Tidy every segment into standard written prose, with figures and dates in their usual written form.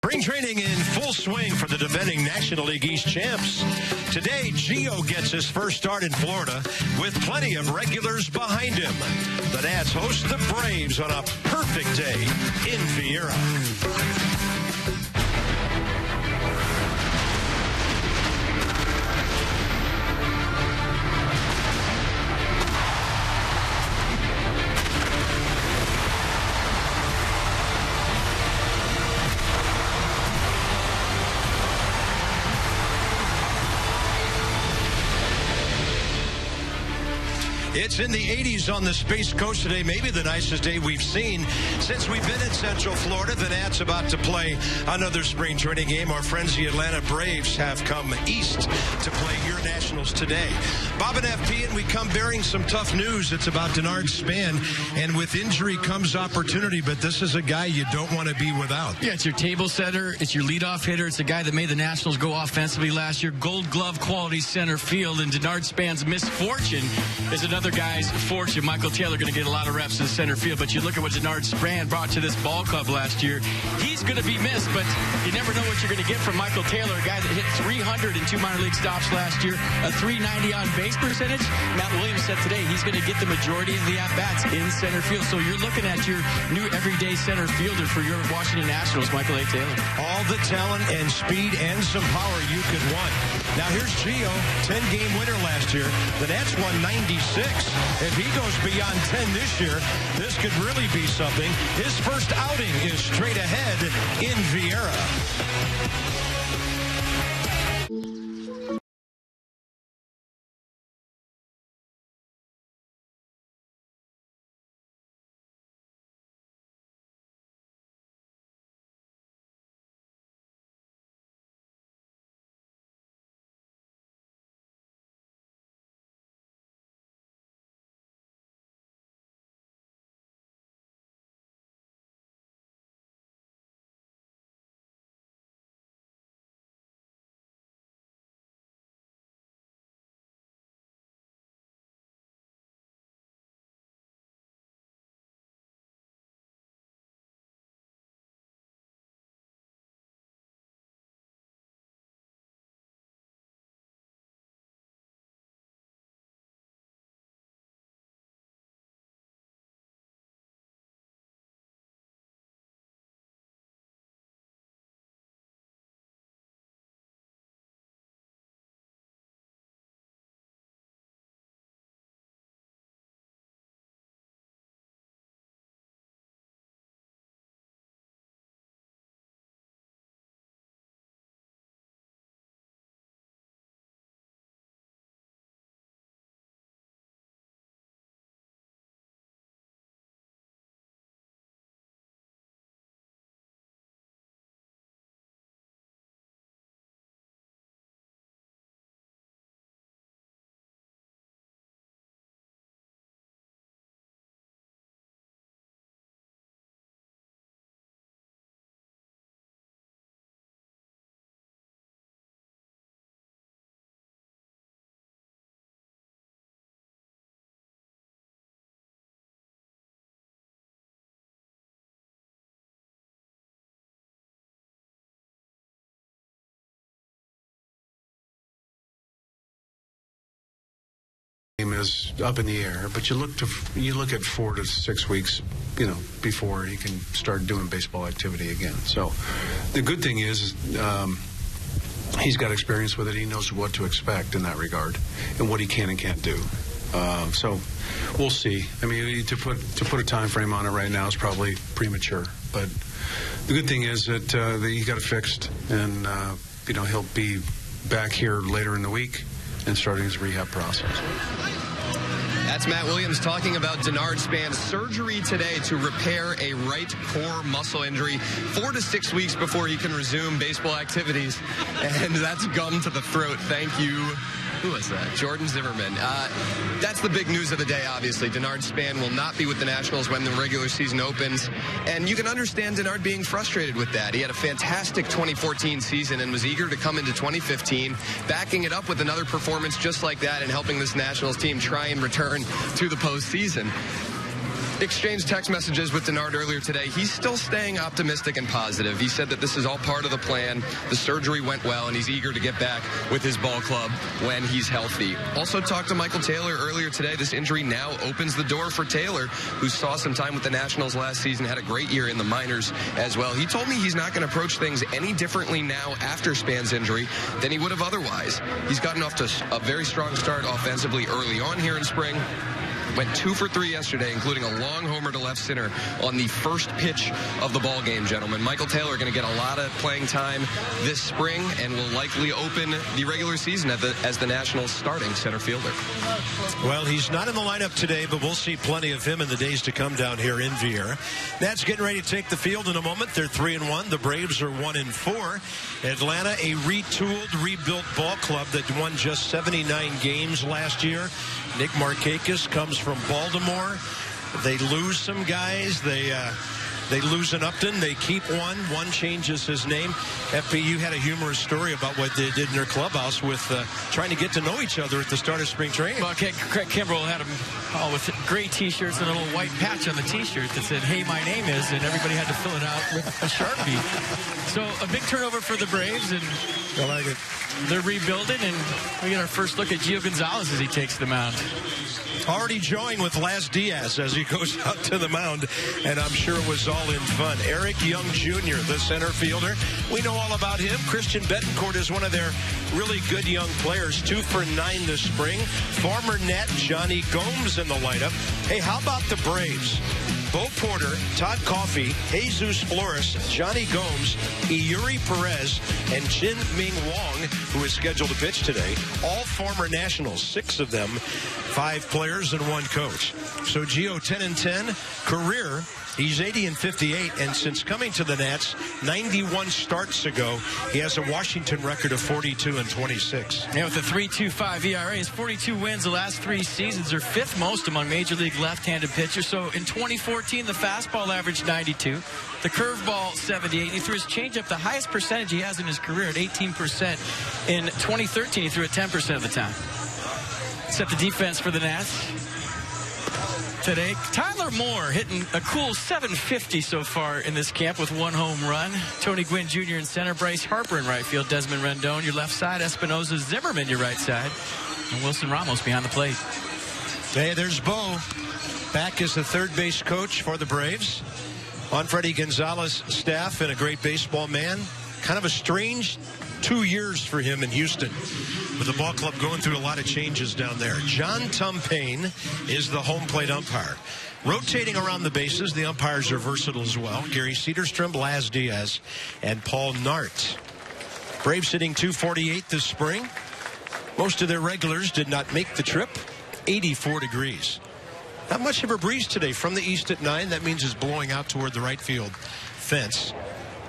Spring training in full swing for the defending National League East champs. Today, Gio gets his first start in Florida with plenty of regulars behind him. The Nats host the Braves on a perfect day in Vieira. It's in the 80s on the Space Coast today, maybe the nicest day we've seen since we've been in Central Florida. The Nats about to play another spring training game. Our friends, the Atlanta Braves, have come east to play your Nationals today. Bob and FP, and we come bearing some tough news. It's about Denard Span, and with injury comes opportunity, but this is a guy you don't want to be without. Yeah, it's your table setter. It's your leadoff hitter. It's a guy that made the Nationals go offensively last year. Gold glove quality center field, and Denard Span's misfortune is another guy's fortune. Michael Taylor going to get a lot of reps in the center field, but you look at what Denard Span brought to this ball club last year. He's going to be missed, but you never know what you're going to get from Michael Taylor, a guy that hit 300 in 2 minor league stops last year, a 390 on base percentage. Matt Williams said today he's going to get the majority of the at-bats in center field. So you're looking at your new everyday center fielder for your Washington Nationals, Michael A. Taylor. All the talent and speed and some power you could want. Now here's Gio, 10-game winner last year. The Nats won 96. If he goes beyond 10 this year, this could really be something. His first outing is straight ahead in Vieira. Is up in the air, but you look at 4 to 6 weeks, before he can start doing baseball activity again. So the good thing is he's got experience with it. He knows what to expect in that regard and what he can and can't do. So we'll see. I mean, to put a time frame on it right now is probably premature. But the good thing is that he got it fixed, and he'll be back here later in the week and starting his rehab process. That's Matt Williams talking about Denard Span's surgery today to repair a right core muscle injury 4 to 6 weeks before he can resume baseball activities. And that's gum to the throat. Thank you. Who was that? Jordan Zimmerman. That's the big news of the day, obviously. Denard Span will not be with the Nationals when the regular season opens. And you can understand Denard being frustrated with that. He had a fantastic 2014 season and was eager to come into 2015, backing it up with another performance just like that and helping this Nationals team try and return to the postseason. exchanged text messages with Denard earlier today. He's still staying optimistic and positive. He said that this is all part of the plan. The surgery went well, and he's eager to get back with his ball club when he's healthy. Also talked to Michael Taylor earlier today. This injury now opens the door for Taylor, who saw some time with the Nationals last season, had a great year in the minors as well. He told me he's not going to approach things any differently now after Span's injury than he would have otherwise. He's gotten off to a very strong start offensively early on here in spring. Went 2 for 3 yesterday, including a long homer to left center on the first pitch of the ball game, gentlemen. Michael Taylor going to get a lot of playing time this spring and will likely open the regular season as the Nationals' starting center fielder. Well, he's not in the lineup today, but we'll see plenty of him in the days to come down here in Vieira. Nats getting ready to take the field in a moment. They're 3-1. The Braves are 1-4. Atlanta, a retooled, rebuilt ball club that won just 79 games last year. Nick Markakis comes from Baltimore. They lose some guys. They lose an Upton. They keep one. One changes his name. FP, you had a humorous story about what they did in their clubhouse with trying to get to know each other at the start of spring training. Well, Craig Kimbrell had them all with gray T-shirts and a little white patch on the T-shirt that said, "Hey, my name is," and everybody had to fill it out with a Sharpie. So a big turnover for the Braves, and I like it. They're rebuilding, and we get our first look at Gio Gonzalez as he takes the mound. Already joined with Las Diaz as he goes out to the mound, and I'm sure it was all in fun. Eric Young Jr., the center fielder. We know all about him. Christian Betancourt is one of their really good young players. 2 for 9 this spring. Former Nat Johnny Gomes in the lineup. Hey, how about the Braves? Bo Porter, Todd Coffey, Jesus Flores, Johnny Gomes, Yuri Perez, and Jin Ming Wong, who is scheduled to pitch today. All former Nationals, 6 of them, 5 players and 1 coach. So Gio 10-10, career. He's 80-58, and since coming to the Nats 91 starts ago, he has a Washington record of 42-26. Yeah, with a 3.25 ERA, his 42 wins the last 3 seasons are 5th most among Major League left-handed pitchers. So in 2014, the fastball averaged 92, the curveball 78. He threw his changeup, the highest percentage he has in his career, at 18%. In 2013, he threw it 10% of the time. Set the defense for the Nats today. Tyler Moore hitting a cool 750 so far in this camp with 1 home run. Tony Gwynn Jr. in center, Bryce Harper in right field, Desmond Rendon your left side, Espinosa Zimmerman your right side, and Wilson Ramos behind the plate. Hey, there's Bo back as the third base coach for the Braves. On Freddie Gonzalez staff, and a great baseball man. Kind of a strange 2 years for him in Houston, with the ball club going through a lot of changes down there. John Tumpane is the home plate umpire. Rotating around the bases, the umpires are versatile as well. Gary Cedarstrom, Laz Diaz, and Paul Nart. Braves hitting .248 this spring. Most of their regulars did not make the trip. 84 degrees. Not much of a breeze today from the east at 9. That means it's blowing out toward the right field fence.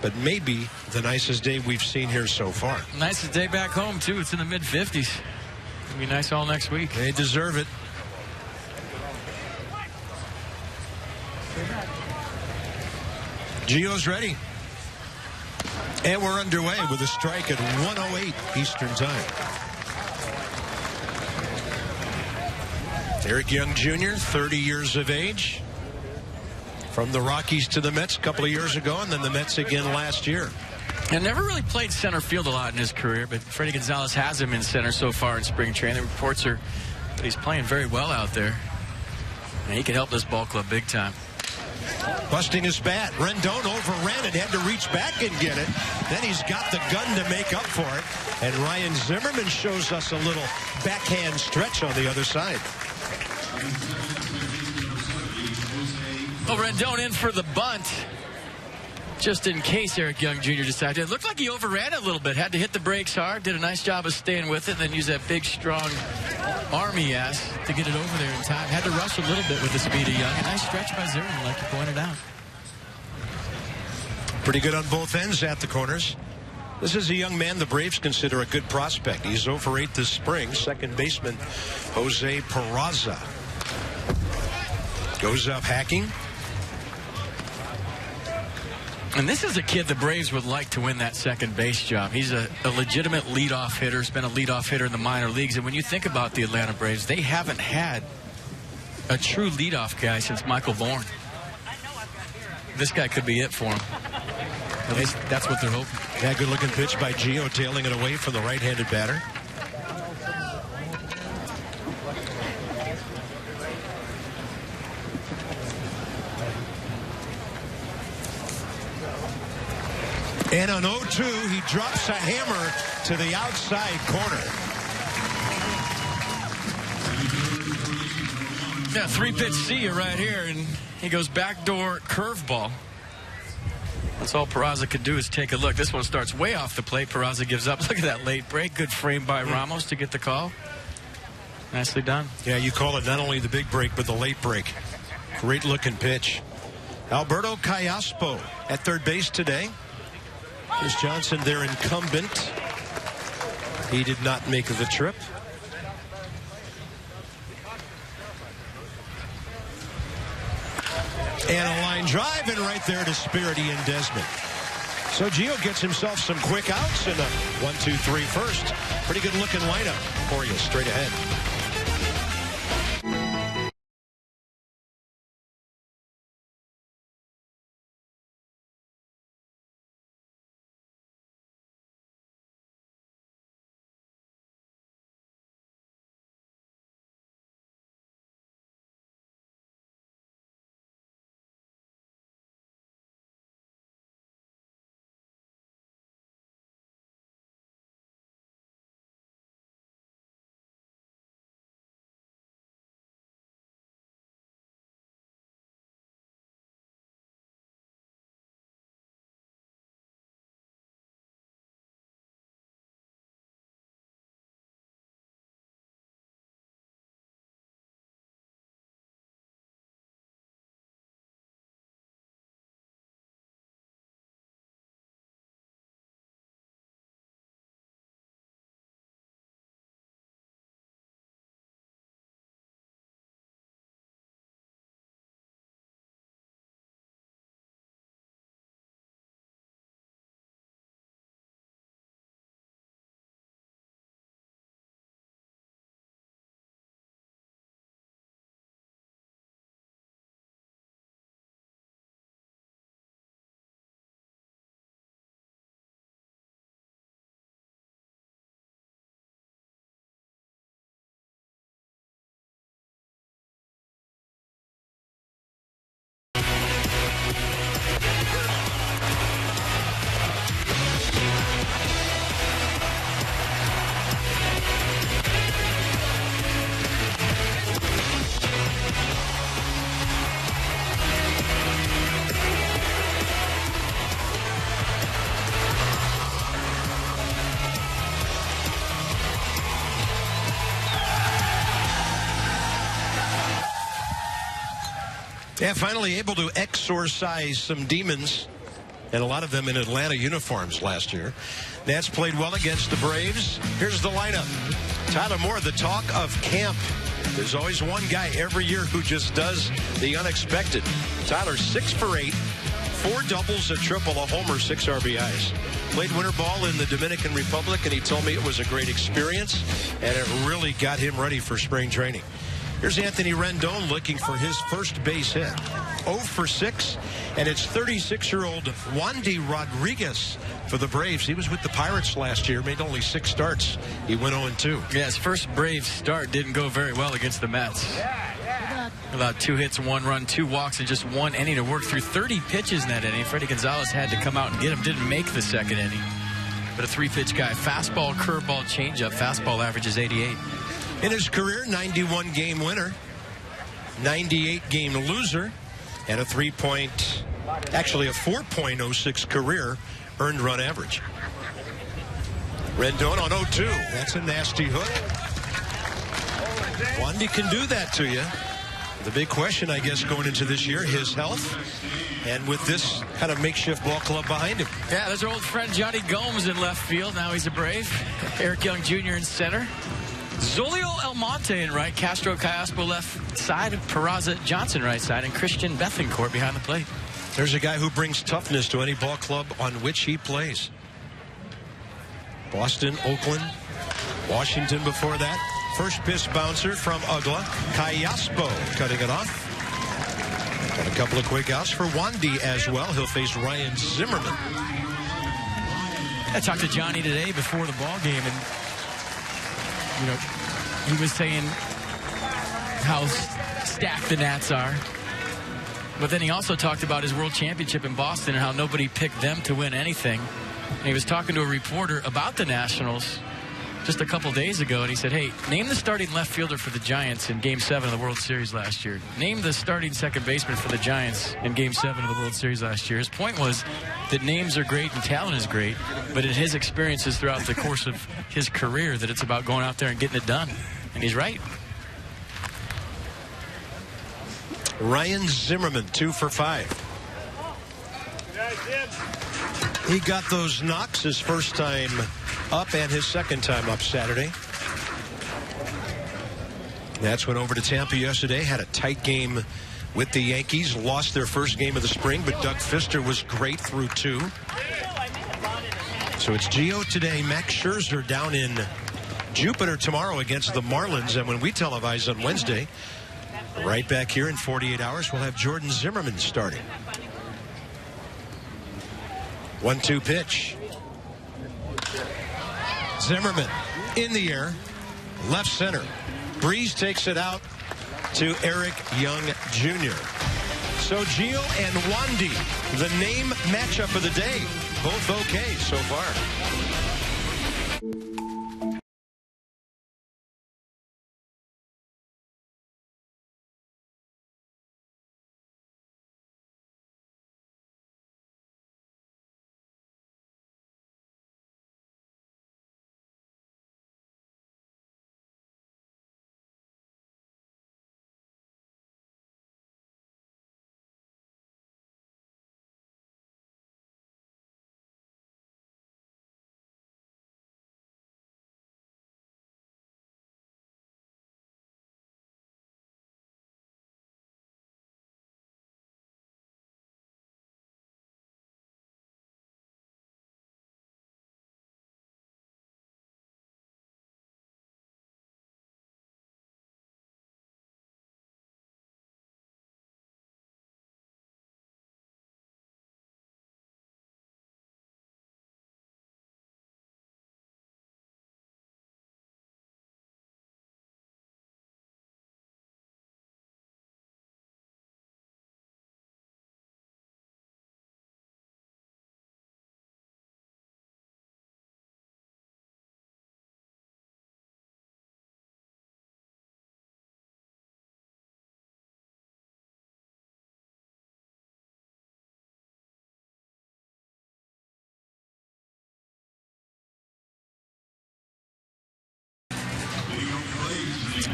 But maybe the nicest day we've seen here so far. Nicest day back home, too. It's in the mid-50s. It'll be nice all next week. They deserve it. Gio's ready. And we're underway with a strike at 1:08 Eastern Time. Eric Young Jr., 30 years of age. From the Rockies to the Mets a couple of years ago, and then the Mets again last year. And never really played center field a lot in his career, but Freddie Gonzalez has him in center so far in spring training. The reports are that he's playing very well out there. And he can help this ball club big time. Busting his bat. Rendon overran it, had to reach back and get it. Then he's got the gun to make up for it. And Ryan Zimmerman shows us a little backhand stretch on the other side. Well, Rendon in for the bunt, just in case Eric Young Jr. decided. It looked like he overran it a little bit. Had to hit the brakes hard, did a nice job of staying with it, and then use that big, strong arm he has to get it over there in time. Had to rush a little bit with the speed of Young. A nice stretch by Zimmerman, like you pointed out. Pretty good on both ends at the corners. This is a young man the Braves consider a good prospect. He's 0 for 8 this spring. Second baseman Jose Peraza goes up hacking. And this is a kid the Braves would like to win that second base job. He's a legitimate leadoff hitter. He's been a leadoff hitter in the minor leagues. And when you think about the Atlanta Braves, they haven't had a true leadoff guy since Michael Bourne. This guy could be it for him. At least that's what they're hoping. Yeah, good-looking pitch by Gio, tailing it away from the right-handed batter. And on 0-2, he drops a hammer to the outside corner. Yeah, 3-pitch see you right here, and he goes backdoor curveball. That's all Peraza could do is take a look. This one starts way off the plate. Peraza gives up. Look at that late break. Good frame by Ramos to get the call. Nicely done. Yeah, you call it not only the big break, but the late break. Great-looking pitch. Alberto Callaspo at third base today. Here's Johnson, their incumbent. He did not make the trip. And a line drive, and right there to Spirity and Desmond. So Gio gets himself some quick outs in a 1-2-3 first. Pretty good looking lineup. Orioles straight ahead. Yeah, finally able to exorcise some demons, and a lot of them in Atlanta uniforms last year. Nats played well against the Braves. Here's the lineup. Tyler Moore, the talk of camp. There's always one guy every year who just does the unexpected. Tyler, 6 for 8, 4 doubles, a triple, a homer, 6 RBIs. Played winter ball in the Dominican Republic, and he told me it was a great experience, and it really got him ready for spring training. Here's Anthony Rendon looking for his first base hit. 0 for 6, and it's 36-year-old Wandy Rodriguez for the Braves. He was with the Pirates last year, made only 6 starts. He went 0-2. Yeah, his first Braves start didn't go very well against the Mets. About 2 hits, 1 run, 2 walks, and just 1 inning to work through 30 pitches in that inning. Freddie Gonzalez had to come out and get him. Didn't make the second inning. But a 3-pitch guy. Fastball, curveball, changeup. Fastball averages 88. In his career, 91-game winner, 98-game loser, and a 4.06 career earned run average. Rendon on 0-2. That's a nasty hook. Wandy can do that to you. The big question, I guess, going into this year, his health, and with this kind of makeshift ball club behind him. Yeah, there's our old friend Johnny Gomes in left field. Now he's a Brave. Eric Young Jr. in center. Zolio Almonte in right, Castro Callaspo left side, Peraza Johnson right side, and Christian Bethancourt behind the plate. There's a guy who brings toughness to any ball club on which he plays. Boston, Oakland, Washington before that. First pitch bouncer from Ugla. Callaspo cutting it off. Got a couple of quick outs for Wandy as well. He'll face Ryan Zimmerman. I talked to Johnny today before the ball game, and he was saying how stacked the Nats are. But then he also talked about his world championship in Boston and how nobody picked them to win anything. And he was talking to a reporter about the Nationals just a couple days ago, and he said, hey, name the starting left fielder for the Giants in Game 7 of the World Series last year. Name the starting second baseman for the Giants in Game 7 of the World Series last year. His point was that names are great and talent is great, but in his experiences throughout the course of his career, that it's about going out there and getting it done. And he's right. Ryan Zimmerman, 2 for 5. He got those knocks his first time up and his second time up Saturday. Nats went over to Tampa yesterday, had a tight game with the Yankees, lost their first game of the spring, but Doug Fister was great through 2. So it's Gio today, Max Scherzer down in Jupiter tomorrow against the Marlins, and when we televise on Wednesday, right back here in 48 hours, we'll have Jordan Zimmerman starting. 1-2 pitch. Zimmerman in the air, left center. Breeze takes it out to Eric Young Jr. So Gio and Wandy, the name matchup of the day, both okay so far.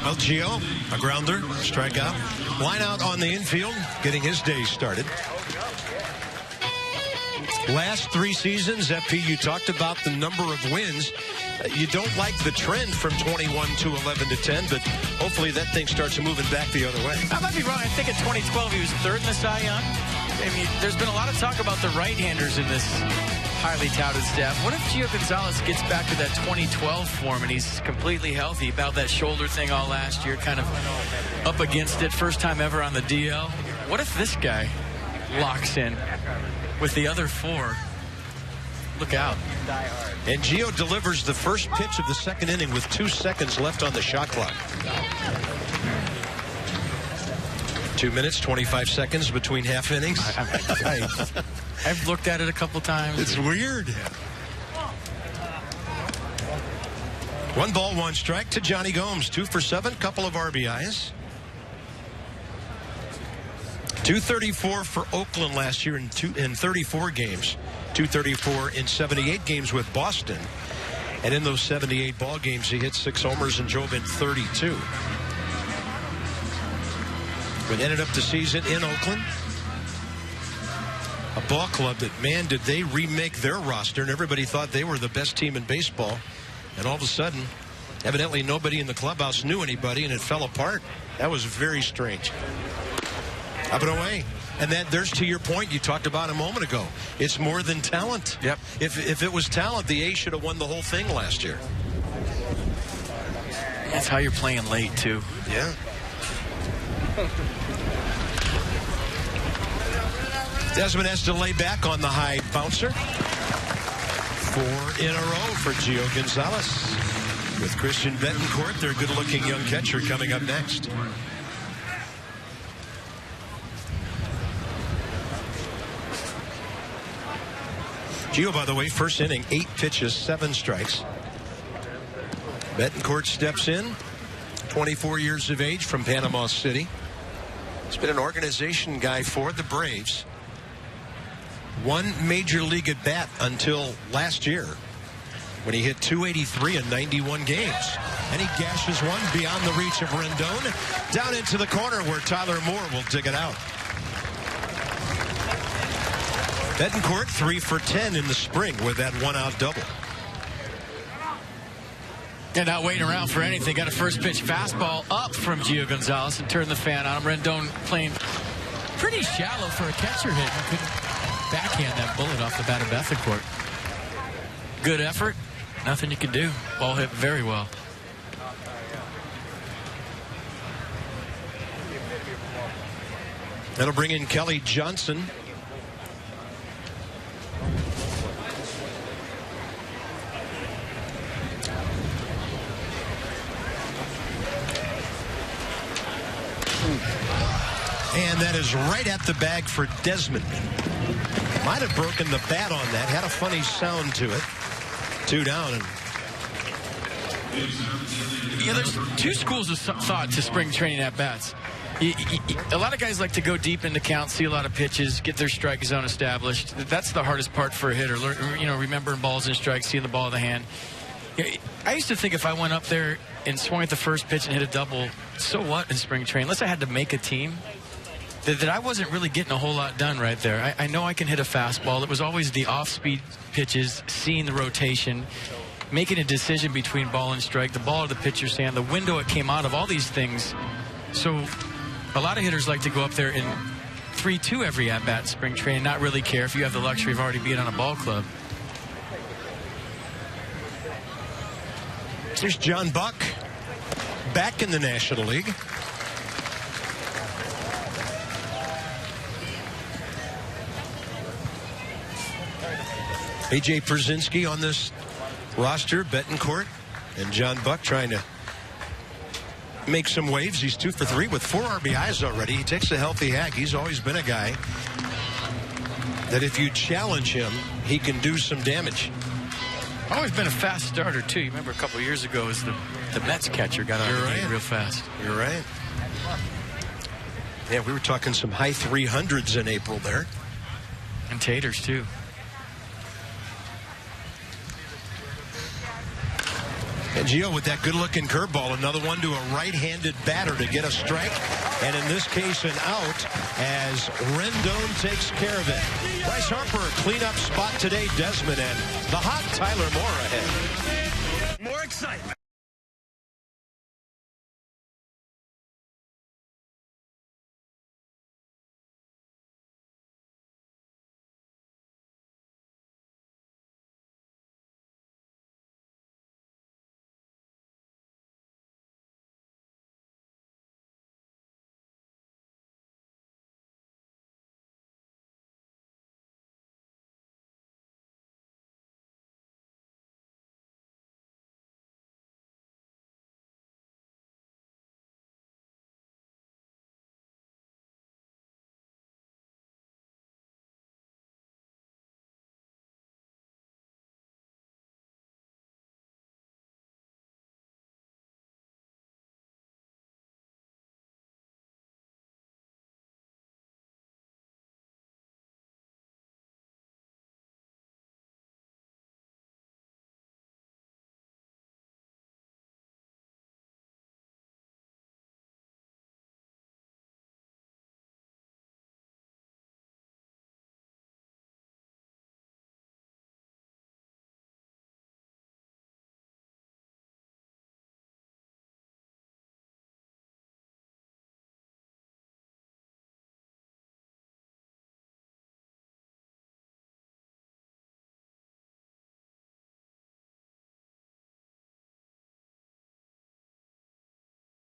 Well, Gio, a grounder, strikeout. Line out on the infield, getting his day started. Last 3 seasons, FP, you talked about the number of wins. You don't like the trend from 21 to 11 to 10, but hopefully that thing starts moving back the other way. I might be wrong. I think in 2012 he was 3rd in the Cy Young. I mean, there's been a lot of talk about the right-handers in this highly touted staff. What if Gio Gonzalez gets back to that 2012 form and he's completely healthy, about that shoulder thing all last year, kind of up against it, first time ever on the DL? What if this guy locks in with the other 4? Look out. And Gio delivers the first pitch of the second inning with 2 seconds left on the shot clock. 2 minutes, 25 seconds between half innings. I've looked at it a couple times. It's weird. 1 ball, 1 strike to Johnny Gomes. 2 for 7, couple of RBIs. 234 for Oakland last year in 34 games. 234 in 78 games with Boston. And in those 78 ball games, he hit 6 homers and drove in 32. But ended up the season in Oakland. A ball club that, man, did they remake their roster, and everybody thought they were the best team in baseball. And all of a sudden, evidently nobody in the clubhouse knew anybody, and it fell apart. That was very strange. Up and away. And then there's, to your point you talked about a moment ago. It's more than talent. Yep. If it was talent, the A's should have won the whole thing last year. That's how you're playing late, too. Yeah. Desmond has to lay back on the high bouncer. 4 in a row for Gio Gonzalez. With Christian Bethancourt, their good-looking young catcher, coming up next. Gio, by the way, first inning, 8 pitches, 7 strikes. Bethancourt steps in, 24 years of age, from Panama City. He's been an organization guy for the Braves. 1 major league at bat until last year, when he hit .283 in 91 games. And he gashes one beyond the reach of Rendon, down into the corner where Tyler Moore will dig it out. Bethancourt 3 for 10 in the spring with that 1-out double. They're not waiting around for anything. Got a first pitch fastball up from Gio Gonzalez and turned the fan on him. Rendon playing pretty shallow for a catcher hit. He couldn't backhand that bullet off the bat of Bethancourt. Good effort. Nothing you can do. Ball hit very well. That'll bring in Kelly Johnson. And that is right at the bag for Desmond. Might have broken the bat on that. Had a funny sound to it. 2 down. And yeah, there's 2 schools of thought to spring training at bats. A lot of guys like to go deep into count, see a lot of pitches, get their strike zone established. That's the hardest part for a hitter. You know, remembering balls and strikes, seeing the ball of the hand. I used to think if I went up there and swung at the first pitch and hit a double, so what in spring training? Unless I had to make a team, that I wasn't really getting a whole lot done right there. I know I can hit a fastball. It was always the off-speed pitches, seeing the rotation, making a decision between ball and strike, the ball of the pitcher's hand, the window it came out of, all these things. So a lot of hitters like to go up there and 3-2 every at-bat in spring training, not really care if you have the luxury of already being on a ball club. There's John Buck back in the National League. A.J. Przinsky on this roster, Bethancourt, and John Buck trying to make some waves. He's 2 for 3 with 4 RBIs already. He takes a healthy hack. He's always been a guy that if you challenge him, he can do some damage. Always been a fast starter, too. You remember a couple years ago as the Mets catcher got out of the gate real fast. You're right. Yeah, we were talking some high 300s in April there. And taters, too. And Gio with that good-looking curveball, another one to a right-handed batter to get a strike, and in this case an out as Rendon takes care of it. Bryce Harper, cleanup spot today, Desmond, and the hot Tyler Moore ahead. More excitement.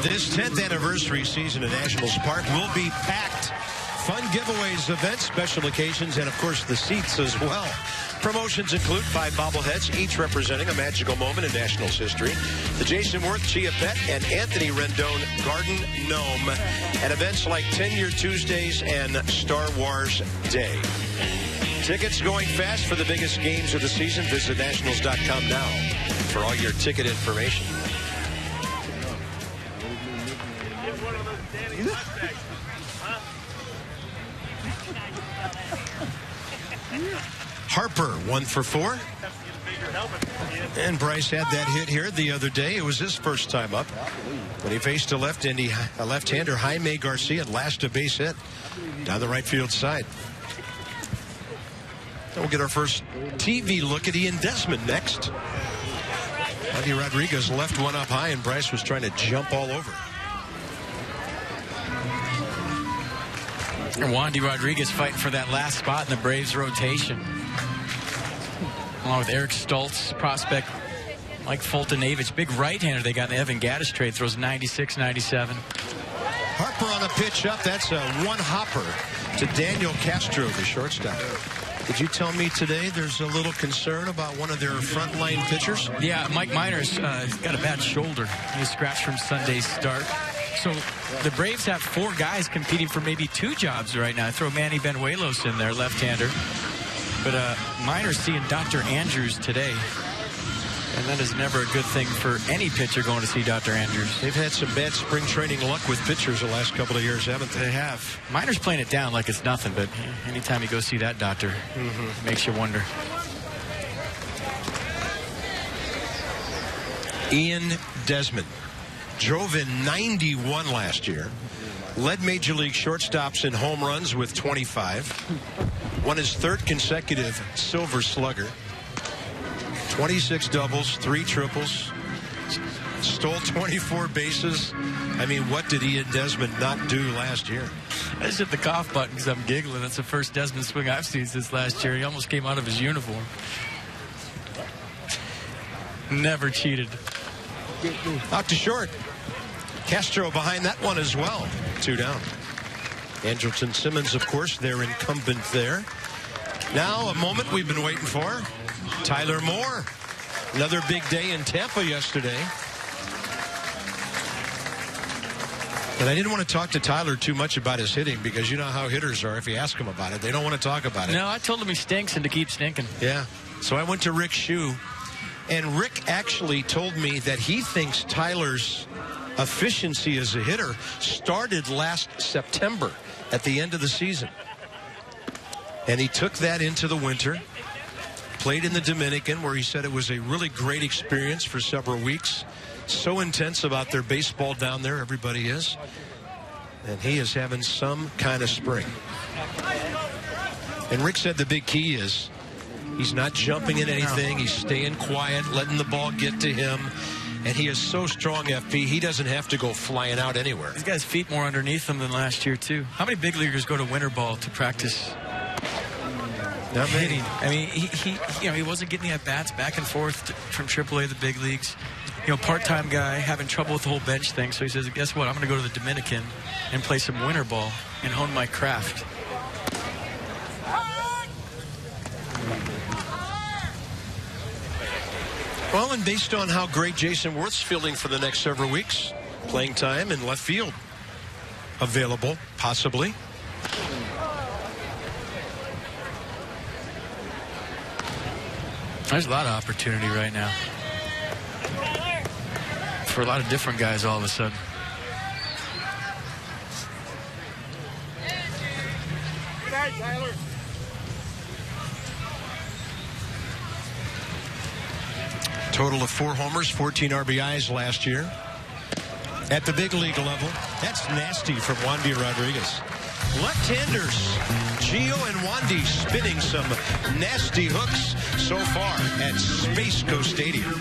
This 10th anniversary season at Nationals Park will be packed. Fun giveaways, events, special occasions, and of course the seats as well. Promotions include 5 bobbleheads, each representing a magical moment in Nationals history. The Jason Worth Chia Pet and Anthony Rendon Garden Gnome. And events like 10-Year Tuesdays and Star Wars Day. Tickets going fast for the biggest games of the season. Visit Nationals.com now for all your ticket information. Harper, 1 for 4. And Bryce had that hit here the other day. It was his first time up when he faced a left-hander, Jaime Garcia, and lashed a base hit down the right field side. And we'll get our first TV look at Ian Desmond next. Wandy Rodriguez left one up high, and Bryce was trying to jump all over. And Wandy Rodriguez fighting for that last spot in the Braves rotation. Along with Eric Stoltz, prospect Mike Fulton-Avich, big right-hander they got in the Evan Gattis trade, throws 96, 97. Harper on a pitch up. That's a one-hopper to Daniel Castro, the shortstop. Did you tell me today there's a little concern about one of their frontline pitchers? Yeah, Mike Minor's got a bad shoulder. He's scratched from Sunday's start. So the Braves have 4 guys competing for maybe 2 jobs right now. I throw Manny Benuelos in there, left-hander. But Minor's seeing Dr. Andrews today. And that is never a good thing for any pitcher going to see Dr. Andrews. They've had some bad spring training luck with pitchers the last couple of years, haven't they? They have. Minor's playing it down like it's nothing, but anytime you go see that doctor, it makes you wonder. Ian Desmond drove in 91 last year. Led Major League shortstops in home runs with 25. Won his 3rd consecutive Silver Slugger. 26 doubles, 3 triples. Stole 24 bases. I mean, what did Ian Desmond not do last year? I just hit the cough button because I'm giggling. That's the first Desmond swing I've seen since last year. He almost came out of his uniform. Never cheated. Out to short. Castro behind that one as well. 2 down. Andrelton Simmons, of course, their incumbent there. Now, a moment we've been waiting for. Tyler Moore. Another big day in Tampa yesterday. And I didn't want to talk to Tyler too much about his hitting because you know how hitters are. If you ask them about it, they don't want to talk about it. No, I told him he stinks and to keep stinking. Yeah. So I went to Rick Shue. And Rick actually told me that he thinks Tyler's efficiency as a hitter started last September at the end of the season. And he took that into the winter, played in the Dominican, where he said it was a really great experience for several weeks. So intense about their baseball down there, everybody is. And he is having some kind of spring. And Rick said the big key is he's not jumping in anything. He's staying quiet, letting the ball get to him. And he is so strong, FP, he doesn't have to go flying out anywhere. He's got his feet more underneath him than last year, too. How many big leaguers go to winter ball to practice hitting? I mean, he wasn't getting the at-bats back and forth from AAA to the big leagues. You know, part-time guy, having trouble with the whole bench thing. So he says, guess what? I'm going to go to the Dominican and play some winter ball and hone my craft. Well, and based on how great Jason Worth's fielding for the next several weeks, playing time in left field available, possibly. There's a lot of opportunity right now for a lot of different guys all of a sudden. Good night, Tyler. Total of 4 homers, 14 RBIs last year. At the big league level, that's nasty from Wandy Rodriguez. Left-handers, Gio and Wandy spinning some nasty hooks so far at Space Coast Stadium.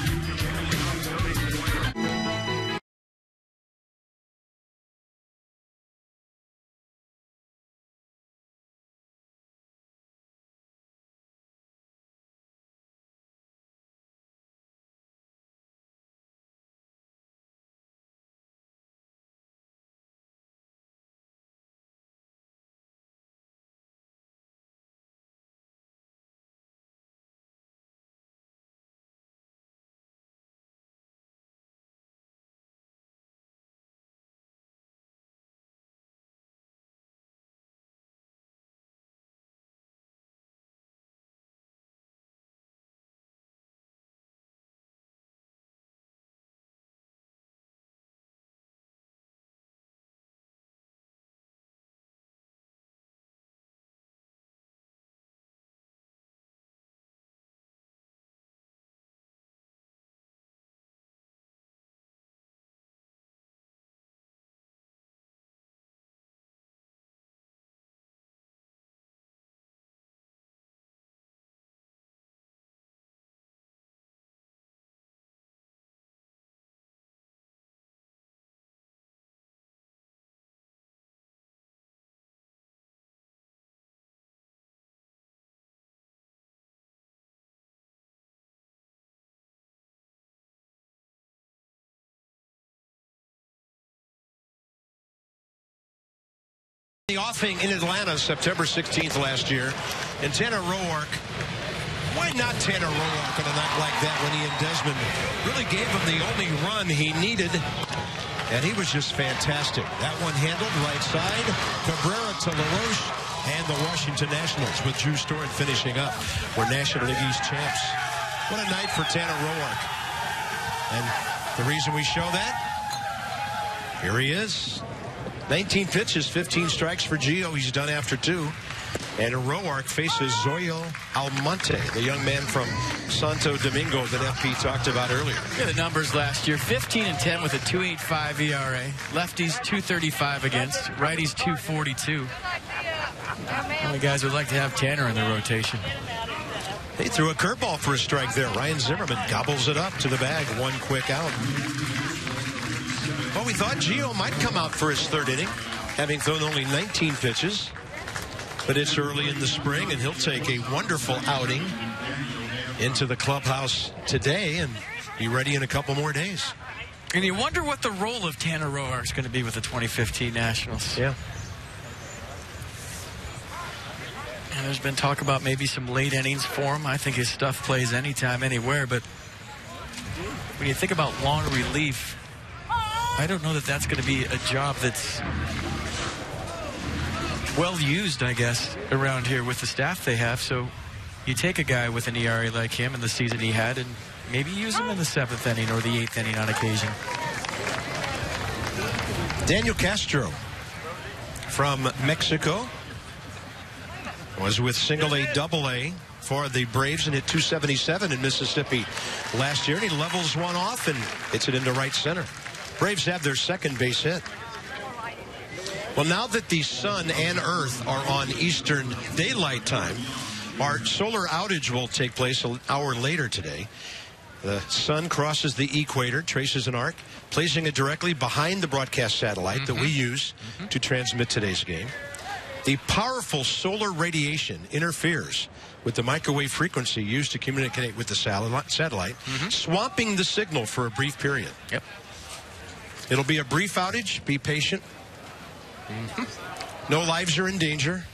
The offing in Atlanta, September 16th last year. And Tanner Roark. Why not Tanner Roark on a night like that when he and Desmond really gave him the only run he needed? And he was just fantastic. That one handled right side. Cabrera to LaRoche. And the Washington Nationals with Drew Storen finishing up. We're National League East champs. What a night for Tanner Roark. And the reason we show that, here he is. 19 pitches, 15 strikes for Gio. He's done after 2. And Roark faces Zoyo Almonte, the young man from Santo Domingo that FP talked about earlier. Yeah, the numbers last year, 15-10 with a 2.85 ERA. Lefties 2.35 against, righties 2.42. Only guys would like to have Tanner in their rotation. They threw a curveball for a strike there. Ryan Zimmerman gobbles it up to the bag. One quick out. Well, we thought Gio might come out for his 3rd inning, having thrown only 19 pitches. But it's early in the spring, and he'll take a wonderful outing into the clubhouse today and be ready in a couple more days. And you wonder what the role of Tanner Roark is going to be with the 2015 Nationals. Yeah. And there's been talk about maybe some late innings for him. I think his stuff plays anytime, anywhere. But when you think about long relief, I don't know that that's going to be a job that's well used, I guess, around here with the staff they have. So you take a guy with an ERA like him in the season he had and maybe use him in the 7th inning or the 8th inning on occasion. Daniel Castro from Mexico was with single-A, double-A for the Braves and hit 277 in Mississippi last year. And he levels one off and hits it into right center. Braves have their 2nd base hit. Well, now that the sun and earth are on Eastern Daylight Time, our solar outage will take place an hour later today. The sun crosses the equator, traces an arc, placing it directly behind the broadcast satellite that we use to transmit today's game. The powerful solar radiation interferes with the microwave frequency used to communicate with the satellite, swamping the signal for a brief period. Yep. It'll be a brief outage. Be patient. No lives are in danger.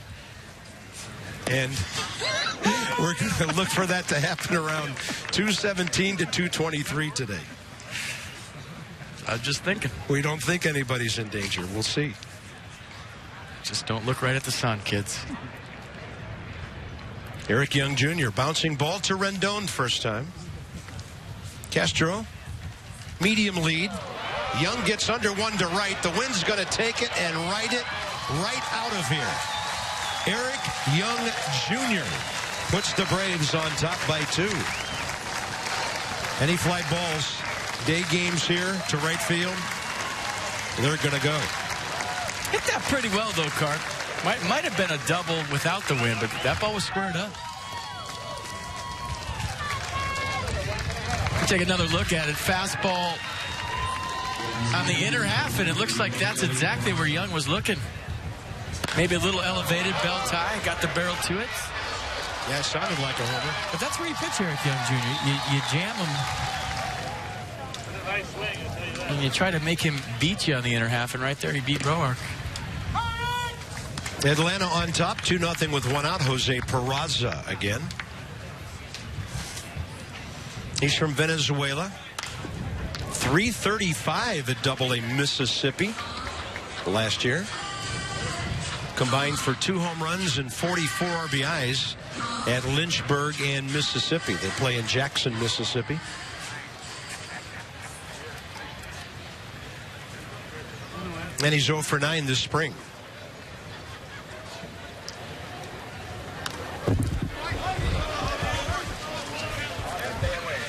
And we're going to look for that to happen around 2:17 to 2:23 today. I was just thinking. We don't think anybody's in danger. We'll see. Just don't look right at the sun, kids. Eric Young Jr. bouncing ball to Rendon first time. Castro, medium lead. Young gets under one to right. The wind's going to take it and right it right out of here. Eric Young Jr. puts the Braves on top by 2. Any fly balls, day games here to right field, they're going to go. Hit that pretty well, though, Carp. Might have been a double without the wind, but that ball was squared up. Take another look at it. Fastball on the inner half, and it looks like that's exactly where Young was looking. Maybe a little elevated, belt tie, got the barrel to it. Yeah, it sounded like a homer. But that's where you pitch Eric Young Jr. You jam him. And you try to make him beat you on the inner half, and right there he beat Roark. Atlanta on top, 2-0 with 1 out. Jose Peraza again. He's from Venezuela. 335 at Double-A Mississippi last year. Combined for 2 home runs and 44 RBIs at Lynchburg and Mississippi. They play in Jackson, Mississippi. And he's 0 for 9 this spring.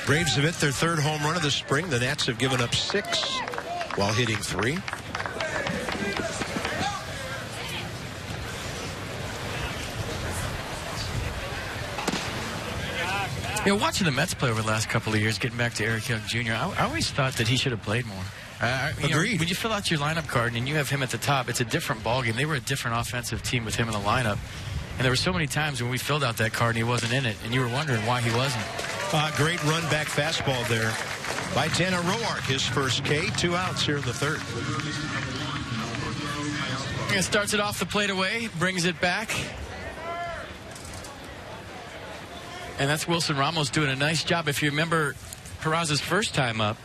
Braves have hit their 3rd home run of the spring. The Nats have given up 6 while hitting 3. You know, watching the Mets play over the last couple of years, getting back to Eric Young Jr., I always thought that he should have played more. Agreed. When you fill out your lineup card and you have him at the top, it's a different ballgame. They were a different offensive team with him in the lineup. And there were so many times when we filled out that card and he wasn't in it, and you were wondering why he wasn't. Great run back fastball there by Tanner Roark. His first K, 2 outs here in the 3rd. It starts it off the plate away, brings it back. And that's Wilson Ramos doing a nice job. If you remember Peraza's first time up,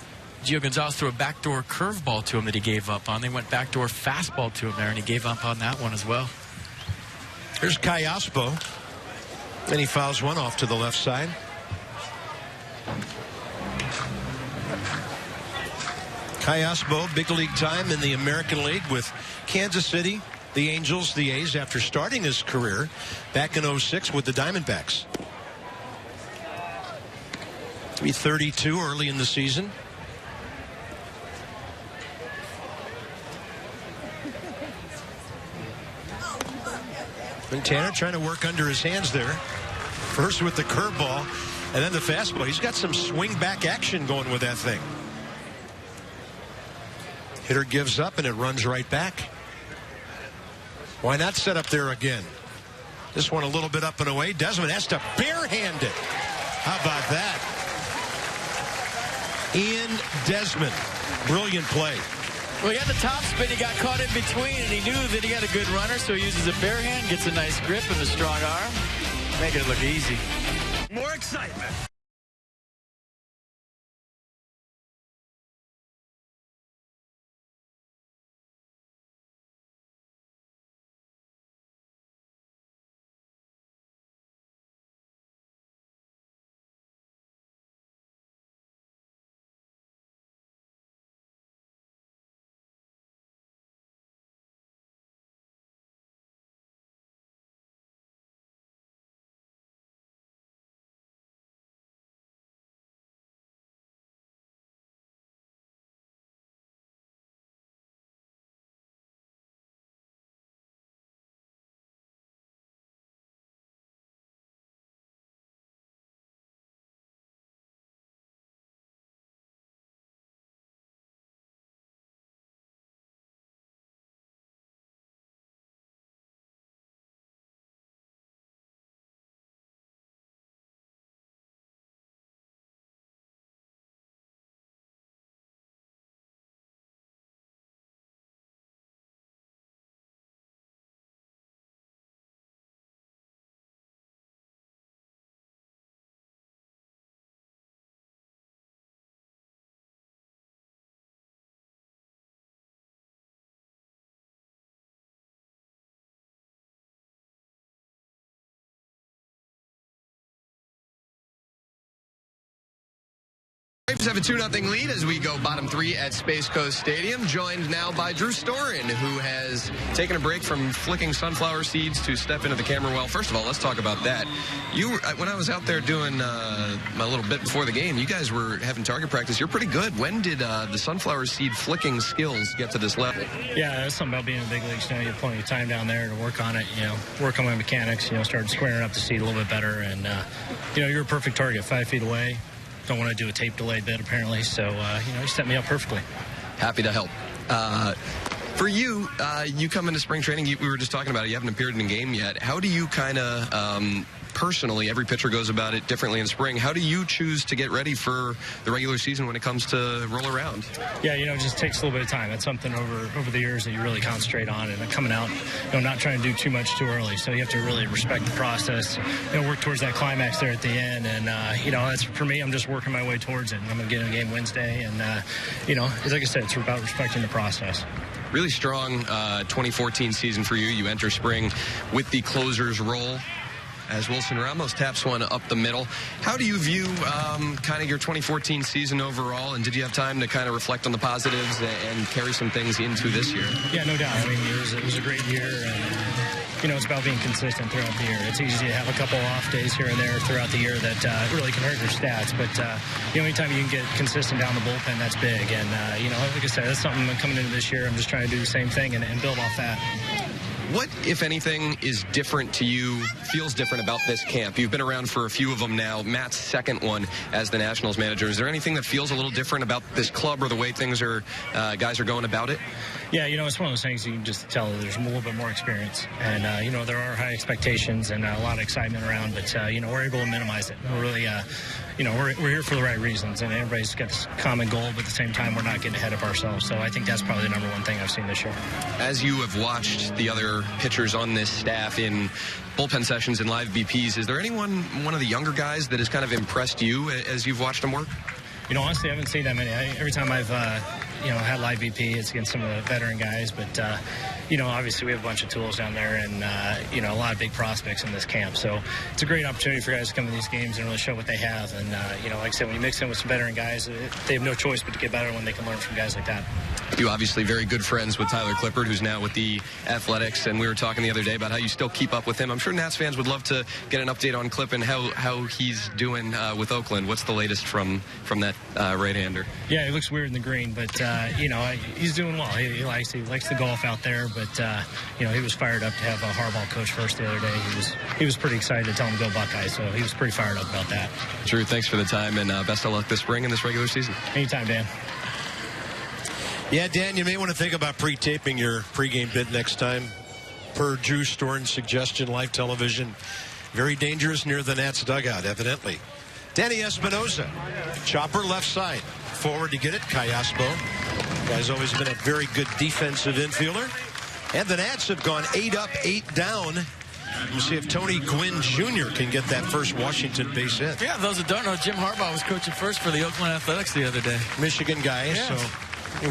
Gio Gonzalez threw a backdoor curveball to him that he gave up on. They went backdoor fastball to him there, and he gave up on that one as well. Here's Callaspo. And he fouls one off to the left side. Callaspo, big league time in the American League with Kansas City, the Angels, the A's, after starting his career back in '06 with the Diamondbacks. To be 32 early in the season. And Tanner trying to work under his hands there. First with the curveball and then the fastball. He's got some swing back action going with that thing. Hitter gives up and it runs right back. Why not set up there again? This one a little bit up and away. Desmond has to barehand it. How about that? Ian Desmond. Brilliant play. Well, he had the top spin. He got caught in between, and he knew that he had a good runner, so he uses a bare hand, gets a nice grip and a strong arm. Make it look easy. More excitement. Braves have a 2-0 lead as we go bottom 3 at Space Coast Stadium, joined now by Drew Storen, who has taken a break from flicking sunflower seeds to step into the camera well. First of all, let's talk about that. When I was out there doing my little bit before the game, you guys were having target practice. You're pretty good. When did the sunflower seed flicking skills get to this level? Yeah, that's something about being in the big leagues. You have plenty of time down there to work on it, work on my mechanics, start squaring up the seed a little bit better. And, you're a perfect target, 5 feet away. Don't want to do a tape delay bit, apparently. So, you set me up perfectly. Happy to help. For you, you come into spring training. We were just talking about it. You haven't appeared in a game yet. How do you kind of, personally, every pitcher goes about it differently in spring. How do you choose to get ready for the regular season when it comes to roll around? Yeah, it just takes a little bit of time. That's something over the years that you really concentrate on, and coming out, not trying to do too much too early. So you have to really respect the process, work towards that climax there at the end. And, that's for me, I'm just working my way towards it. And I'm going to get in a game Wednesday. And, like I said, it's about respecting the process. Really strong 2014 season for you. You enter spring with the closer's role as Wilson Ramos taps one up the middle. How do you view kind of your 2014 season overall, and did you have time to kind of reflect on the positives and carry some things into this year? Yeah, no doubt. I mean, it was a great year, and it's about being consistent throughout the year. It's easy to have a couple off days here and there throughout the year that really can hurt your stats, but anytime you can get consistent down the bullpen, that's big. And like I said, that's something coming into this year. I'm just trying to do the same thing and build off that. What, if anything, is different to you, feels different about this camp? You've been around for a few of them now. Matt's second one as the Nationals manager. Is there anything that feels a little different about this club or the way things are, guys are going about it? Yeah, it's one of those things you can just tell there's a little bit more experience. And, there are high expectations and a lot of excitement around, but, we're able to minimize it. We're really, we're here for the right reasons, and everybody's got this common goal, but at the same time, we're not getting ahead of ourselves. So I think that's probably the number one thing I've seen this year. As you have watched the other pitchers on this staff in bullpen sessions and live BPs, is there one of the younger guys that has kind of impressed you as you've watched them work? Honestly, I haven't seen that many. Every time I've, had live BP, it's against some of the veteran guys. But, obviously we have a bunch of tools down there and, a lot of big prospects in this camp. So it's a great opportunity for guys to come to these games and really show what they have. And, like I said, when you mix in with some veteran guys, they have no choice but to get better when they can learn from guys like that. You obviously very good friends with Tyler Clippard, who's now with the Athletics, and we were talking the other day about how you still keep up with him. I'm sure Nats fans would love to get an update on Clip and how he's doing with Oakland. What's the latest from that right-hander? Yeah, he looks weird in the green, but he's doing well. He likes the golf out there, but he was fired up to have a hardball coach first the other day. He was pretty excited to tell him to go Buckeyes, so he was pretty fired up about that. Drew, thanks for the time, and best of luck this spring and this regular season. Anytime, Dan. Yeah, Dan, you may want to think about pre-taping your pregame bit next time. Per Drew Storn's suggestion, live television, very dangerous near the Nats dugout, evidently. Danny Espinosa, chopper left side. Forward to get it, Callaspo. Guy's always been a very good defensive infielder. And the Nats have gone 8 up, 8 down. We'll see if Tony Gwynn Jr. can get that first Washington base hit. Yeah, those that don't know, Jim Harbaugh was coaching first for the Oakland Athletics the other day. Michigan guy, yeah. So...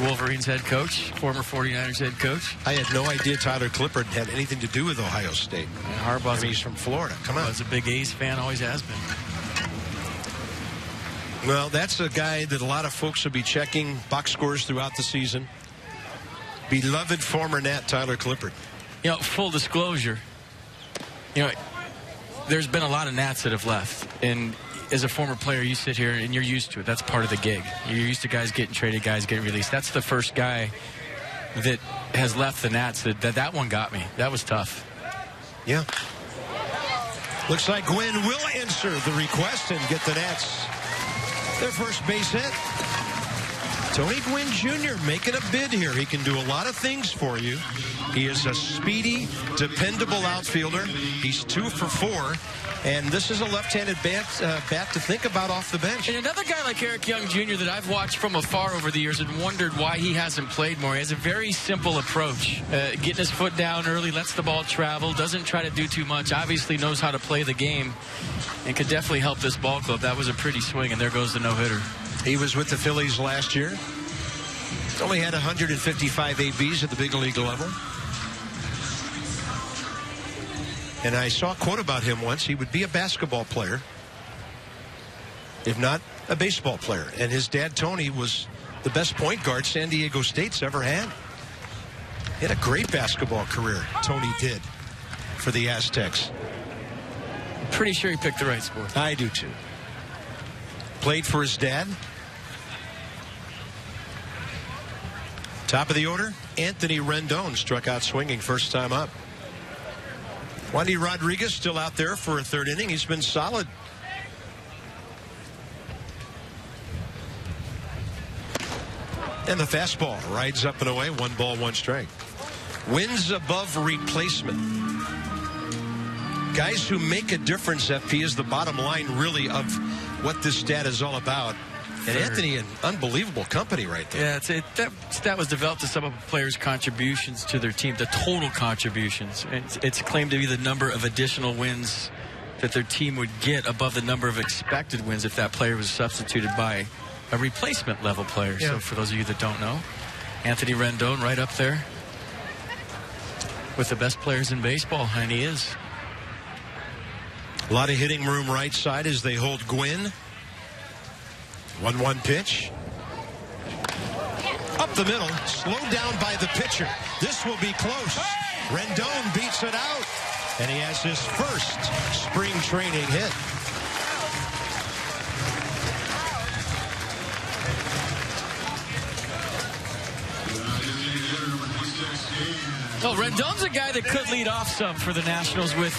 Wolverines head coach, former 49ers head coach. I had no idea Tyler Clippard had anything to do with Ohio State. And Harbaugh's he's from Florida. Come on. He's a big A's fan, always has been. Well, that's a guy that a lot of folks will be checking box scores throughout the season. Beloved former Nat Tyler Clippard. Full disclosure, there's been a lot of Nats that have left. And as a former player, you sit here and you're used to it. That's part of the gig. You're used to guys getting traded, guys getting released. That's the first guy that has left the Nats. That one got me. That was tough. Yeah. Looks like Gwynn will answer the request and get the Nats their first base hit. Tony Gwynn Jr. making a bid here. He can do a lot of things for you. He is a speedy, dependable outfielder. He's 2 for 4. And this is a left-handed bat to think about off the bench. And another guy like Eric Young Jr. that I've watched from afar over the years and wondered why he hasn't played more. He has a very simple approach. Getting his foot down early, lets the ball travel, doesn't try to do too much, obviously knows how to play the game, and could definitely help this ball club. That was a pretty swing, and there goes the no-hitter. He was with the Phillies last year. Only had 155 ABs at the big league level. And I saw a quote about him once. He would be a basketball player, if not a baseball player. And his dad, Tony, was the best point guard San Diego State's ever had. He had a great basketball career, Tony did, for the Aztecs. I'm pretty sure he picked the right sport. I do, too. Played for his dad. Top of the order, Anthony Rendon struck out swinging first time up. Wandy Rodriguez still out there for a third inning. He's been solid. And the fastball rides up and away. 1 ball, 1 strike. Wins above replacement. Guys who make a difference, FP, is the bottom line, really, of what this stat is all about. And Anthony, an unbelievable company right there. Yeah, that stat was developed to sum up a player's contributions to their team, the total contributions. It's claimed to be the number of additional wins that their team would get above the number of expected wins if that player was substituted by a replacement level player. Yeah. So for those of you that don't know, Anthony Rendon right up there with the best players in baseball, and he is. A lot of hitting room right side as they hold Gwynn. 1-1 pitch. Up the middle, slowed down by the pitcher. This will be close. Rendon beats it out, and he has his first spring training hit. Well, Rendon's a guy that could lead off some for the Nationals with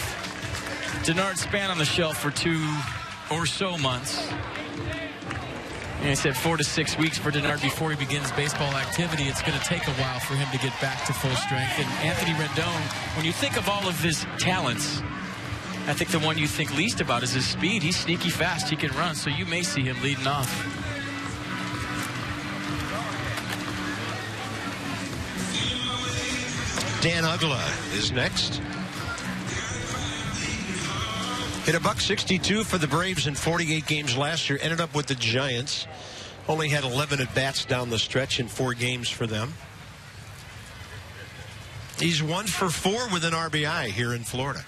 Denard Span on the shelf for 2 or so months. And he said 4 to 6 weeks for Denard before he begins baseball activity. It's going to take a while for him to get back to full strength. And Anthony Rendon, when you think of all of his talents, I think the one you think least about is his speed. He's sneaky fast. He can run, so you may see him leading off. Dan Uggla is next. Hit a .162 for the Braves in 48 games last year. Ended up with the Giants. Only had 11 at-bats down the stretch in 4 games for them. He's 1 for 4 with an RBI here in Florida.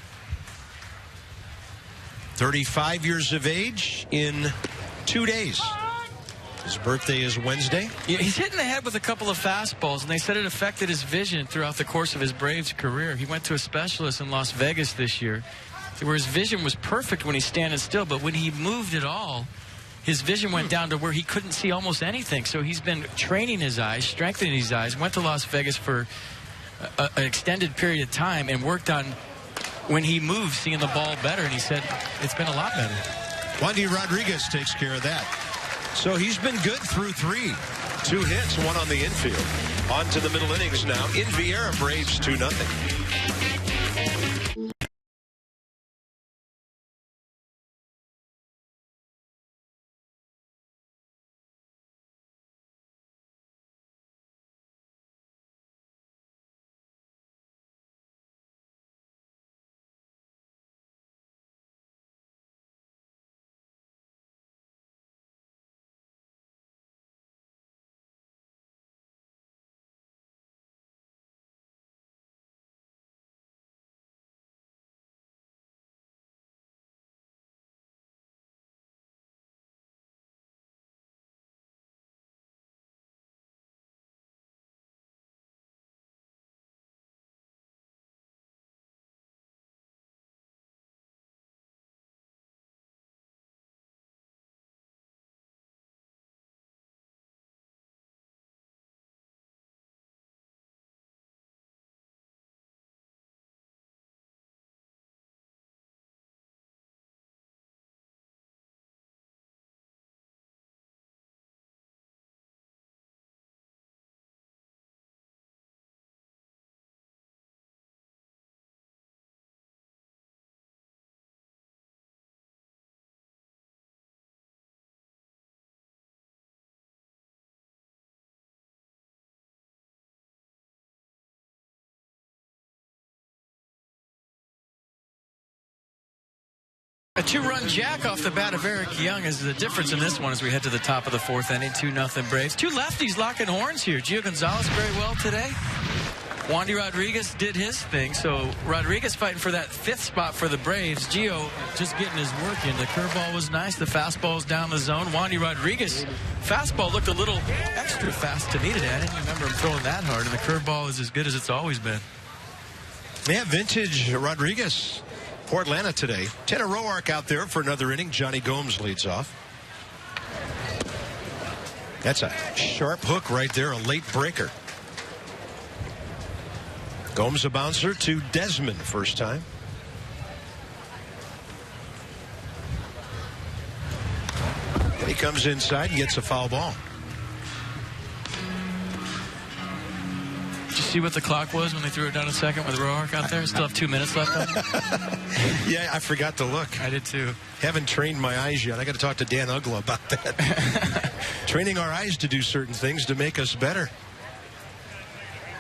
35 years of age in 2 days. His birthday is Wednesday. Yeah, he's hitting the head with a couple of fastballs, and they said it affected his vision throughout the course of his Braves career. He went to a specialist in Las Vegas this year, where his vision was perfect when he's standing still, but when he moved at all, his vision went down to where he couldn't see almost anything. So he's been training his eyes, strengthening his eyes, went to Las Vegas for an extended period of time and worked on, when he moves, seeing the ball better, and he said it's been a lot better. Wandy Rodriguez takes care of that. So he's been good through 3. 2 hits, 1 on the infield. On to the middle innings now. In Vieira, Braves 2-0. A 2-run jack off the bat of Eric Young is the difference in this one as we head to the top of the 4th inning. 2-0 Braves. 2 lefties locking horns here. Gio Gonzalez very well today. Wandy Rodriguez did his thing. So Rodriguez fighting for that 5th spot for the Braves. Gio just getting his work in. The curveball was nice. The fastball's down the zone. Wandy Rodriguez, fastball looked a little extra fast to me today. I didn't remember him throwing that hard. And the curveball is as good as it's always been. Yeah, vintage Rodriguez for Atlanta today. Tanner Roark out there for another inning. Johnny Gomes leads off. That's a sharp hook right there, a late breaker. Gomes a bouncer to Desmond first time. And he comes inside and gets a foul ball. Did you see what the clock was when they threw it down a second with Roark out there? Still have 2 minutes left on it. Yeah, I forgot to look. I did too. Haven't trained my eyes yet. I got to talk to Dan Uggla about that. Training our eyes to do certain things to make us better.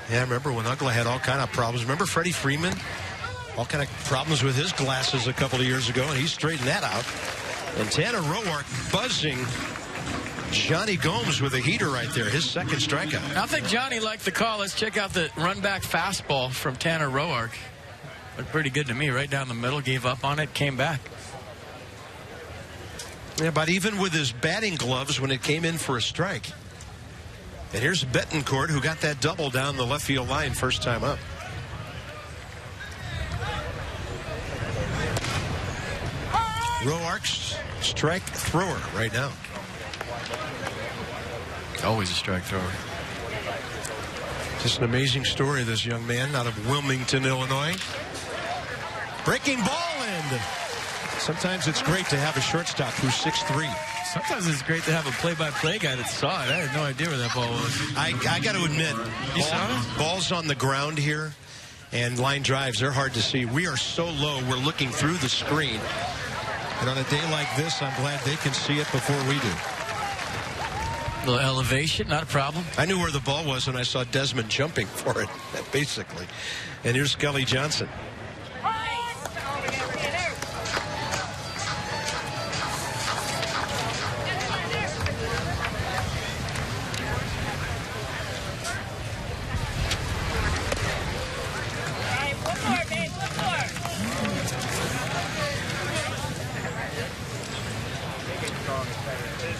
Yeah, I remember when Uggla had all kind of problems. Remember Freddie Freeman? All kind of problems with his glasses a couple of years ago, and he straightened that out. And Tanner Roark buzzing Johnny Gomes with a heater right there, his second strikeout. I think Johnny liked the call. Let's check out the run-back fastball from Tanner Roark. Looked pretty good to me, right down the middle, gave up on it, came back. Yeah, but even with his batting gloves when it came in for a strike. And here's BETHANCOURT, who got that double down the left field line first time up. Roark's strike thrower right now. Always a strike thrower. Just an amazing story, this young man out of Wilmington, Illinois. Breaking ball, and sometimes it's great to have a shortstop who's 6'3". Sometimes it's great to have a play-by-play guy that saw it. I had no idea where that ball was. I got to admit, You saw it? ball's on the ground here, And line drives, they're hard to see. We are so low, we're looking through the screen. And on a day like this, I'm glad they can see it before we do. A little elevation, not a problem. I knew where the ball was when I saw Desmond jumping for it, basically. And here's Skelly Johnson.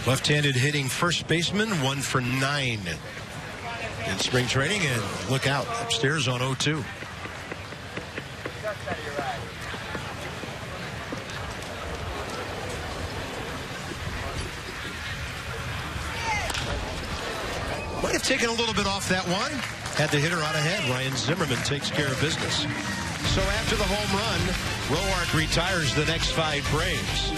Left-handed hitting first baseman, 1 for 9 in spring training, and look out upstairs on 0-2. Might have taken a little bit off that one. Had the hitter out ahead. Ryan Zimmerman takes care of business. So after the home run, Roark retires the next 5 Braves.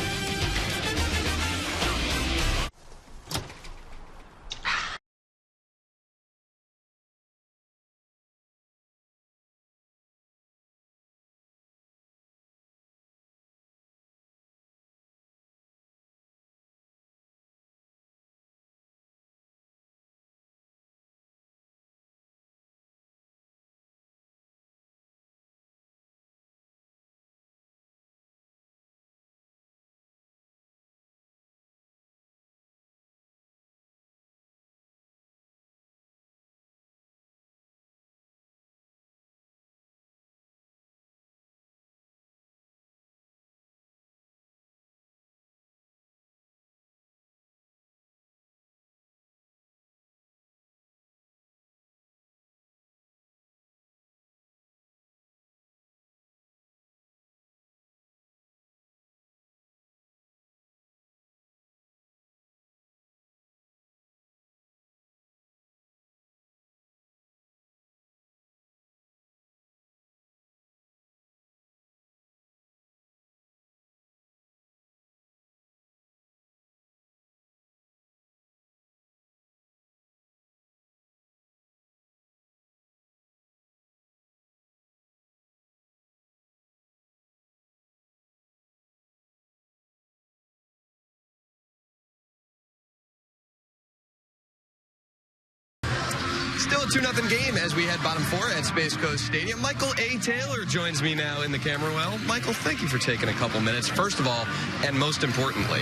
Still a 2-0 game as we head bottom 4 at Space Coast Stadium. Michael A. Taylor joins me now in the camera well. Michael, thank you for taking a couple minutes. First of all, and most importantly,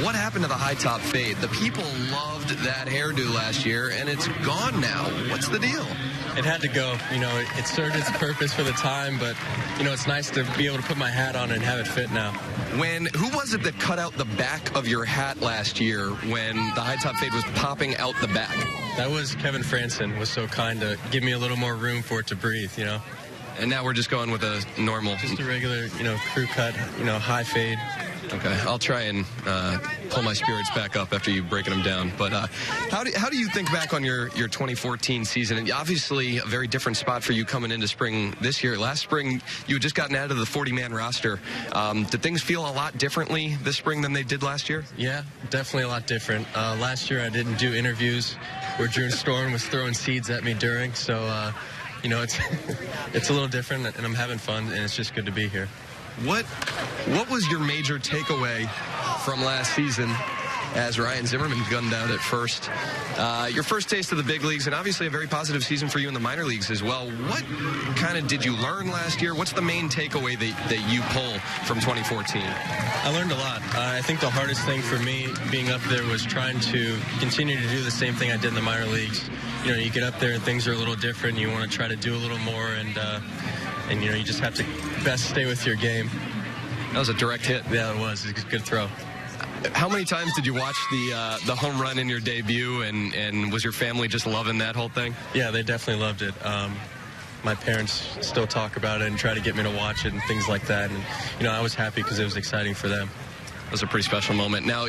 what happened to the high top fade? The people loved that hairdo last year, and it's gone now. What's the deal? It had to go. You know, it served its purpose for the time, but, you know, it's nice to be able to put my hat on and have it fit now. Who was it that cut out the back of your hat last year when the high top fade was popping out the back? That was Kevin Franson, was so kind to give me a little more room for it to breathe, you know. And now we're just going with a normal... Just a regular, you know, crew cut, you know, high fade. Okay, I'll try and pull my spirits back up after you breaking them down. But how do you think back on your 2014 season? And obviously a very different spot for you coming into spring this year. Last spring, you had just gotten out of the 40-man roster. Did things feel a lot differently this spring than they did last year? Yeah, definitely a lot different. Last year I didn't do interviews where Drew Storm was throwing seeds at me during. So, you know, it's a little different, and I'm having fun, and it's just good to be here. What was your major takeaway from last season as Ryan Zimmerman gunned out at first? Your first taste of the big leagues, and obviously a very positive season for you in the minor leagues as well. What kind of did you learn last year? What's the main takeaway that you pull from 2014? I learned a lot. I think the hardest thing for me being up there was trying to continue to do the same thing I did in the minor leagues. You know, you get up there and things are a little different. You want to try to do a little more, and you know, you just have to best stay with your game. That was a direct hit. Yeah, it was. It was a good throw. How many times did you watch the home run in your debut, and was your family just loving that whole thing? Yeah, they definitely loved it. My parents still talk about it and try to get me to watch it and things like that. And, you know, I was happy because it was exciting for them. It was a pretty special moment. Now,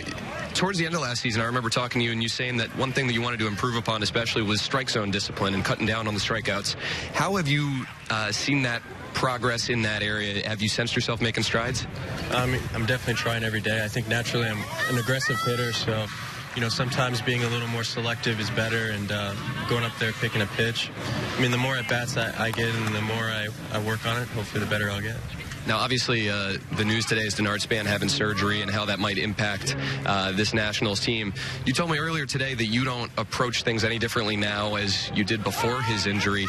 towards the end of last season, I remember talking to you and you saying that one thing that you wanted to improve upon especially was strike zone discipline and cutting down on the strikeouts. How have you seen that progress in that area? Have you sensed yourself making strides? I'm definitely trying every day. I think naturally I'm an aggressive hitter, so sometimes being a little more selective is better, and going up there, picking a pitch. I mean, the more at-bats I get and the more I work on it, hopefully the better I'll get. Now, obviously, the news today is Denard Span having surgery and how that might impact this Nationals team. You told me earlier today that you don't approach things any differently now as you did before his injury.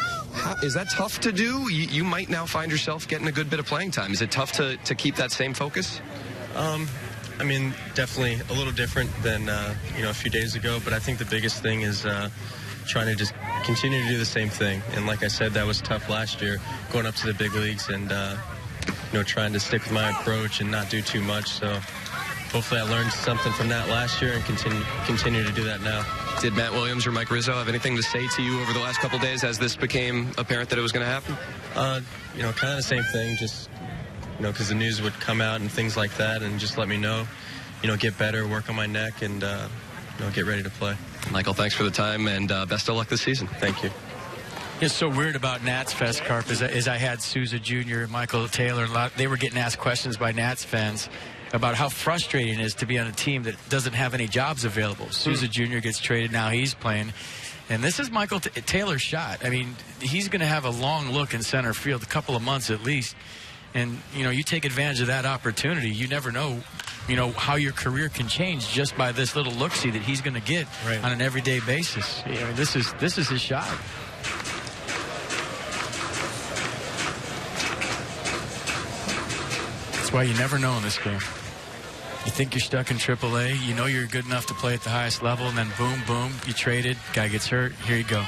Is that tough to do? You might now find yourself getting a good bit of playing time. Is it tough to keep that same focus? I mean, definitely a little different than, a few days ago, but I think the biggest thing is trying to just continue to do the same thing. And like I said, that was tough last year, going up to the big leagues and, trying to stick with my approach and not do too much. So hopefully I learned something from that last year and continue to do that now. Did Matt Williams or Mike Rizzo have anything to say to you over the last couple of days as this became apparent that it was going to happen? Kind of the same thing, just, because the news would come out and things like that, and just let me know, get better, work on my neck, and, get ready to play. Michael, thanks for the time, and best of luck this season. Thank you. It's so weird about Nats Fest, Carp, is I had Souza Jr. and Michael Taylor, they were getting asked questions by Nats fans about how frustrating it is to be on a team that doesn't have any jobs available. Souza Jr. gets traded, now he's playing. And this is Michael Taylor's shot. I mean, he's going to have a long look in center field, a couple of months at least. And, you take advantage of that opportunity. You never know, how your career can change just by this little look-see that he's going to get on an everyday basis. I mean, this is his shot. That's why you never know in this game. You think you're stuck in AAA, you know you're good enough to play at the highest level, and then boom, boom, you traded, guy gets hurt, here you go.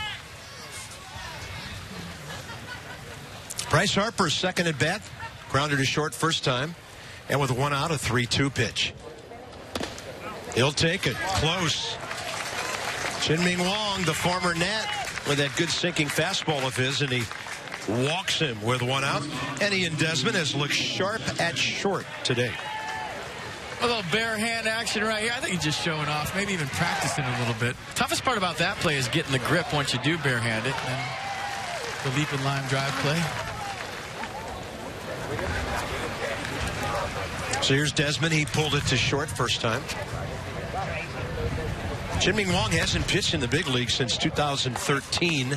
Bryce Harper's second at bat, grounded to short first time, and with one out, a 3-2 pitch. He'll take it close. Chien-Ming Wang, the former Nat, with that good sinking fastball of his, and he walks him with one out. And Ian Desmond has looked sharp at short today. A little bare hand action right here. I think he's just showing off, maybe even practicing a little bit. Toughest part about that play is getting the grip once you do barehand it. And the leap and line drive play. So here's Desmond. He pulled it to short first time. Chien-Ming Wang hasn't pitched in the big league since 2013.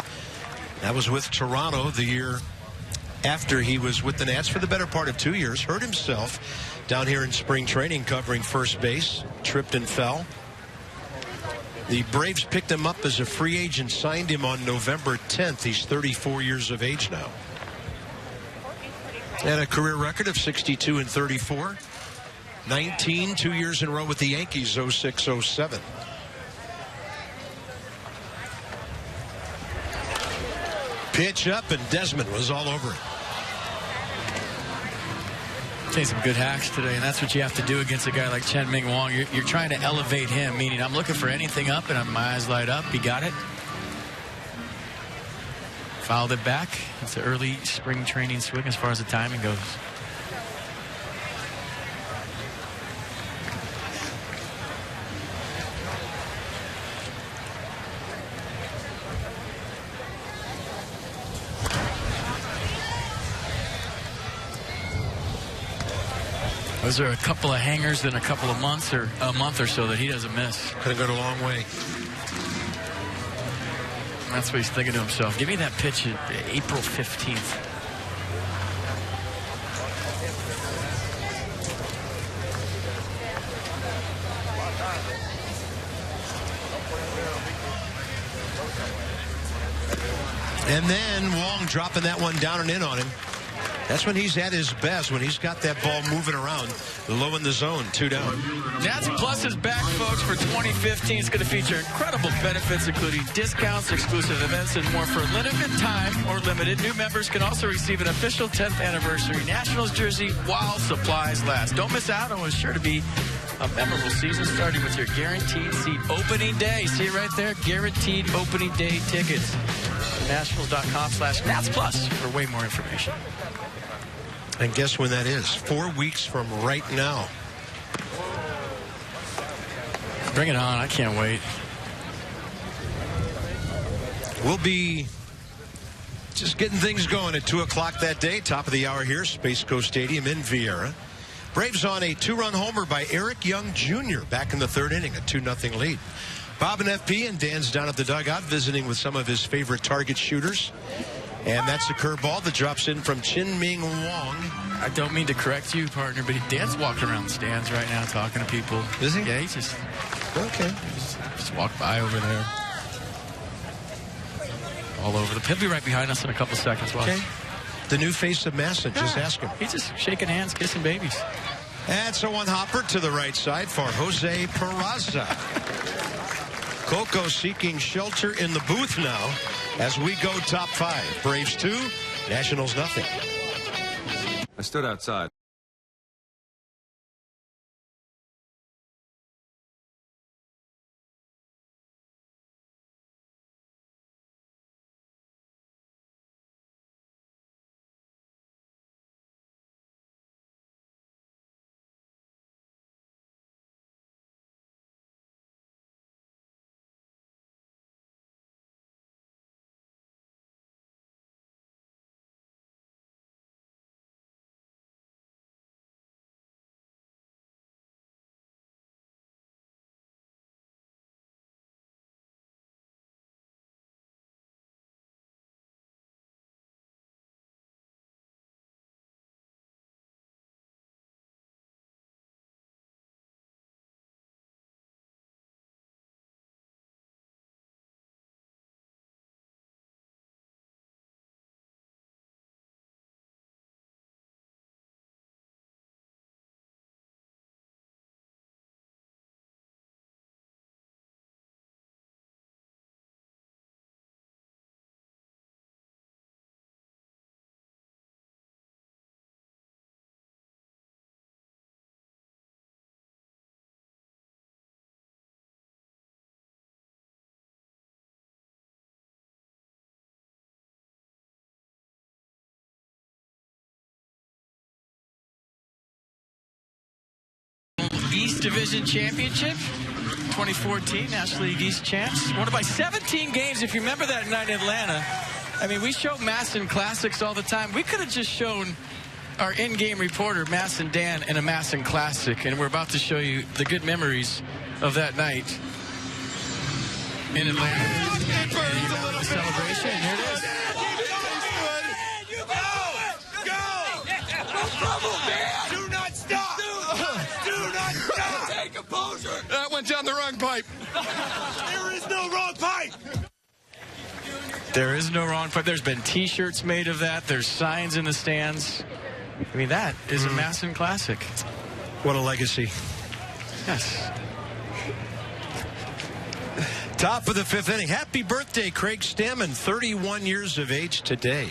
That was with Toronto the year after he was with the Nats for the better part of 2 years. Hurt himself down here in spring training covering first base. Tripped and fell. The Braves picked him up as a free agent, signed him on November 10th. He's 34 years of age now. And a career record of 62 and 34. 19, 2 years in a row with the Yankees, 06-07. Pitch up, and Desmond was all over it. Taking some good hacks today, and that's what you have to do against a guy like Chien-Ming Wang. You're trying to elevate him, meaning I'm looking for anything up, and my eyes light up. He got it. Fouled it back. It's an early spring training swing as far as the timing goes. Those are a couple of hangers in a couple of months or a month or so that he doesn't miss. Could have gone a long way. That's what he's thinking to himself. Give me that pitch April 15th. And then Wong dropping that one down and in on him. That's when he's at his best, when he's got that ball moving around low in the zone. 2 down. Nats Plus is back, folks, for 2015. It's going to feature incredible benefits, including discounts, exclusive events, and more for a limited time or limited. New members can also receive an official 10th anniversary Nationals jersey while supplies last. Don't miss out on what's sure to be a memorable season, starting with your guaranteed seat opening day. See it right there, guaranteed opening day tickets. Nationals.com/Nats Plus for way more information. And guess when that is? 4 weeks from right now. Bring it on. I can't wait. We'll be just getting things going at 2 o'clock that day. Top of the hour here, Space Coast Stadium in Viera. Braves on a 2-run homer by Eric Young Jr. back in the 3rd inning, a 2-0 lead. Bob and FP and Dan's down at the dugout visiting with some of his favorite target shooters. And that's a curveball that drops in from Chin Ming Wong. I don't mean to correct you, partner, but Dan's walking around the stands right now talking to people. Is he? Yeah, he just... Okay. Just walked by over there. All over. He'll be right behind us in a couple seconds. Okay. The new face of Masson. Just ask him. He's just shaking hands, kissing babies. That's a one hopper to the right side for Jose Peraza. Coco seeking shelter in the booth now as we go top 5. Braves 2, Nationals nothing. I stood outside. East Division Championship, 2014 National League East champs. Won by 17 games, if you remember that night in Atlanta. I mean, we show Masson Classics all the time. We could have just shown our in-game reporter, Masson Dan, in a Masson Classic, and we're about to show you the good memories of that night in Atlanta. The celebration, and here it is. Do not stop! Do not stop! Take composure! That went down the wrong pipe. There is no wrong pipe! There is no wrong pipe. There's been T-shirts made of that. There's signs in the stands. I mean, that is a Masson Classic. What a legacy. Yes. Top of the 5th inning. Happy birthday, Craig Stammen, 31 years of age today.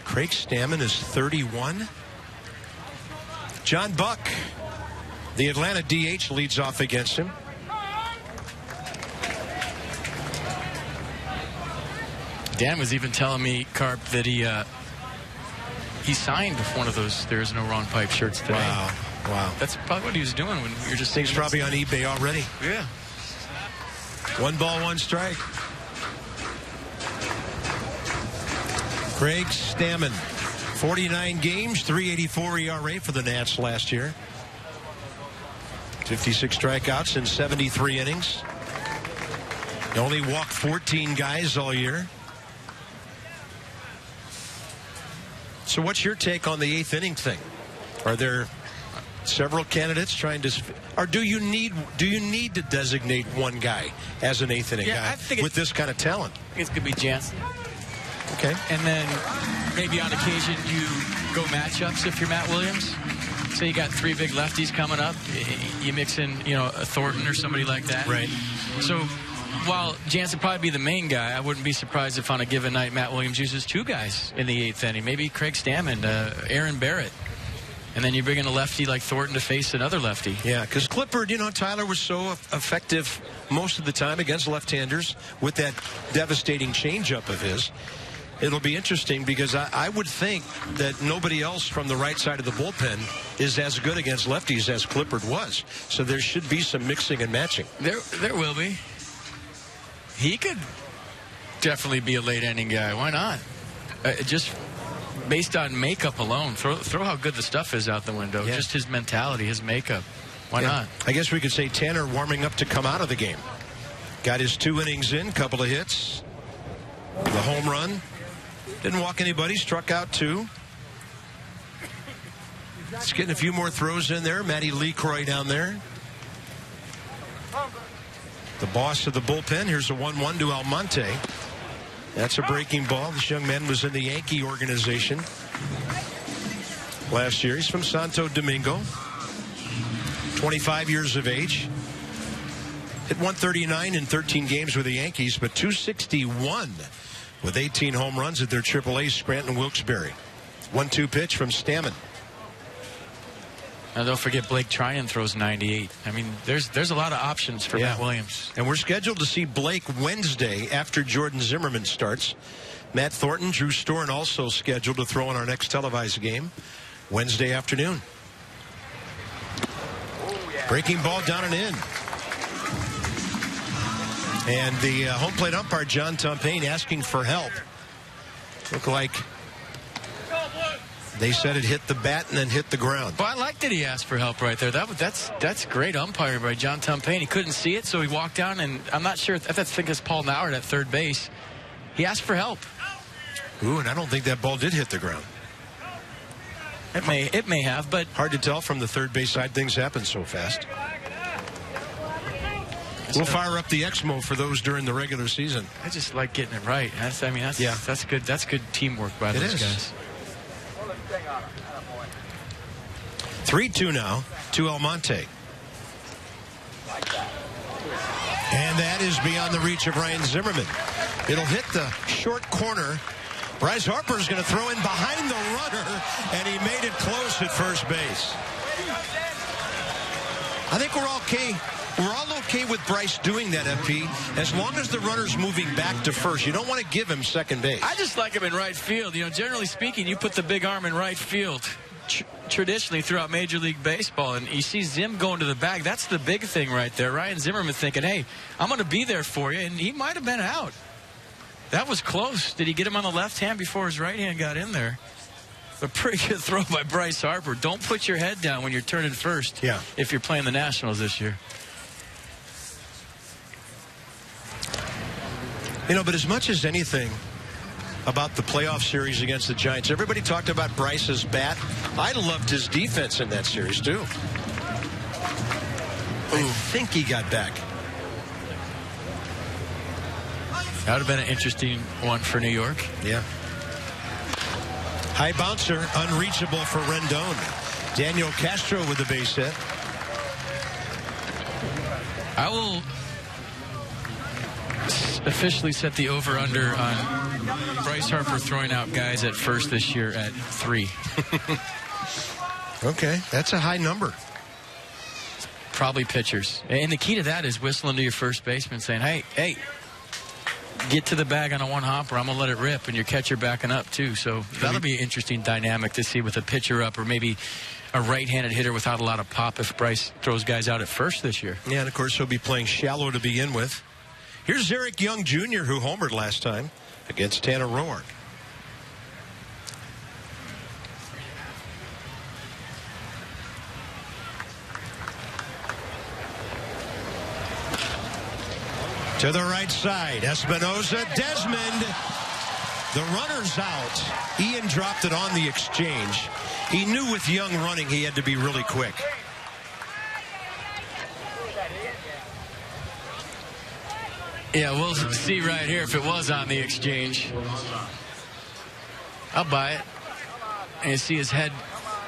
Craig Stammen is 31. John Buck, the Atlanta DH, leads off against him. Dan was even telling me, Carp, that he signed one of those "There Is No Wrong Pipe" shirts today. Wow. Wow. That's probably what he was doing when we were just Things probably on eBay already. Yeah. 1 ball, 1 strike. Craig Stammen, 49 games, 3.84 ERA for the Nats last year. 56 strikeouts in 73 innings. He only walked 14 guys all year. So what's your take on the 8th inning thing? Are there several candidates trying to, or do you need to designate one guy as an 8th inning guy with this kind of talent? I think it's going to be Jansen. Okay. And then maybe on occasion you go matchups if you're Matt Williams. Say you got 3 big lefties coming up. You mix in, a Thornton or somebody like that. Right. So while Jansen would probably be the main guy, I wouldn't be surprised if on a given night Matt Williams uses 2 guys in the 8th inning. Maybe Craig Stammen, Aaron Barrett. And then you bring in a lefty like Thornton to face another lefty. Yeah, because Clippard, Tyler was so effective most of the time against left-handers with that devastating changeup of his. It'll be interesting because I would think that nobody else from the right side of the bullpen is as good against lefties as Clippard was. So there should be some mixing and matching. There will be. He could definitely be a late inning guy. Why not? Just based on makeup alone, throw how good the stuff is out the window. Yeah. Just his mentality, his makeup. Why not? I guess we could say Tanner warming up to come out of the game. Got his 2 innings in, couple of hits. The home run. Didn't walk anybody, struck out 2. He's getting a few more throws in there. Matty LeCroy down there. The boss of the bullpen. Here's a 1-1 to Almonte. That's a breaking ball. This young man was in the Yankee organization last year. He's from Santo Domingo. 25 years of age. Hit 139 in 13 games with the Yankees, but 261 with 18 home runs at their AAA Scranton Wilkes-Barre. 1-2 pitch from Stammen. Now, don't forget Blake Tryon throws 98. I mean, there's a lot of options for Matt Williams. And we're scheduled to see Blake Wednesday after Jordan Zimmerman starts. Matt Thornton, Drew Storen also scheduled to throw in our next televised game Wednesday afternoon. Breaking ball down and in. And the home plate umpire, John Tumpane, asking for help. Looked like they said it hit the bat and then hit the ground. Well, I like that he asked for help right there. That's great umpiring by John Tumpane. He couldn't see it, so he walked down, and I'm not sure. I think it's Paul Nauert at third base. He asked for help. Ooh, and I don't think that ball did hit the ground. It may have, but hard to tell from the third base side. Things happen so fast. We'll fire up the Exmo for those during the regular season. I just like getting it right. That's good. That's good teamwork by those guys. 3-2 now to Almonte. And that is beyond the reach of Ryan Zimmerman. It'll hit the short corner. Bryce Harper is going to throw in behind the runner, and he made it close at first base. I think we're okay. We're all okay with Bryce doing that, FP, as long as the runner's moving back to first. You don't want to give him second base. I just like him in right field. You know, generally speaking, you put the big arm in right field traditionally throughout Major League Baseball, and you see Zim going to the bag. That's the big thing right there. Ryan Zimmerman thinking, hey, I'm going to be there for you, and he might have been out. That was close. Did he get him on the left hand before his right hand got in there? A pretty good throw by Bryce Harper. Don't put your head down when you're turning first if you're playing the Nationals this year. You know, but as much as anything about the playoff series against the Giants, everybody talked about Bryce's bat. I loved his defense in that series, too. I think he got back. That would have been an interesting one for New York. Yeah. High bouncer, unreachable for Rendon. Daniel Castro with the base hit. I will officially set the over-under on Bryce Harper throwing out guys at first this year at 3. Okay, that's a high number. Probably pitchers. And the key to that is whistling to your first baseman saying, hey, get to the bag on a one-hopper. I'm going to let it rip, and your catcher backing up, too. So that'll be an interesting dynamic to see with a pitcher up or maybe a right-handed hitter without a lot of pop if Bryce throws guys out at first this year. Yeah, and, of course, he'll be playing shallow to begin with. Here's Eric Young Jr., who homered last time against Tanner Roark. To the right side, Espinosa, Desmond. The runner's out. Ian dropped it on the exchange. He knew with Young running he had to be really quick. Yeah, we'll see right here if it was on the exchange. I'll buy it. And you see his head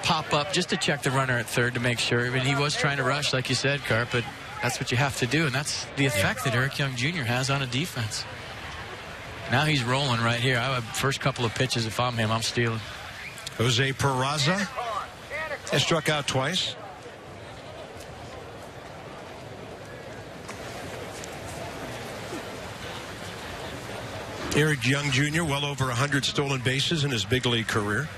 pop up just to check the runner at third to make sure. I mean, he was trying to rush, like you said, Carp, but that's what you have to do, and that's the effect that Eric Young Jr. has on a defense. Now he's rolling right here. I have first couple of pitches, if I'm him, I'm stealing. Jose Peraza has struck out twice. Eric Young Jr., well over 100 stolen bases in his big league career.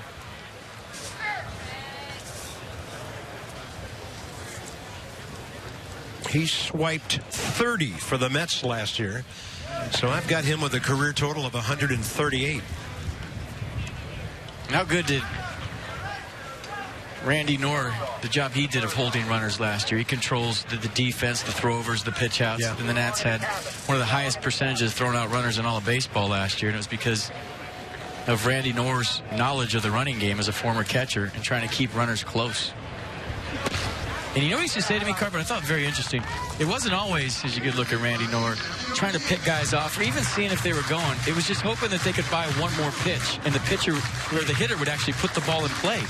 He swiped 30 for the Mets last year. So I've got him with a career total of 138. And how good did Randy Knorr, the job he did of holding runners last year? He controls the defense, the throwovers, the pitch outs. Yeah. And the Nats had one of the highest percentages thrown out runners in all of baseball last year. And it was because of Randy Knorr's knowledge of the running game as a former catcher and trying to keep runners close. And you know what he used to say to me, Carpenter? I thought very interesting. It wasn't always, as you could look at Randy Knorr, trying to pick guys off or even seeing if they were going. It was just hoping that they could buy one more pitch and the pitcher, where the hitter would actually put the ball in play.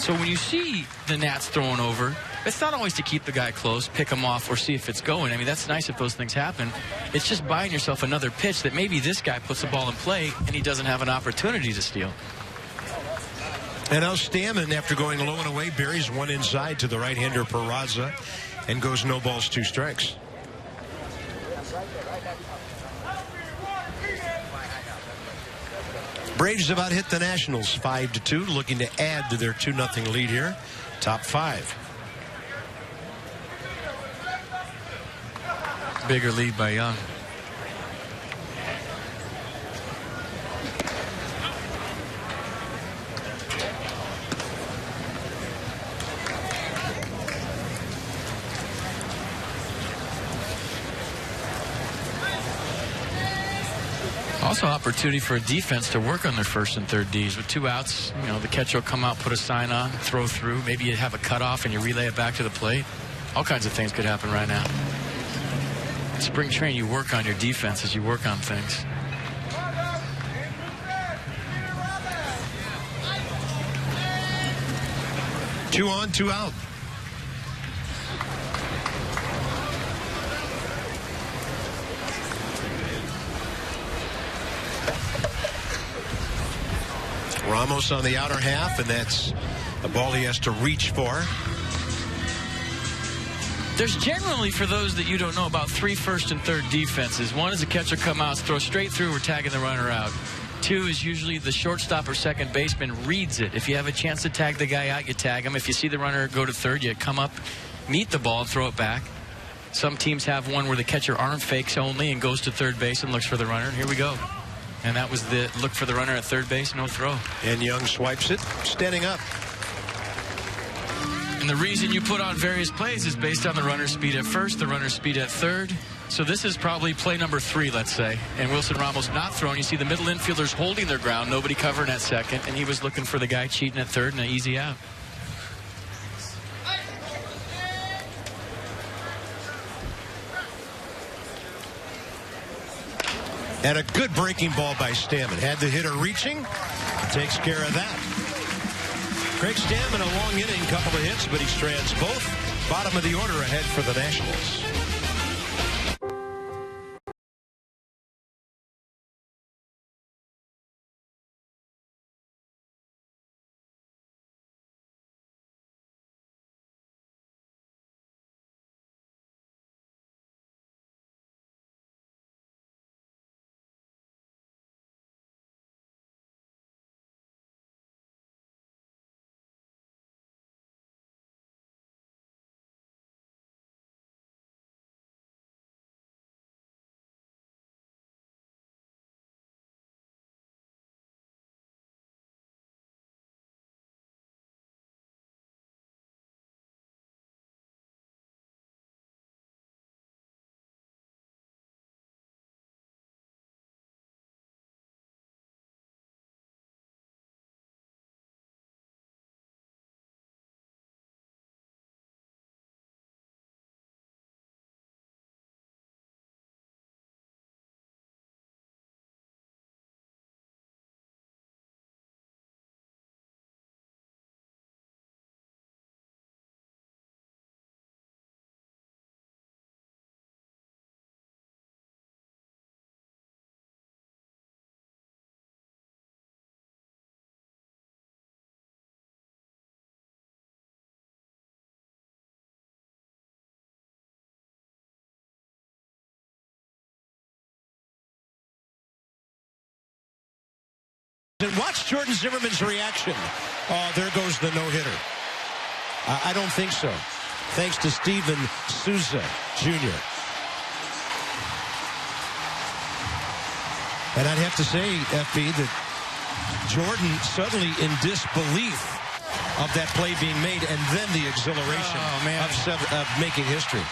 So when you see the Nats throwing over, it's not always to keep the guy close, pick him off, or see if it's going. I mean, that's nice if those things happen. It's just buying yourself another pitch that maybe this guy puts the ball in play and he doesn't have an opportunity to steal. And now Stammen, after going low and away, buries one inside to the right-hander Peraza and goes no balls, 2 strikes. Braves about hit the Nationals 5-2, looking to add to their 2-0 lead here. Top 5. Bigger lead by Young. Also opportunity for a defense to work on their first and third Ds. With 2 outs, you know, the catcher will come out, put a sign on, throw through. Maybe you have a cutoff and you relay it back to the plate. All kinds of things could happen right now. Spring training, you work on your defense as you work on things. Two on, 2 out. Ramos on the outer half, and that's a ball he has to reach for. There's generally, for those that you don't know, about 3 first and third defenses. One is a catcher come out, throw straight through, we're tagging the runner out. 2 is usually the shortstop or second baseman reads it. If you have a chance to tag the guy out, you tag him. If you see the runner go to third, you come up, meet the ball, and throw it back. Some teams have one where the catcher arm fakes only and goes to third base and looks for the runner. And here we go. And that was the look for the runner at third base, no throw. And Young swipes it, standing up. And the reason you put on various plays is based on the runner's speed at first, the runner's speed at third. So this is probably play number 3, let's say. And Wilson Ramos not throwing. You see the middle infielders holding their ground, nobody covering at second, and he was looking for the guy cheating at third and an easy out. And a good breaking ball by Stammen. Had the hitter reaching, takes care of that. Craig Stammen, a long inning, couple of hits, but he strands both. Bottom of the order ahead for the Nationals. And watch Jordan Zimmerman's reaction. Oh, there goes the no-hitter. I don't think so. Thanks to Steven Souza, Jr. And I'd have to say, FB, that Jordan suddenly in disbelief of that play being made, and then the exhilaration of making history.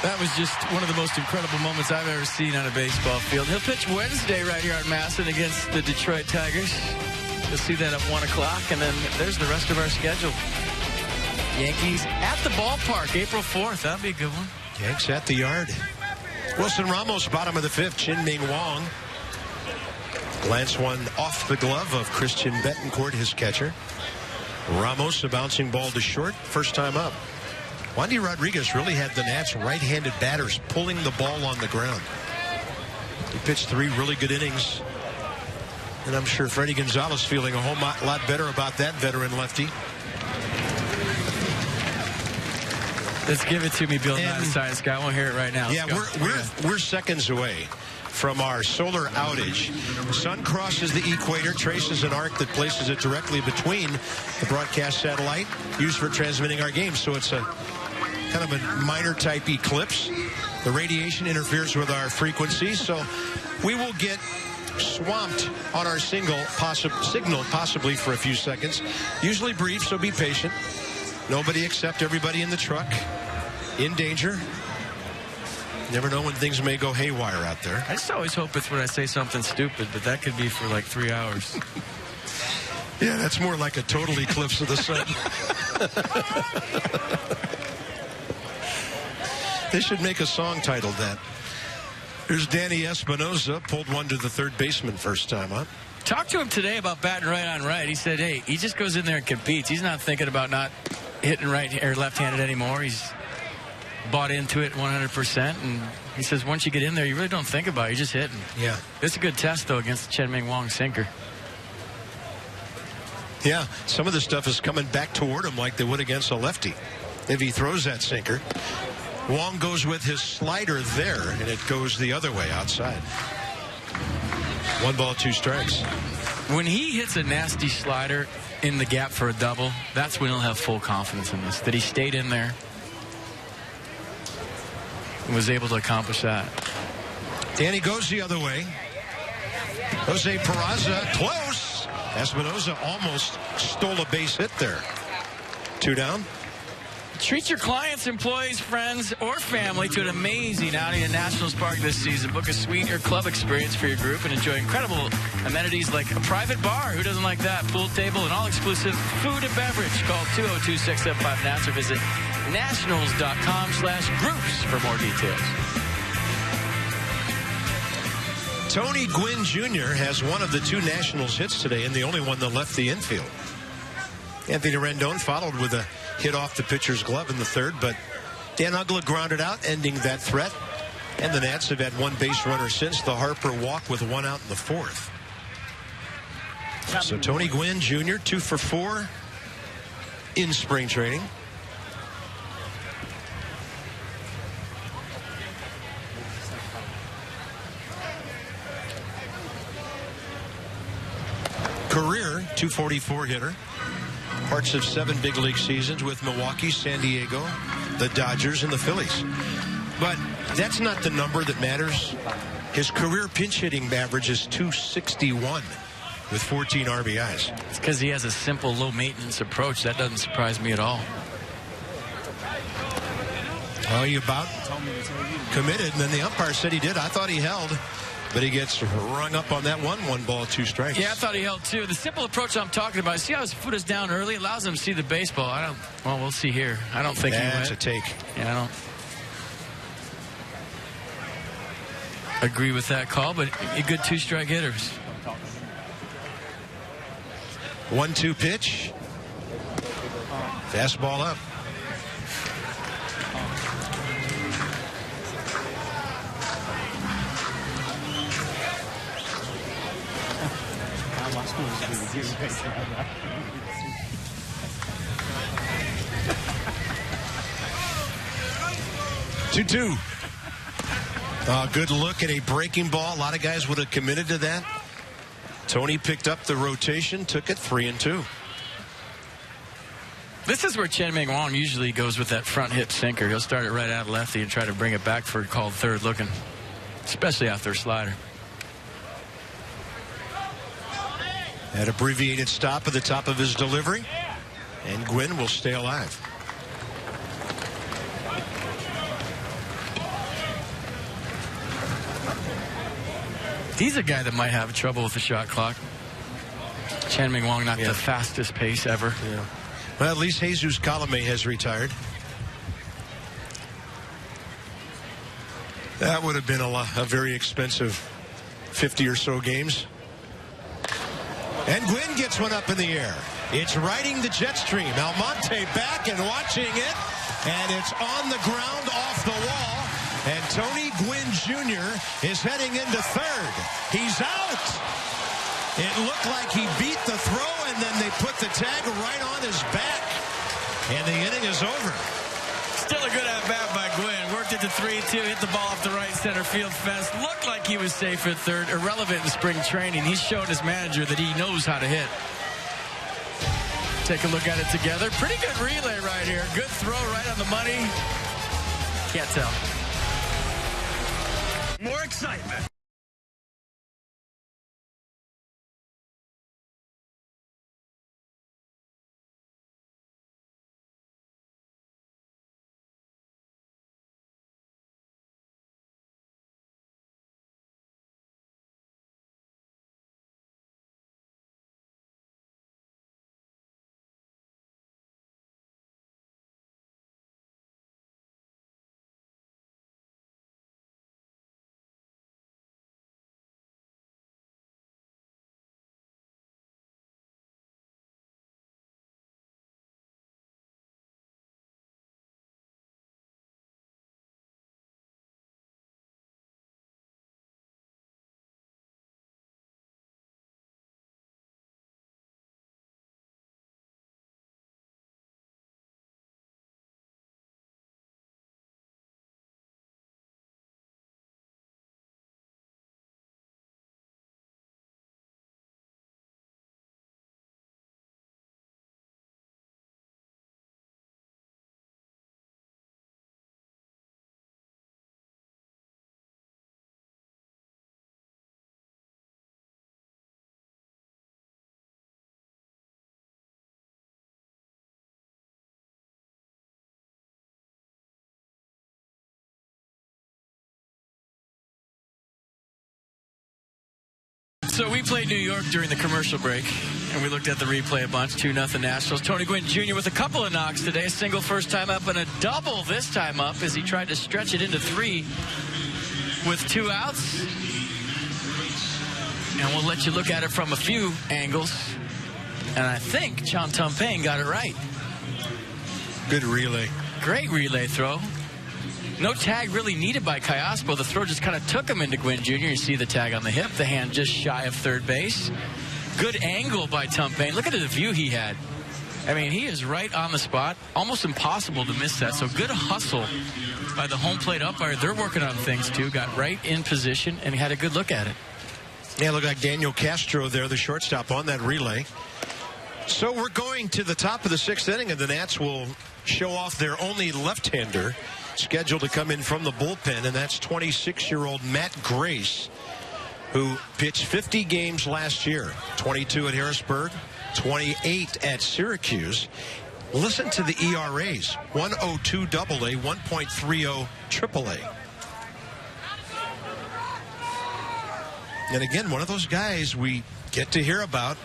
That was just one of the most incredible moments I've ever seen on a baseball field. He'll pitch Wednesday right here on Masson against the Detroit Tigers. You'll see that at 1 o'clock, and then there's the rest of our schedule. Yankees at the ballpark, April 4th. That'll be a good one. Yanks at the yard. Wilson Ramos, bottom of the 5th. Chien-Ming Wang. Glance one off the glove of Christian Bethancourt, his catcher. Ramos, a bouncing ball to short. First time up. Wandy Rodriguez really had the Nats right-handed batters pulling the ball on the ground. He pitched 3 really good innings. And I'm sure Freddie Gonzalez feeling a whole lot better about that veteran lefty. Let's give it to me, Bill, not a science guy. I won't hear it right now. Yeah, we're seconds away from our solar outage. The sun crosses the equator, traces an arc that places it directly between the broadcast satellite used for transmitting our games. So it's a kind of a minor type eclipse. The radiation interferes with our frequencies, so we will get swamped on our signal possibly for a few seconds. Usually brief, so be patient. Nobody except everybody in the truck in danger. Never know when things may go haywire out there. I just always hope it's when I say something stupid, but that could be for like 3 hours. Yeah, that's more like a total eclipse of the sun. They should make a song titled that. Here's Danny Espinosa, pulled one to the third baseman first time up. Talked to him today about batting right on right. He said, hey, he just goes in there and competes. He's not thinking about not hitting right or left-handed anymore. He's bought into it 100%. And he says once you get in there, you really don't think about it. You're just hitting. Yeah. It's a good test, though, against the Chien-Ming Wang sinker. Yeah, some of the stuff is coming back toward him like they would against a lefty. If he throws that sinker, Wang goes with his slider there, and it goes the other way outside. 1 ball, 2 strikes. When he hits a nasty slider in the gap for a double, that's when he'll have full confidence in this, that he stayed in there and was able to accomplish that. Danny goes the other way. Jose Peraza, close. Espinosa almost stole a base hit there. 2 down. Treat your clients, employees, friends, or family to an amazing outing at Nationals Park this season. Book a suite or club experience for your group and enjoy incredible amenities like a private bar. Who doesn't like that? Pool table and all-exclusive food and beverage. Call 202-675-NATS or visit nationals.com/groups for more details. Tony Gwynn Jr. has one of the 2 Nationals hits today and the only one that left the infield. Anthony Rendon followed with a hit off the pitcher's glove in the 3rd, but Dan Uggla grounded out, ending that threat. And the Nats have had 1 base runner since the Harper walk with 1 out in the 4th. So Tony Gwynn Jr., 2 for 4 in spring training. Career .244 hitter. Parts of 7 big league seasons with Milwaukee, San Diego, the Dodgers, and the Phillies. But that's not the number that matters. His career pinch hitting average is .261 with 14 RBIs. It's because he has a simple, low-maintenance approach. That doesn't surprise me at all. Oh, you about committed, and then the umpire said he did. I thought he held. But he gets rung up on that 1 ball, 2 strikes. Yeah, I thought he held 2. The simple approach I'm talking about, see how his foot is down early? Allows him to see the baseball. Well, we'll see here. I don't think he went. That's a take. Yeah, I don't agree with that call, but a good 2-strike hitters. 1-2 pitch. Fastball up. Two. Good look at a breaking ball. A lot of guys would have committed to that. Tony picked up the rotation, took it 3-2. This is where Chien-Ming Wang usually goes with that front hip sinker. He'll start it right out lefty and try to bring it back for a called third looking, especially after a slider. That abbreviated stop at the top of his delivery. And Gwynn will stay alive. He's a guy that might have trouble with the shot clock. Chan Ming Wong, not the fastest pace ever. Yeah. Well, at least Jesus Colome has retired. That would have been a very expensive 50 or so games. And Gwynn gets one up in the air. It's riding the jet stream. Almonte back and watching it. And it's on the ground off the wall. And Tony Gwynn Jr. is heading into third. He's out. It looked like he beat the throw, and then they put the tag right on his back. And the inning is over. Still a good at-bat by Gwynn. Worked it to 3-2, hit the ball off the right center field fence. Looked like he was safe at third. Irrelevant in spring training. He's shown his manager that he knows how to hit. Take a look at it together. Pretty good relay right here. Good throw right on the money. Can't tell. More excitement. So we played New York during the commercial break, and we looked at the replay a bunch. 2-0 Nationals. Tony Gwynn Jr. with a couple of knocks today. A single first time up and a double this time up as he tried to stretch it into 3 with 2 outs. And we'll let you look at it from a few angles. And I think Chan Tumpeng got it right. Good relay. Great relay throw. No tag really needed by Castro. The throw just kind of took him into Gwynn Jr. You see the tag on the hip. The hand just shy of third base. Good angle by Tumpeng. Look at the view he had. I mean, he is right on the spot. Almost impossible to miss that. So good hustle by the home plate umpire. They're working on things, too. Got right in position and had a good look at it. Yeah, looked like Daniel Castro there, the shortstop, on that relay. So we're going to the top of the 6th inning, and the Nats will show off their only left-hander scheduled to come in from the bullpen, and that's 26-year-old Matt Grace, who pitched 50 games last year, 22 at Harrisburg, 28 at Syracuse. Listen to the ERAs, 1.02 AA, 1.30 AAA. And again, one of those guys we get to hear about,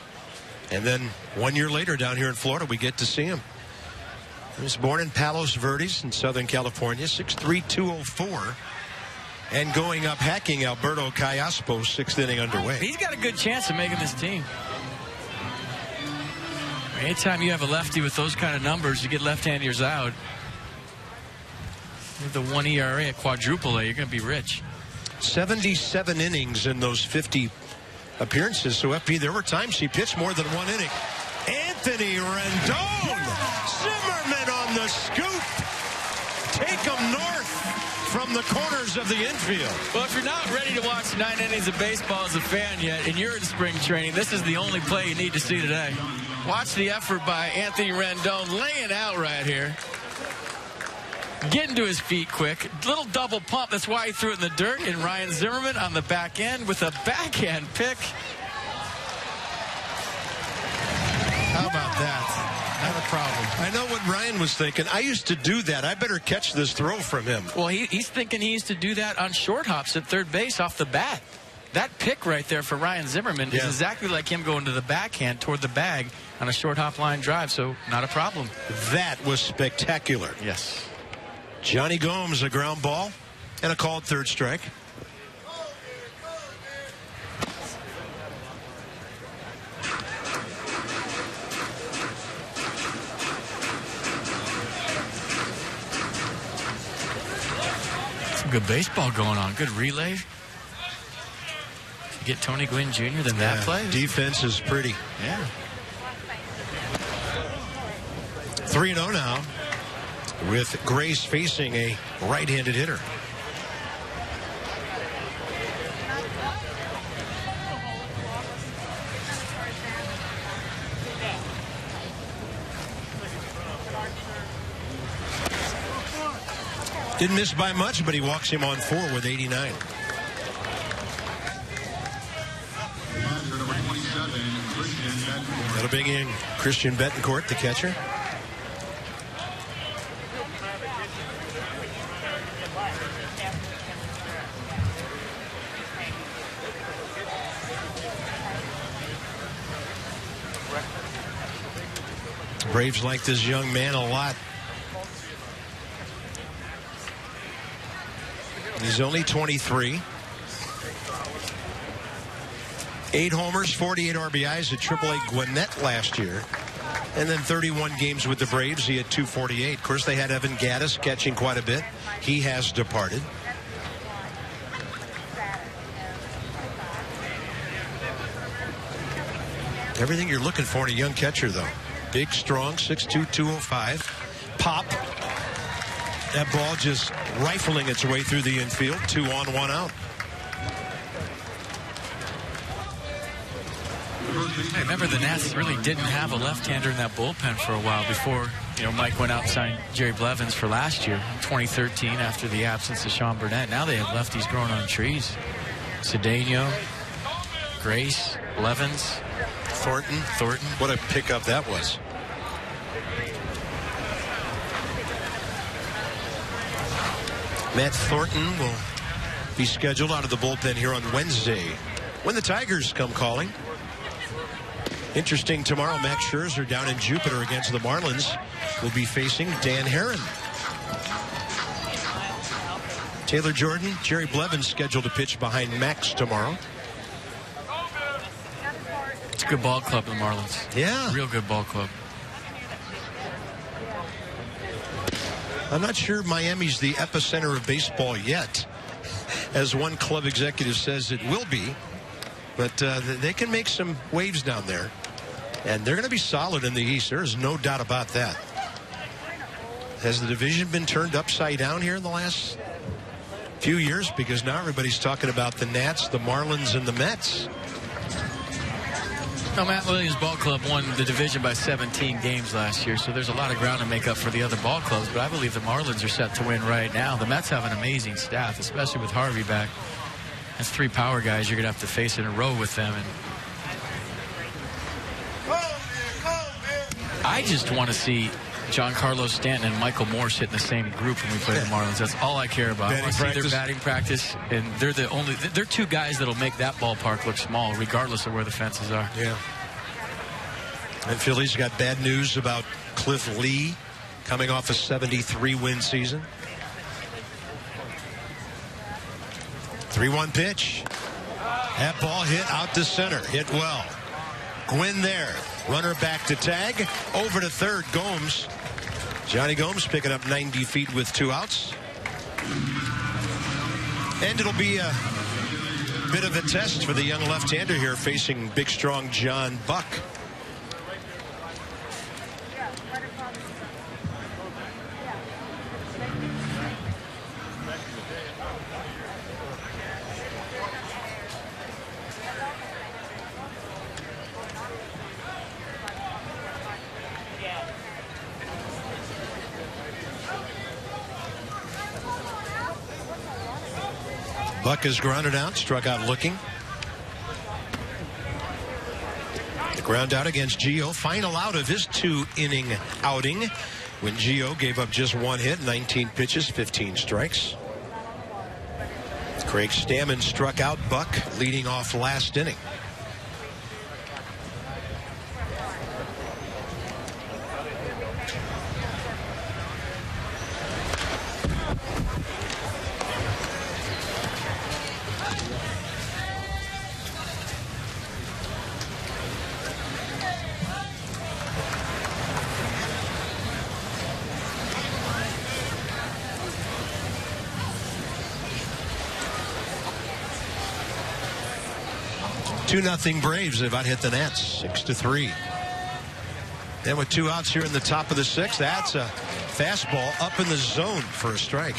and then 1 year later down here in Florida, we get to see him. He was born in Palos Verdes in Southern California, 6'3", 204. And going up, hacking Alberto Castro, 6th inning underway. He's got a good chance of making this team. Anytime you have a lefty with those kind of numbers, you get left-handers out. With the 1 ERA at quadruple A, you're going to be rich. 77 innings in those 50 appearances. So, FP, there were times he pitched more than 1 inning. Anthony Rendon! Zimmerman on the scoop. Take him north from the corners of the infield. Well, if you're not ready to watch 9 innings of baseball as a fan yet, and you're in spring training, this is the only play you need to see today. Watch the effort by Anthony Rendon, laying out right here. Getting to his feet quick. Little double pump. That's why he threw it in the dirt. And Ryan Zimmerman on the back end with a backhand pick. Ryan was thinking, I used to do that. I better catch this throw from him. Well, he's thinking he used to do that on short hops at third base off the bat. That pick right there for Ryan Zimmerman is exactly like him going to the backhand toward the bag on a short hop line drive, so not a problem. That was spectacular. Yes. Johnny Gomes, a ground ball and a called third strike. Some good baseball going on. Good relay. If you get Tony Gwynn Jr., then that play. Defense is pretty. Yeah. 3-0 now, with Grace facing a right-handed hitter. Didn't miss by much, but he walks him on 4 with 89. That'll bring in Christian Bethancourt, the catcher. Braves like this young man a lot. He's only 23. 8 homers, 48 RBIs at AAA Gwinnett last year. And then 31 games with the Braves. He had 248. Of course, they had Evan Gattis catching quite a bit. He has departed. Everything you're looking for in a young catcher, though. Big, strong, 6'2", 205. Pop. That ball just rifling its way through the infield. 2 on, 1 out. I remember the Nats really didn't have a left-hander in that bullpen for a while before, Mike went out and signed Jerry Blevins for last year, 2013, after the absence of Sean Burnett. Now they have lefties growing on trees. Cedeno, Grace, Blevins, Thornton. What a pickup that was. Matt Thornton will be scheduled out of the bullpen here on Wednesday when the Tigers come calling. Interesting tomorrow, Max Scherzer down in Jupiter against the Marlins will be facing Dan Herron. Taylor Jordan, Jerry Blevins scheduled to pitch behind Max tomorrow. It's a good ball club, the Marlins. Yeah. Real good ball club. I'm not sure Miami's the epicenter of baseball yet, as one club executive says it will be. But they can make some waves down there. And they're going to be solid in the East. There is no doubt about that. Has the division been turned upside down here in the last few years? Because now everybody's talking about the Nats, the Marlins, and the Mets. No, Matt Williams Ball Club won the division by 17 games last year, so there's a lot of ground to make up for the other ball clubs. But I believe the Marlins are set to win right now. The Mets have an amazing staff, especially with Harvey back. That's 3 power guys you're going to have to face in a row with them. And I just want to see Giancarlo Stanton and Michael Morse hit in the same group when we play the Marlins. That's all I care about. I want to see their batting practice, and they're 2 guys that'll make that ballpark look small, regardless of where the fences are. Yeah. And Phillies got bad news about Cliff Lee coming off a 73-win season. 3-1 pitch. That ball hit out to center. Hit well. Gwynn there. Runner back to tag. Over to third. Gomes. Johnny Gomes picking up 90 feet with 2 outs. And it'll be a bit of a test for the young left-hander here facing big, strong John Buck. Buck is grounded out, struck out looking. The ground out against Gio. Final out of his 2-inning outing. when Gio gave up just 1 hit, 19 pitches, 15 strikes. Craig Stammen struck out Buck leading off last inning. Nothing Braves. They've out hit the Nats 6-3. Then with 2 outs here in the top of the 6th, that's a fastball up in the zone for a strike.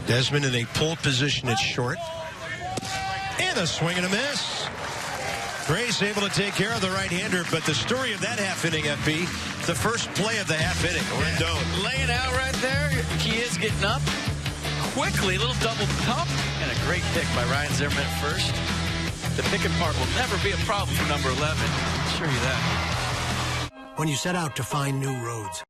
Desmond in a pull position at short. And a swing and a miss. Gray's able to take care of the right-hander, but the story of that half inning, FB, the first play of the half inning, Rendon. Laying out right there. He is getting up quickly. A little double pump and a great pick by Ryan Zimmerman at first. The picking part will never be a problem for number 11. I'll assure you that. When you set out to find new roads,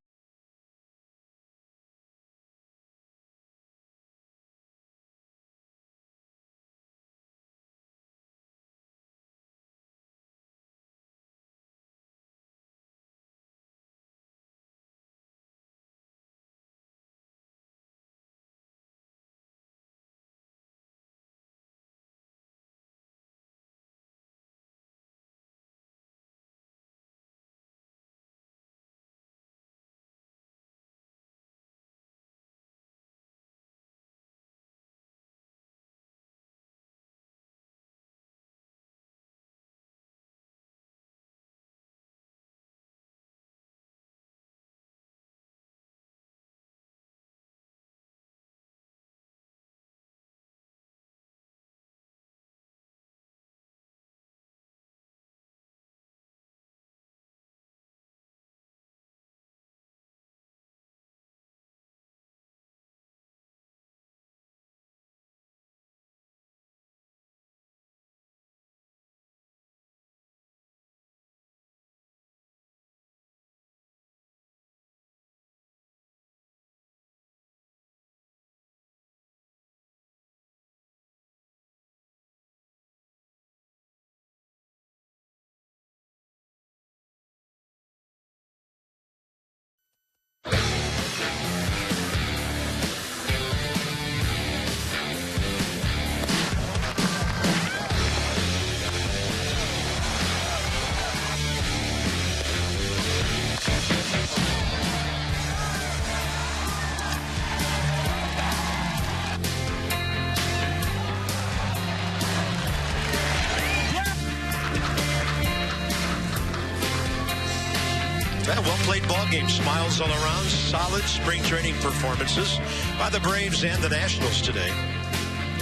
Well-played ball game. Smiles all around. Solid spring training performances by the Braves and the Nationals today.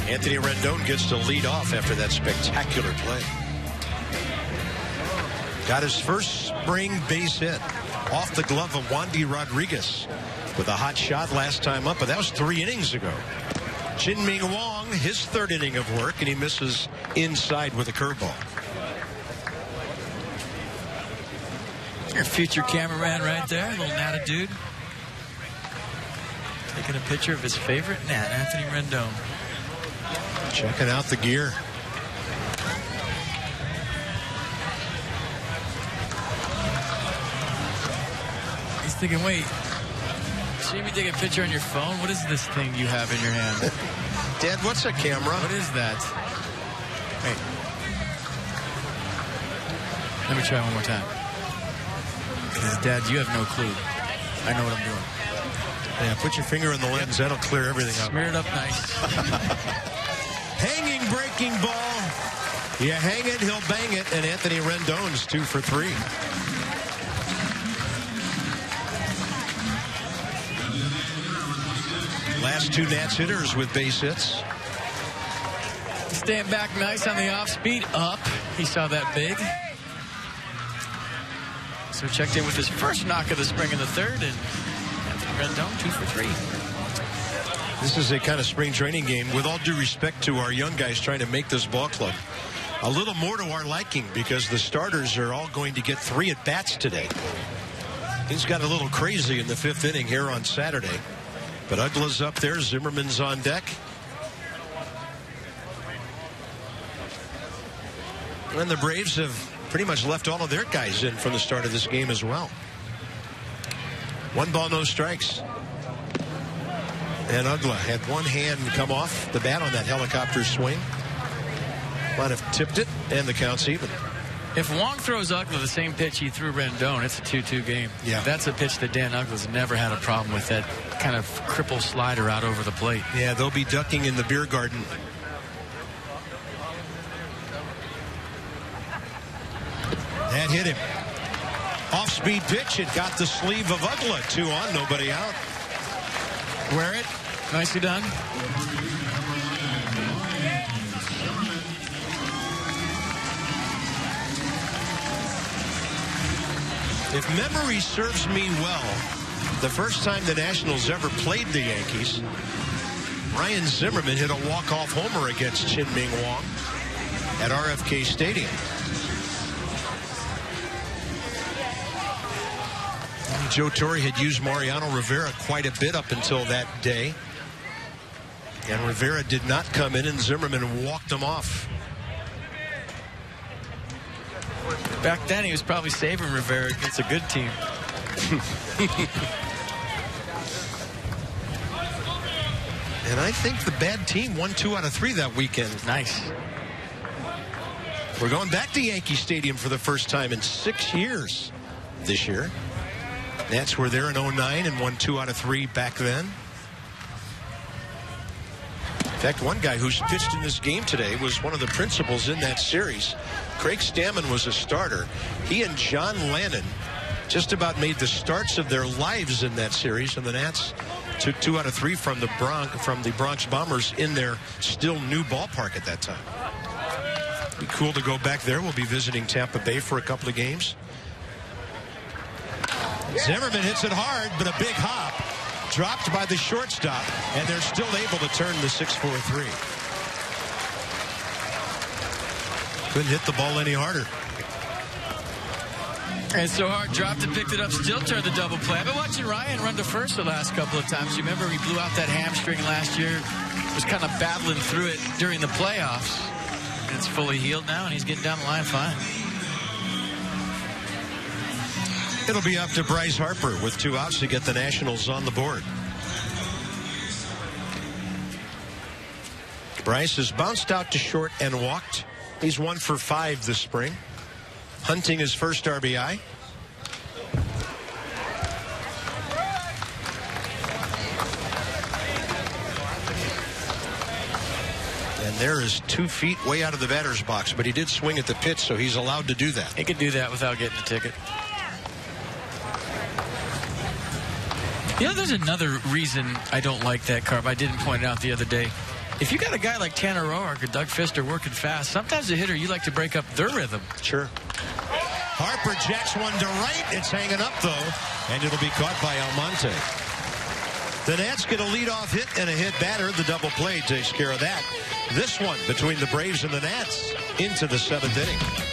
Anthony Rendon gets to lead off after that spectacular play. Got his first spring base hit off the glove of Wandy Rodriguez with a hot shot last time up, but that was 3 innings ago. Jin-Ming Wong, his 3rd inning of work, and he misses inside with a curveball. Your future cameraman right there, little Nata dude. Taking a picture of his favorite Nat, Anthony Rendon. Checking out the gear. He's thinking, wait, see me take a picture on your phone? What is this thing you have in your hand? Dad, what's a camera? What is that? Wait. Let me try one more time. Because, Dad, you have no clue. I know what I'm doing. Yeah, put your finger in the lens. That'll clear everything up. Smear it up nice. Hanging breaking ball. You hang it, he'll bang it. And Anthony Rendon's 2 for 3. Last 2 Nats hitters with base hits. Staying back nice on the off speed. Up. He saw that big. So checked in with his first knock of the spring in the third, and Rendon 2 for 3. This is a kind of spring training game, with all due respect to our young guys trying to make this ball club a little more to our liking, because the starters are all going to get 3 at-bats today. Things got a little crazy in the 5th inning here on Saturday. But Uggla's up there, Zimmerman's on deck. And the Braves have pretty much left all of their guys in from the start of this game as well. 1 ball, no strikes. And Uggla had one hand come off the bat on that helicopter swing. Might have tipped it, and the count's even. If Wong throws Uggla the same pitch he threw Rendon, it's a 2-2 game. Yeah. That's a pitch that Dan Uggla's never had a problem with, that kind of cripple slider out over the plate. Yeah, they'll be ducking in the beer garden. That hit him. Off-speed pitch. It got the sleeve of Uggla. 2 on, nobody out. Wear it. Nicely done. If memory serves me well, the first time the Nationals ever played the Yankees, Ryan Zimmerman hit a walk-off homer against Chien-Ming Wang at RFK Stadium. Joe Torre had used Mariano Rivera quite a bit up until that day. And Rivera did not come in, and Zimmerman walked him off. Back then, he was probably saving Rivera against a good team. And I think the bad team won 2 out of 3 that weekend. Nice. We're going back to Yankee Stadium for the first time in 6 years this year. Nats were there in 09 and won 2 out of 3 back then. In fact, one guy who's pitched in this game today was one of the principals in that series. Craig Stammen was a starter. He and John Lannon just about made the starts of their lives in that series, and the Nats took 2 out of 3 from the Bronx Bombers in their still new ballpark at that time. Be cool to go back there. We'll be visiting Tampa Bay for a couple of games. Zimmerman hits it hard, but a big hop. Dropped by the shortstop, and they're still able to turn the 6-4-3. Couldn't hit the ball any harder. And so hard, dropped it, picked it up, still turned the double play. I've been watching Ryan run to first the last couple of times. You remember he blew out that hamstring last year, was kind of battling through it during the playoffs. And it's fully healed now, and he's getting down the line fine. It'll be up to Bryce Harper with 2 outs to get the Nationals on the board. Bryce has bounced out to short and walked. He's 1 for 5 this spring. Hunting his first RBI. And there is 2 feet way out of the batter's box, but he did swing at the pitch, so he's allowed to do that. He could do that without getting a ticket. You know, there's another reason I don't like that carp. I didn't point it out the other day. If you got a guy like Tanner Roark or Doug Fister working fast, sometimes a hitter, you like to break up their rhythm. Sure. Harper jacks one to right. It's hanging up, though, and it'll be caught by Almonte. The Nats get a leadoff hit and a hit batter. The double play takes care of that. This one between the Braves and the Nats into the 7th inning.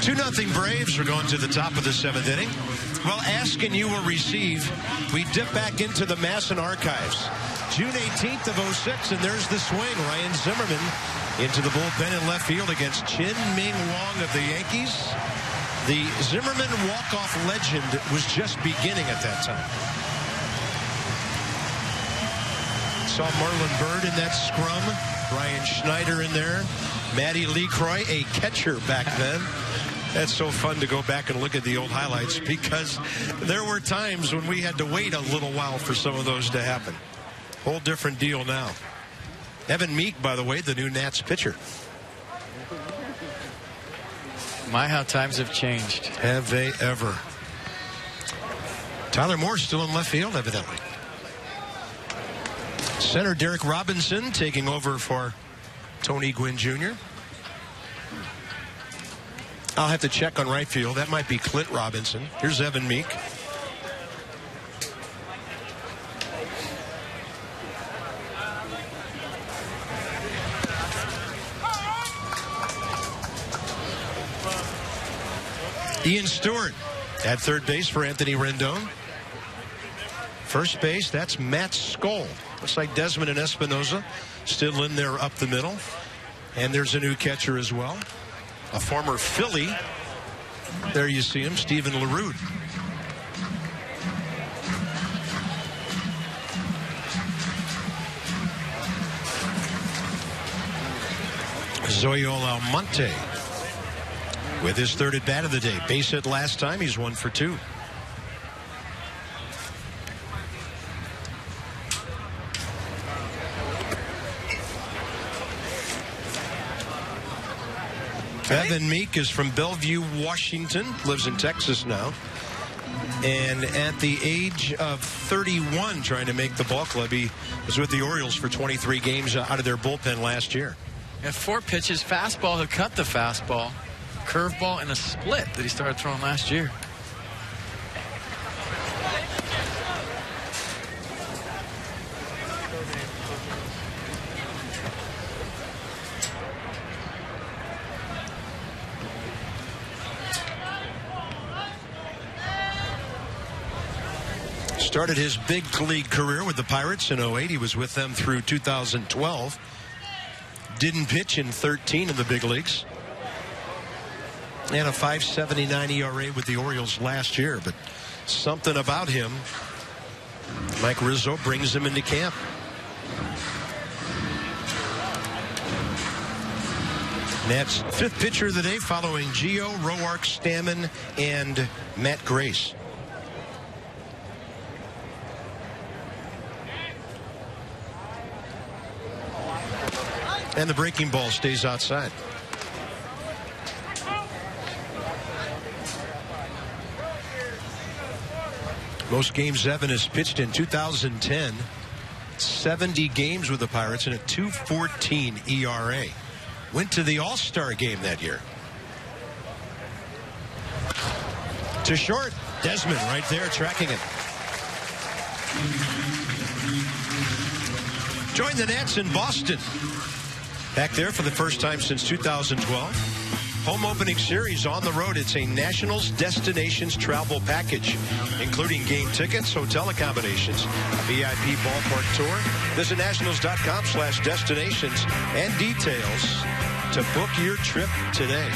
2-0 Braves. We're going to the top of the 7th inning. Well, ask and you will receive. We dip back into the Masson archives. June 18th of 06, and there's the swing. Ryan Zimmerman into the bullpen in left field against Chien-Ming Wang of the Yankees. The Zimmerman walk-off legend was just beginning at that time. Saw Marlon Byrd in that scrum. Brian Schneider in there. Matty LeCroy, a catcher back then. That's so fun to go back and look at the old highlights because there were times when we had to wait a little while for some of those to happen. Whole different deal now. Evan Meek, by the way, the new Nats pitcher. My, how times have changed. Have they ever? Tyler Moore still in left field, evidently. Center Derek Robinson taking over for Tony Gwynn Jr. I'll have to check on right field. That might be Clint Robinson. Here's Evan Meek. Ian Stewart at third base for Anthony Rendon. First base, that's Matt Skoll. Looks like Desmond and Espinoza still in there up the middle. And there's a new catcher as well. A former Philly. There you see him, Stephen LaRue. Zoyo Almonte with his third at bat of the day. Base hit last time. He's 1 for 2. Evan Meek is from Bellevue, Washington. Lives in Texas now. And at the age of 31, trying to make the ball club, he was with the Orioles for 23 games out of their bullpen last year. And 4 pitches, fastball, who cut the fastball, curveball, and a split that he started throwing last year. Started his big league career with the Pirates in 08. He was with them through 2012. Didn't pitch in 13 in the big leagues. And a 5.79 ERA with the Orioles last year. But something about him, Mike Rizzo brings him into camp. Nats' 5th pitcher of the day following Gio, Roark, Stammen, and Matt Grace. And the breaking ball stays outside. Most games Evan has pitched in 2010. 70 games with the Pirates and a 2.14 ERA. Went to the All-Star game that year. To short. Desmond right there tracking it. Joined the Nats in Boston. Back there for the first time since 2012. Home opening series on the road. It's a Nationals Destinations travel package, including game tickets, hotel accommodations, a VIP ballpark tour. Visit nationals.com/destinations and details to book your trip today.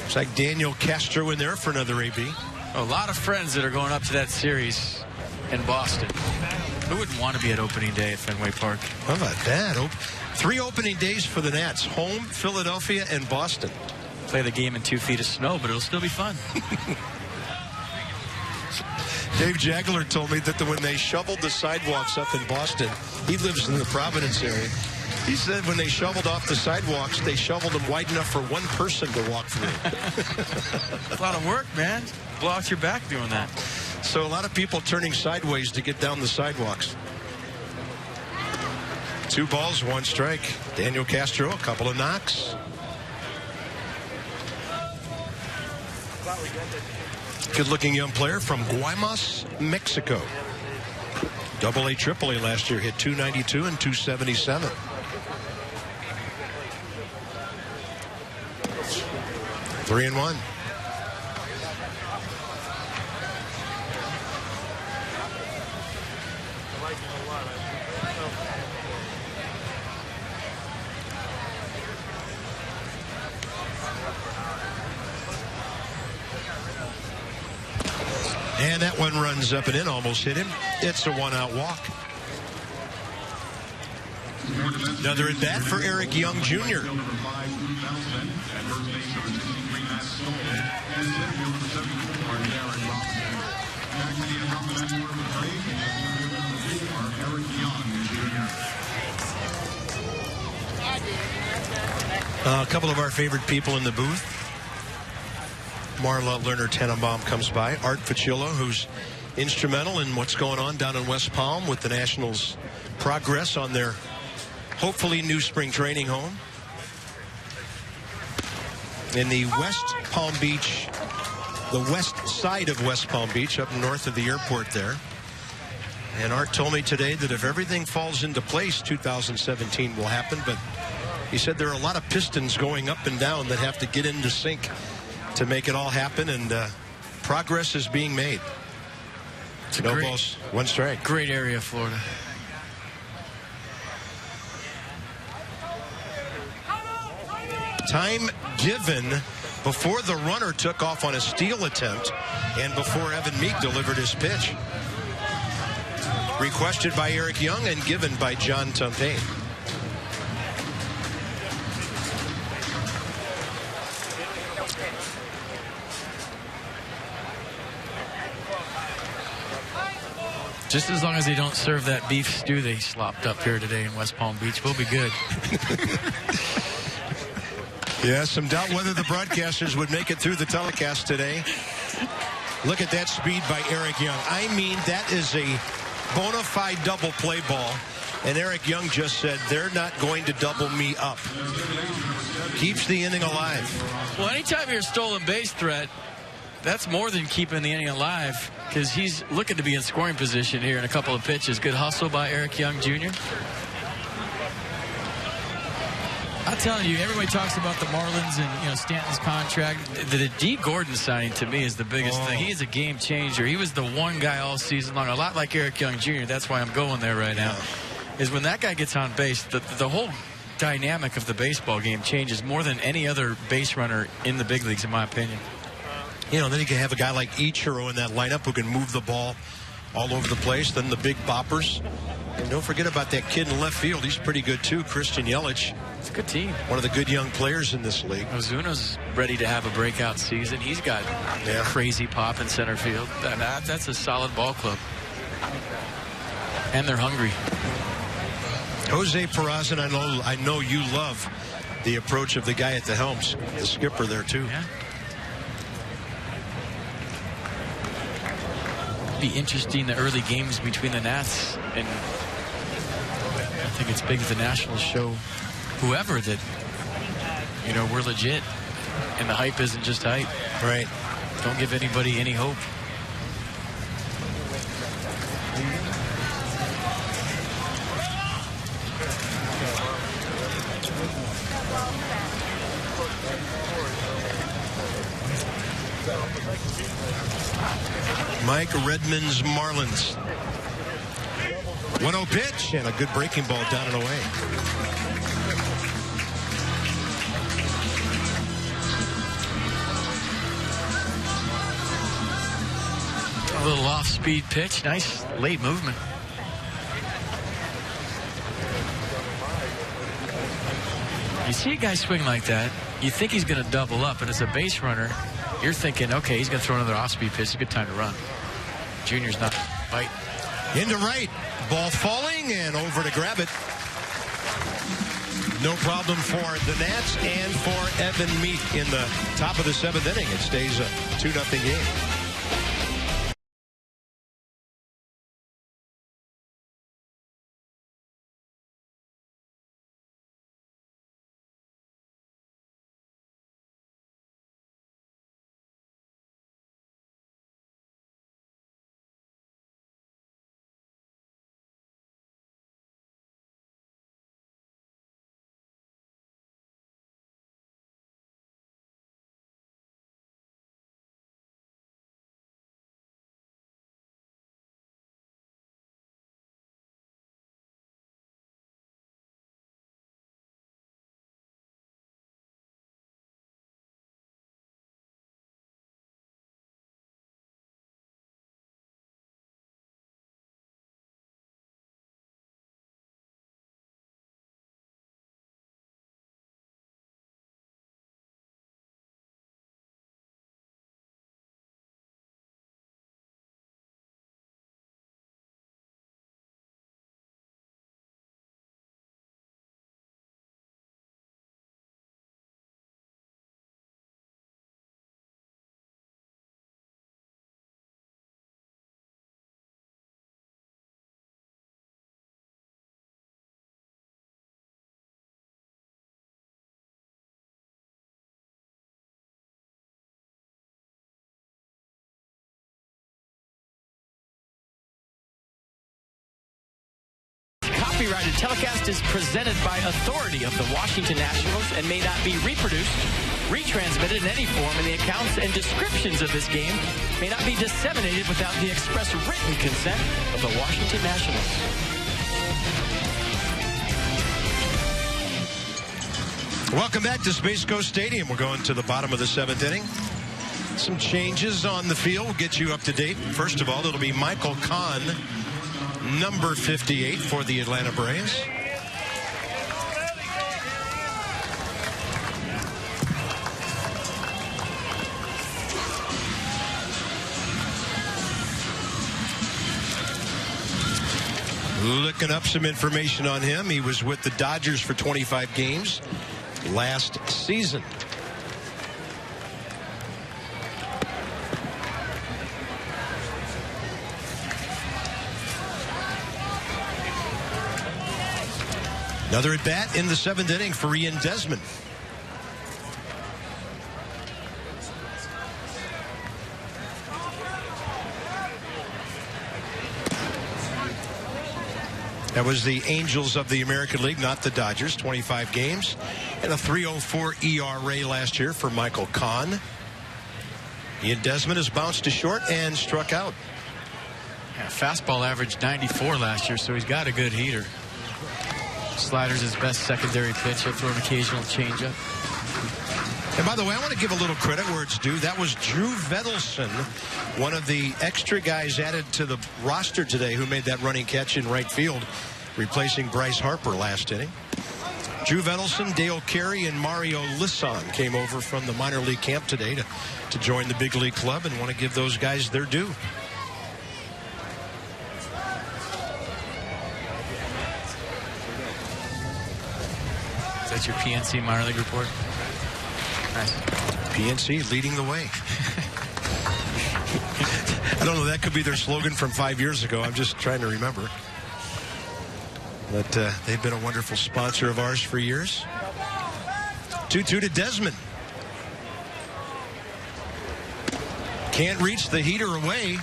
Looks like Daniel Castro in there for another AB. A lot of friends that are going up to that series in Boston. Who wouldn't want to be at opening day at Fenway Park? How about that? 3 opening days for the Nats. Home, Philadelphia, and Boston. Play the game in 2 feet of snow, but it'll still be fun. Dave Jagler told me that when they shoveled the sidewalks up in Boston, he lives in the Providence area. He said when they shoveled off the sidewalks, they shoveled them wide enough for one person to walk through. A lot of work, man. Blow out your back doing that. So a lot of people turning sideways to get down the sidewalks. 2 balls, 1 strike. Daniel Castro, a couple of knocks. Good-looking young player from Guaymas, Mexico. Double A, Triple A last year, hit 292 and 277. Three and one. And that one runs up and in, almost hit him. It's a one-out walk. Another at bat for Eric Young Jr. A couple of our favorite people in the booth. Marla Lerner Tannenbaum comes by. Art Facillo, who's instrumental in what's going on down in West Palm with the Nationals' progress on their hopefully new spring training home. In the West Palm Beach, the west side of West Palm Beach, up north of the airport there. And Art told me today that if everything falls into place, 2017 will happen. But he said there are a lot of pistons going up and down that have to get into sync to make it all happen, and progress is being made. It's no balls, one strike. Great area of Florida. Time given before the runner took off on a steal attempt and before Evan Meek delivered his pitch. Requested by Eric Young and given by John Tumpain. Just as long as they don't serve that beef stew they slopped up here today in West Palm Beach, we'll be good. Yeah, some doubt whether the broadcasters would make it through the telecast today. Look at that speed by Eric Young. I mean, that is a bona fide double play ball. And Eric Young just said, they're not going to double me up. Keeps the inning alive. Well, anytime you're a stolen base threat, that's more than keeping the inning alive, because he's looking to be in scoring position here in a couple of pitches. Good hustle by Eric Young Jr. I'm telling you, everybody talks about the Marlins and Stanton's contract. The D. Gordon signing to me is the biggest thing. He is a game changer. He was the one guy all season long, a lot like Eric Young Jr. That's why I'm going there right now. Is when that guy gets on base, the whole dynamic of the baseball game changes more than any other base runner in the big leagues, in my opinion. Then you can have a guy like Ichiro in that lineup who can move the ball all over the place. Then the big boppers. And don't forget about that kid in left field. He's pretty good, too. Christian Yelich. It's a good team. One of the good young players in this league. Ozuna's ready to have a breakout season. He's got crazy pop in center field. That's a solid ball club. And they're hungry. Jose Peraza, I know you love the approach of the guy at the helms, the skipper there, too. Yeah. Be interesting, the early games between the Nats, and I think it's big that the Nationals show whoever that we're legit and the hype isn't just hype. Right. Don't give anybody any hope. Mike Redmond's Marlins. 1-0 pitch and a good breaking ball down and away. A little off-speed pitch. Nice late movement. You see a guy swing like that, you think he's going to double up, and as a base runner, you're thinking, okay, he's going to throw another off-speed pitch. It's a good time to run. Junior's not fight. Into right. Ball falling and over to grab it. No problem for the Nats and for Evan Meek in the top of the 7th inning. It stays a 2-0 game. Copyrighted telecast is presented by authority of the Washington Nationals and may not be reproduced, retransmitted in any form, and the accounts and descriptions of this game may not be disseminated without the express written consent of the Washington Nationals. Welcome back to Space Coast Stadium. We're going to the bottom of the 7th inning. Some changes on the field. We'll get you up to date. First of all, it'll be Michael Kahn, number 58 for the Atlanta Braves. Looking up some information on him. He was with the Dodgers for 25 games last season. Another at bat in the 7th inning for Ian Desmond. That was the Angels of the American League, not the Dodgers. 25 games and a 3.04 ERA last year for Michael Kahn. Ian Desmond has bounced to short and struck out. Yeah, fastball averaged 94 last year, so he's got a good heater. Slider's his best secondary pitch. He'll throw an occasional changeup. And by the way, I want to give a little credit where it's due. That was Drew Vedelson, one of the extra guys added to the roster today who made that running catch in right field, replacing Bryce Harper last inning. Drew Vedelson, Dale Carey, and Mario Lisson came over from the minor league camp today to join the big league club, and want to give those guys their due. Is that your PNC minor league report? Nice. PNC leading the way. I don't know, that could be their slogan from 5 years ago. I'm just trying to remember. But they've been a wonderful sponsor of ours for years. 2-2 to Desmond. Can't reach the heater away.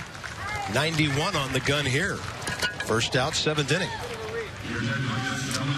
91 on the gun here. First out, 7th inning.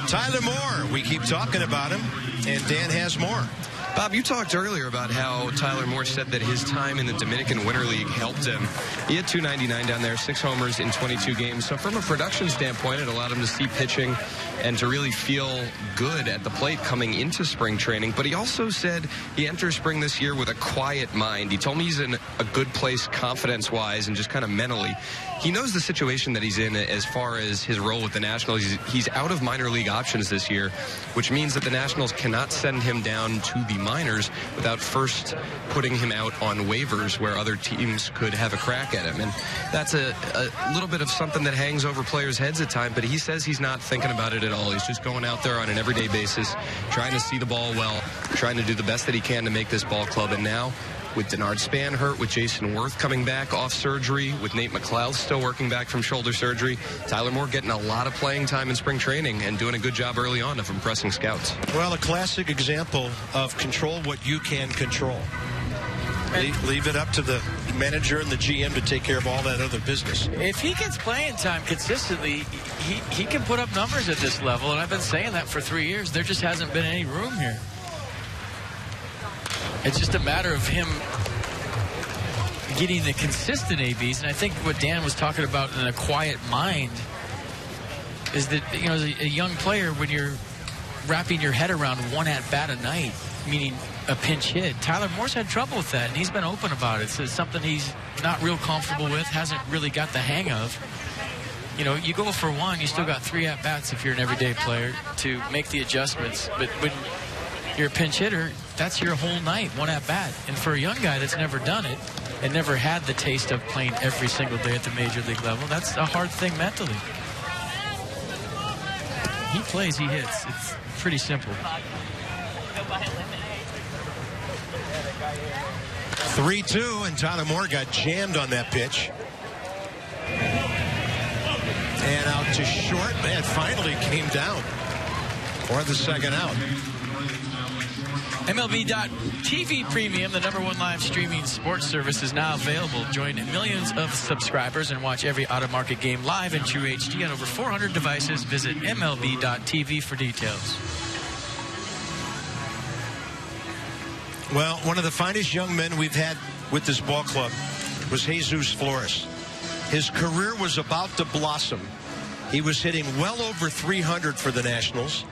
Tyler Moore, we keep talking about him, and Dan has more. Bob, you talked earlier about how Tyler Moore said that his time in the Dominican Winter League helped him. He had 299 down there, 6 homers in 22 games. So from a production standpoint, it allowed him to see pitching and to really feel good at the plate coming into spring training. But he also said he enters spring this year with a quiet mind. He told me he's in a good place confidence-wise and just kind of mentally. He knows the situation that he's in as far as his role with the Nationals. He's out of minor league options this year, which means that the Nationals cannot send him down to the minors without first putting him out on waivers where other teams could have a crack at him. And that's a little bit of something that hangs over players' heads at times, but he says he's not thinking about it at all. He's just going out there on an everyday basis, trying to see the ball well, trying to do the best that he can to make this ball club. And now, with Denard Span hurt, with Jason Worth coming back off surgery, with Nate McLeod still working back from shoulder surgery, Tyler Moore getting a lot of playing time in spring training and doing a good job early on of impressing scouts. Well, a classic example of control what you can control. Leave it up to the manager and the GM to take care of all that other business. If he gets playing time consistently, he can put up numbers at this level, and I've been saying that for 3 years. There just hasn't been any room here. It's just a matter of him getting the consistent ABs, and I think what Dan was talking about in a quiet mind is that, you know, as a young player, when you're wrapping your head around one at-bat a night, meaning a pinch hit, Tyler Moore's had trouble with that, and he's been open about it. So it's something he's not real comfortable with, hasn't really got the hang of. You know, you go for one, you still got 3 at-bats if you're an everyday player to make the adjustments. But when you're a pinch hitter, that's your whole night, one at-bat. And for a young guy that's never done it and never had the taste of playing every single day at the major league level, that's a hard thing mentally. He plays, he hits. It's pretty simple. 3-2, and Tyler Moore got jammed on that pitch. And out to short. Man, finally came down for the second out. MLB.TV Premium, the #1 live streaming sports service, is now available. Join millions of subscribers and watch every out-of-market game live in true HD on over 400 devices. Visit MLB.TV for details. Well, one of the finest young men we've had with this ball club was Jesus Flores. His career was about to blossom. He was hitting well over 300 for the Nationals.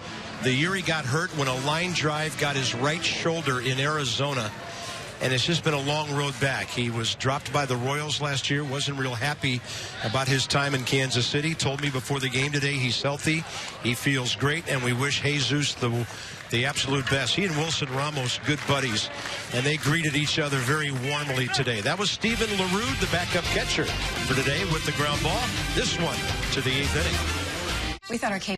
The year he got hurt when a line drive got his right shoulder in Arizona. And it's just been a long road back. He was dropped by the Royals last year, wasn't real happy about his time in Kansas City. Told me before the game today he's healthy, he feels great, and we wish Jesus the absolute best. He and Wilson Ramos, good buddies, and they greeted each other very warmly today. That was Steven LaRue, the backup catcher for today with the ground ball. This one to the 8th inning. We thought our case.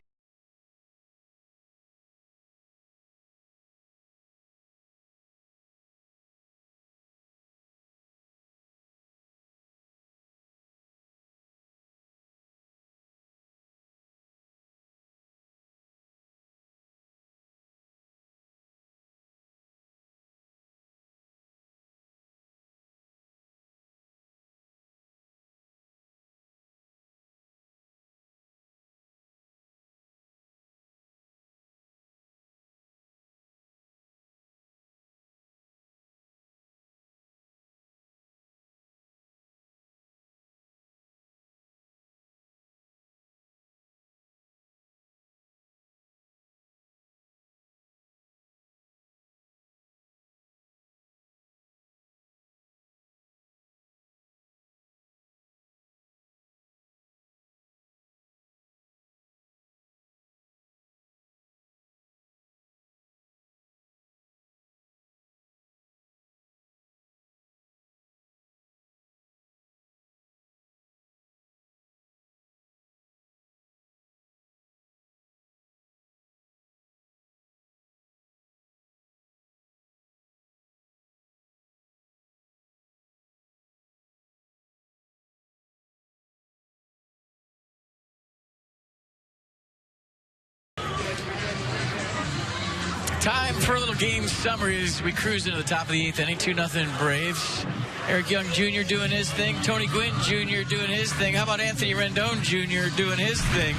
Time for a little game summary as we cruise into the top of the 8th inning. 2-0 Braves. Eric Young Jr. doing his thing. Tony Gwynn Jr. doing his thing. How about Anthony Rendon Jr. doing his thing?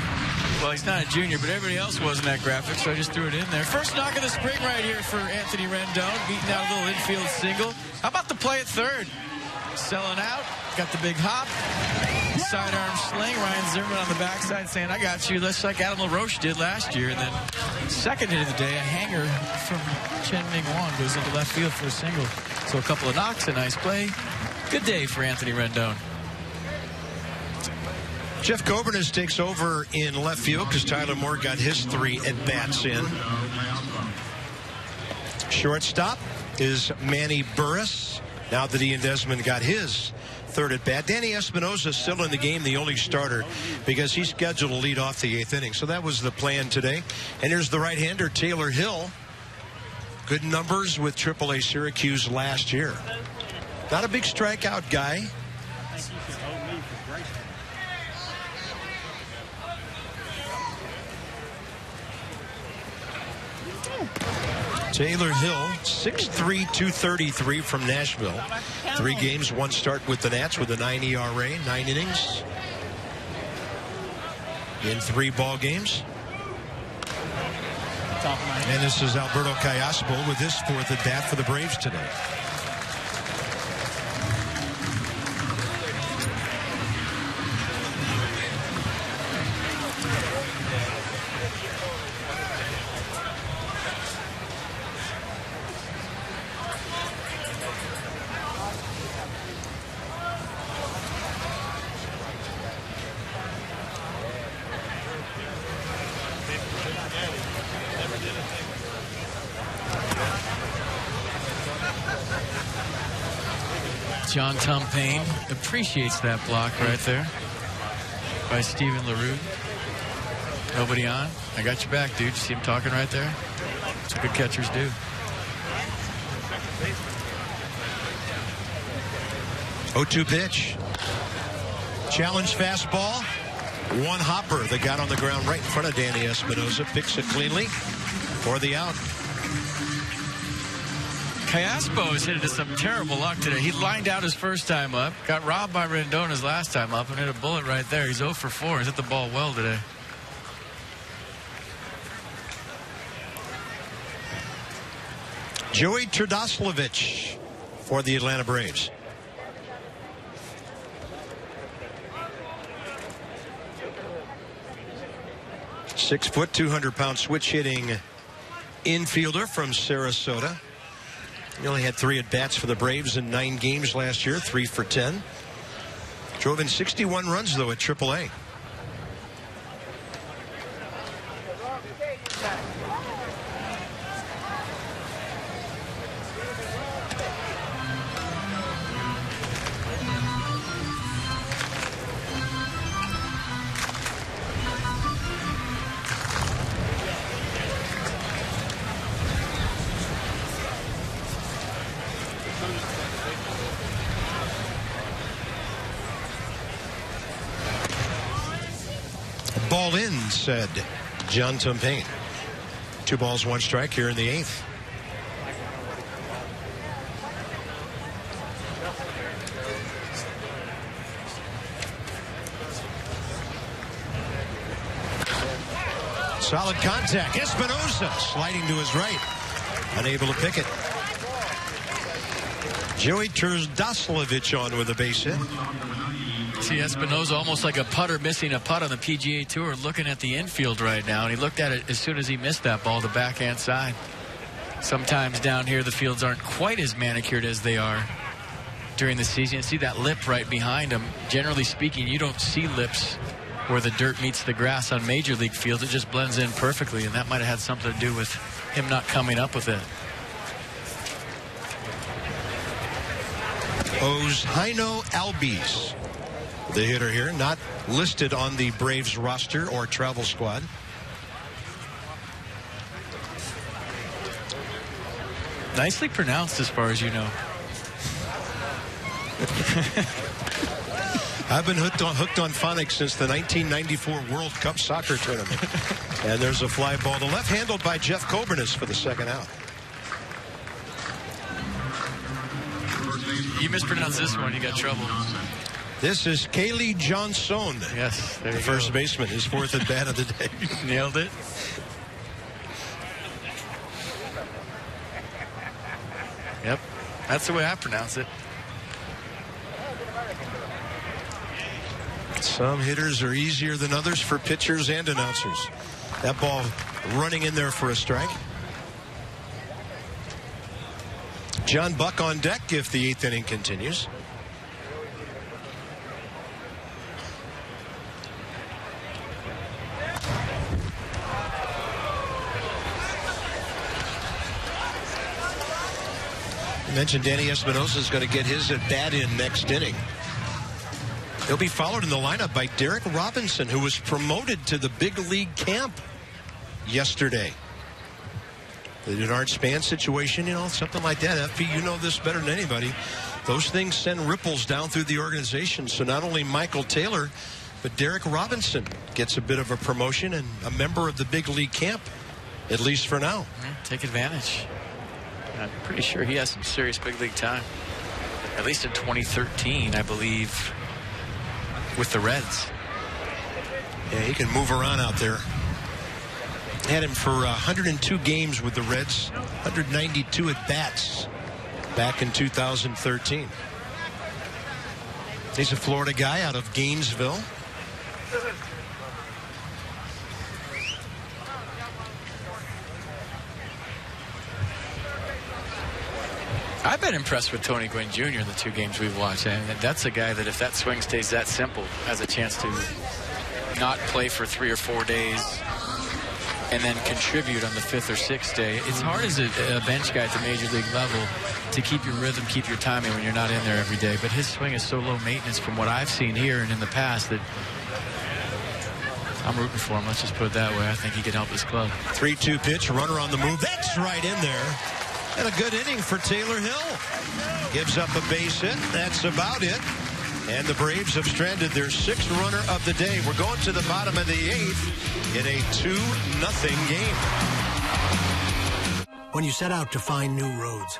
Well, he's not a junior, but everybody else was in that graphic, so I just threw it in there. First knock of the spring right here for Anthony Rendon, beating out a little infield single. How about the play at third? Selling out, got the big hop, sidearm sling. Ryan Zimmerman on the backside saying, I got you, just like Adam LaRoche did last year. And then second hit of the day, a hanger from Chen Ming Wong goes into left field for a single. So a couple of knocks, a nice play. Good day for Anthony Rendon. Jeff Gobernes takes over in left field because Tyler Moore got his 3 at-bats in. Shortstop is Manny Burris. Now that Ian Desmond got his 3rd at-bat. Danny Espinosa still in the game, the only starter, because he's scheduled to lead off the 8th inning. So that was the plan today. And here's the right-hander, Taylor Hill. Good numbers with AAA Syracuse last year. Not a big strikeout guy. Taylor Hill, 6'3", 233 from Nashville. 3 games, 1 start with the Nats with a 9 ERA, 9 innings in 3 ball games. And this is Alberto Callaspo with his 4th at bat for the Braves today. John Tumpane appreciates that block right there by Steven LaRue. Nobody on. I got your back, dude. You see him talking right there? That's what good catchers do. Oh-2 pitch. Challenge fastball. 1 hopper that got on the ground right in front of Danny Espinosa. Picks it cleanly for the out. Caspo has hit into some terrible luck today. He lined out his first time up, got robbed by Rendon his last time up, and hit a bullet right there. He's 0 for 4. He's hit the ball well today. Joey Turdoslavich for the Atlanta Braves. .6', 200-pound switch-hitting infielder from Sarasota. He only had 3 at-bats for the Braves in 9 games last year, 3 for 10. Drove in 61 runs, though, at AAA. Ball in, said John Tumpain. 2 balls, 1 strike here in the 8th. Solid contact. Espinosa sliding to his right. Unable to pick it. Joey Turdoslavich on with a base hit. See Espinosa almost like a putter missing a putt on the PGA Tour, looking at the infield right now, and he looked at it as soon as he missed that ball, the backhand side. Sometimes down here the fields aren't quite as manicured as they are during the season. You see that lip right behind him. Generally speaking, you don't see lips where the dirt meets the grass on major league fields. It just blends in perfectly, and that might have had something to do with him not coming up with it. Osheino Albies, the hitter here, not listed on the Braves roster or travel squad. Nicely pronounced as far as you know. I've been hooked on phonics since the 1994 World Cup soccer tournament. And there's a fly ball, the left handled by Jeff Coburnis for the 2nd out. You mispronounced this one, you got trouble. This is Kaylee Johnson. Yes, there you the first baseman, his 4th at bat of the day. Nailed it. Yep, that's the way I pronounce it. Some hitters are easier than others for pitchers and announcers. That ball running in there for a strike. John Buck on deck if the 8th inning continues. I mentioned Danny Espinosa is going to get his at bat in next inning. He'll be followed in the lineup by Derek Robinson, who was promoted to the big league camp yesterday. The Denard Span situation, you know, something like that. FP, you know this better than anybody. Those things send ripples down through the organization. So not only Michael Taylor, but Derek Robinson gets a bit of a promotion and a member of the big league camp, at least for now. Take advantage. I'm pretty sure he has some serious big league time. At least in 2013, I believe, with the Reds. Yeah, he can move around out there. Had him for 102 games with the Reds, 192 at-bats back in 2013. He's a Florida guy out of Gainesville. I've been impressed with Tony Gwynn Jr. in the 2 games we've watched. And that's a guy that, if that swing stays that simple, has a chance to not play for 3 or 4 days and then contribute on the 5th or 6th day. It's hard as a bench guy at the major league level to keep your rhythm, keep your timing when you're not in there every day. But his swing is so low maintenance from what I've seen here and in the past that I'm rooting for him. Let's just put it that way. I think he can help his club. 3-2 pitch, runner on the move. That's right in there. And a good inning for Taylor Hill. Gives up a base hit. That's about it. And the Braves have stranded their 6th runner of the day. We're going to the bottom of the 8th in a 2-0 game. When you set out to find new roads,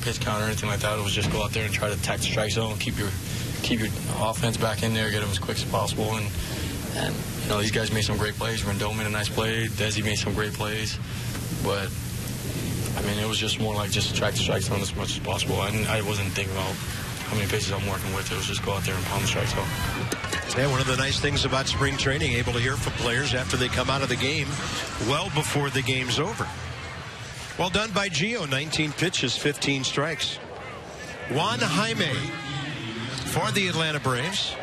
pitch count or anything like that. It was just go out there and try to attack the strike zone, keep your offense back in there, get them as quick as possible. And you know, these guys made some great plays. RENDON made a nice play. Desi made some great plays. But, I mean, it was just more like just attack the strike zone as much as possible. I wasn't thinking about how many pitches I'm working with. It was just go out there and pound the strike zone. Yeah, one of the nice things about spring training, able to hear from players after they come out of the game well before the game's over. Well done by Gio. 19 pitches, 15 strikes. Juan Jaime for the Atlanta Braves.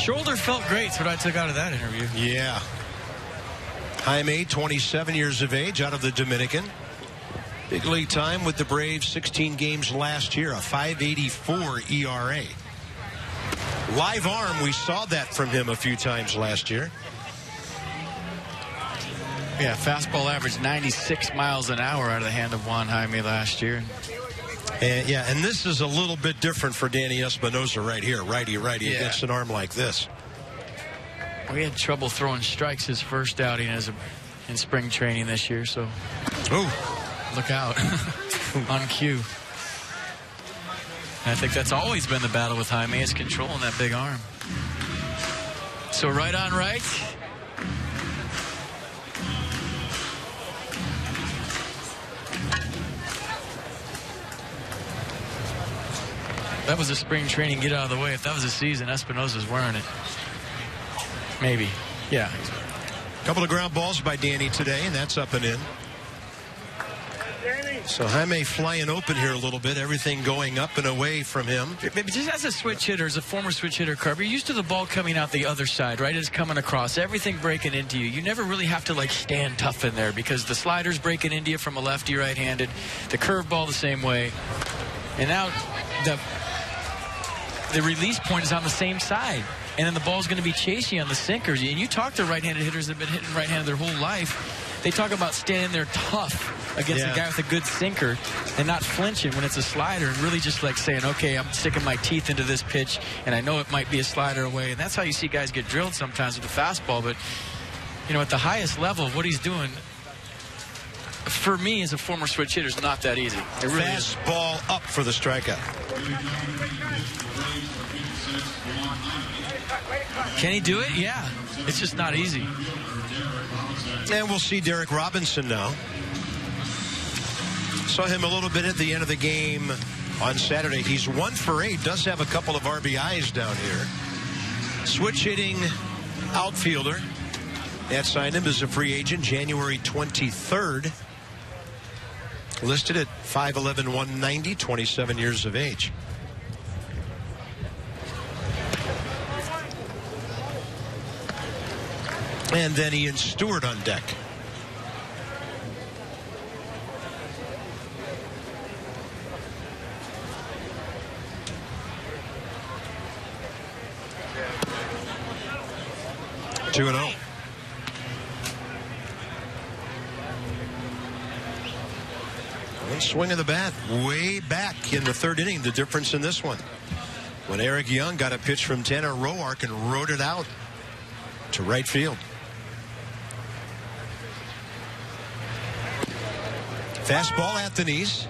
Shoulder felt great. That's what I took out of that interview. Yeah. Jaime, 27 years of age, out of the Dominican. Big league time with the Braves, 16 games last year, a 5.84 ERA. Live arm, we saw that from him a few times last year. Yeah, fastball average 96 miles an hour out of the hand of Juan Jaime last year. And yeah, and this is a little bit different for Danny Espinosa right here, righty against an arm like this. We had trouble throwing strikes his first outing in spring training this year, so look out on cue. And I think that's always been the battle with Jaime, is controlling that big arm. So right on right. That was a spring training, get out of the way. If that was a season, Espinosa's wearing it. Maybe. Yeah. Couple of ground balls by Danny today, and that's up and in. So Jaime flying open here a little bit. Everything going up and away from him. Maybe just as a switch hitter, as a former switch hitter, Carver, you're used to the ball coming out the other side, right? It's coming across. Everything breaking into you. You never really have to, like, stand tough in there because the slider's breaking into you from a lefty right-handed. The curveball the same way. And now the release point is on the same side. And then the ball's going to be chasing you on the sinkers. And you talk to right-handed hitters that have been hitting right-handed their whole life. They talk about standing there tough against a guy with a good sinker and not flinching when it's a slider and really just like saying, okay, I'm sticking my teeth into this pitch and I know it might be a slider away. And that's how you see guys get drilled sometimes with the fastball. But, you know, at the highest level, what he's doing, for me as a former switch hitter, is not that easy. It really Fastball up for the strikeout. Can he do it? Yeah. It's just not easy. And we'll see Derek Robinson now. Saw him a little bit at the end of the game on Saturday. He's 1 for 8. Does have a couple of RBIs down here. Switch hitting outfielder. That signed him as a free agent January 23rd. Listed at 5'11", 190, 27 years of age. And then Ian Stewart on deck. Two and 0. One swing of the bat way back in the third inning. The difference in this one, when Eric Young got a pitch from Tanner Roark and rode it out to right field. Fastball at the knees.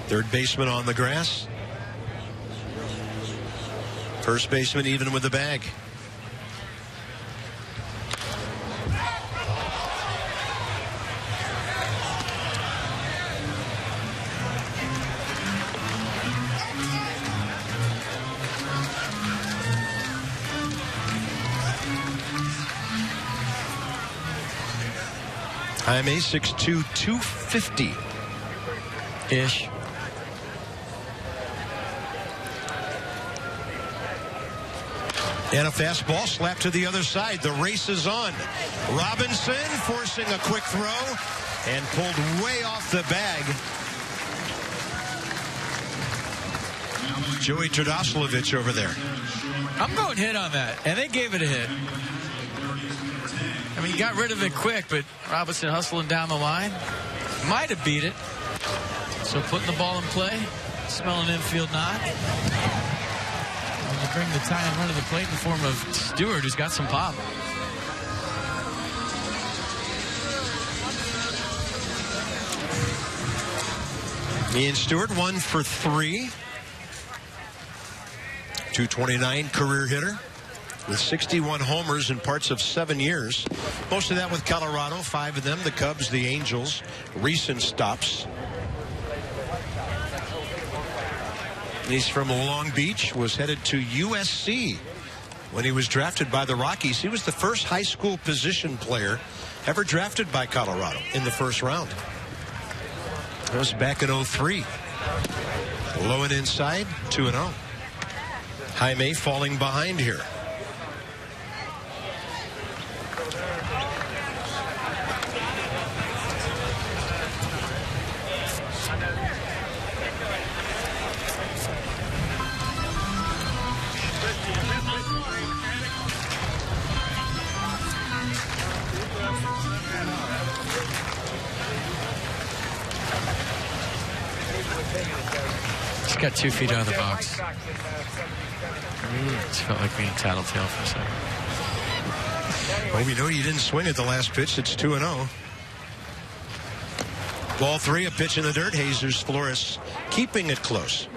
Third baseman on the grass. First baseman even with the bag. Jaime, 6'2", 250-ish. And a fastball slapped to the other side. The race is on. Robinson forcing a quick throw and pulled way off the bag. Joey Trdoslavich over there. I'm going hit on that, and they gave it a hit. I mean, he got rid of it quick, but Robinson hustling down the line. Might have beat it. So putting the ball in play, smelling infield nod. They'll bring the tying run to the plate in the form of Stewart, who's got some pop. Ian Stewart, 1 for 3. 229 career hitter with 61 homers in parts of 7 years. Most of that with Colorado, 5 of them, the Cubs, the Angels, recent stops. He's from Long Beach, was headed to USC when he was drafted by the Rockies. He was the first high school position player ever drafted by Colorado in the first round. That was back in 03. Low and inside, 2-0. Jaime falling behind here. Just got 2 feet out of the box. Just felt like being tattletale for a second. Well, we know you didn't swing at the last pitch. It's 2-0. Ball 3, a pitch in the dirt. Jesus Flores keeping it close.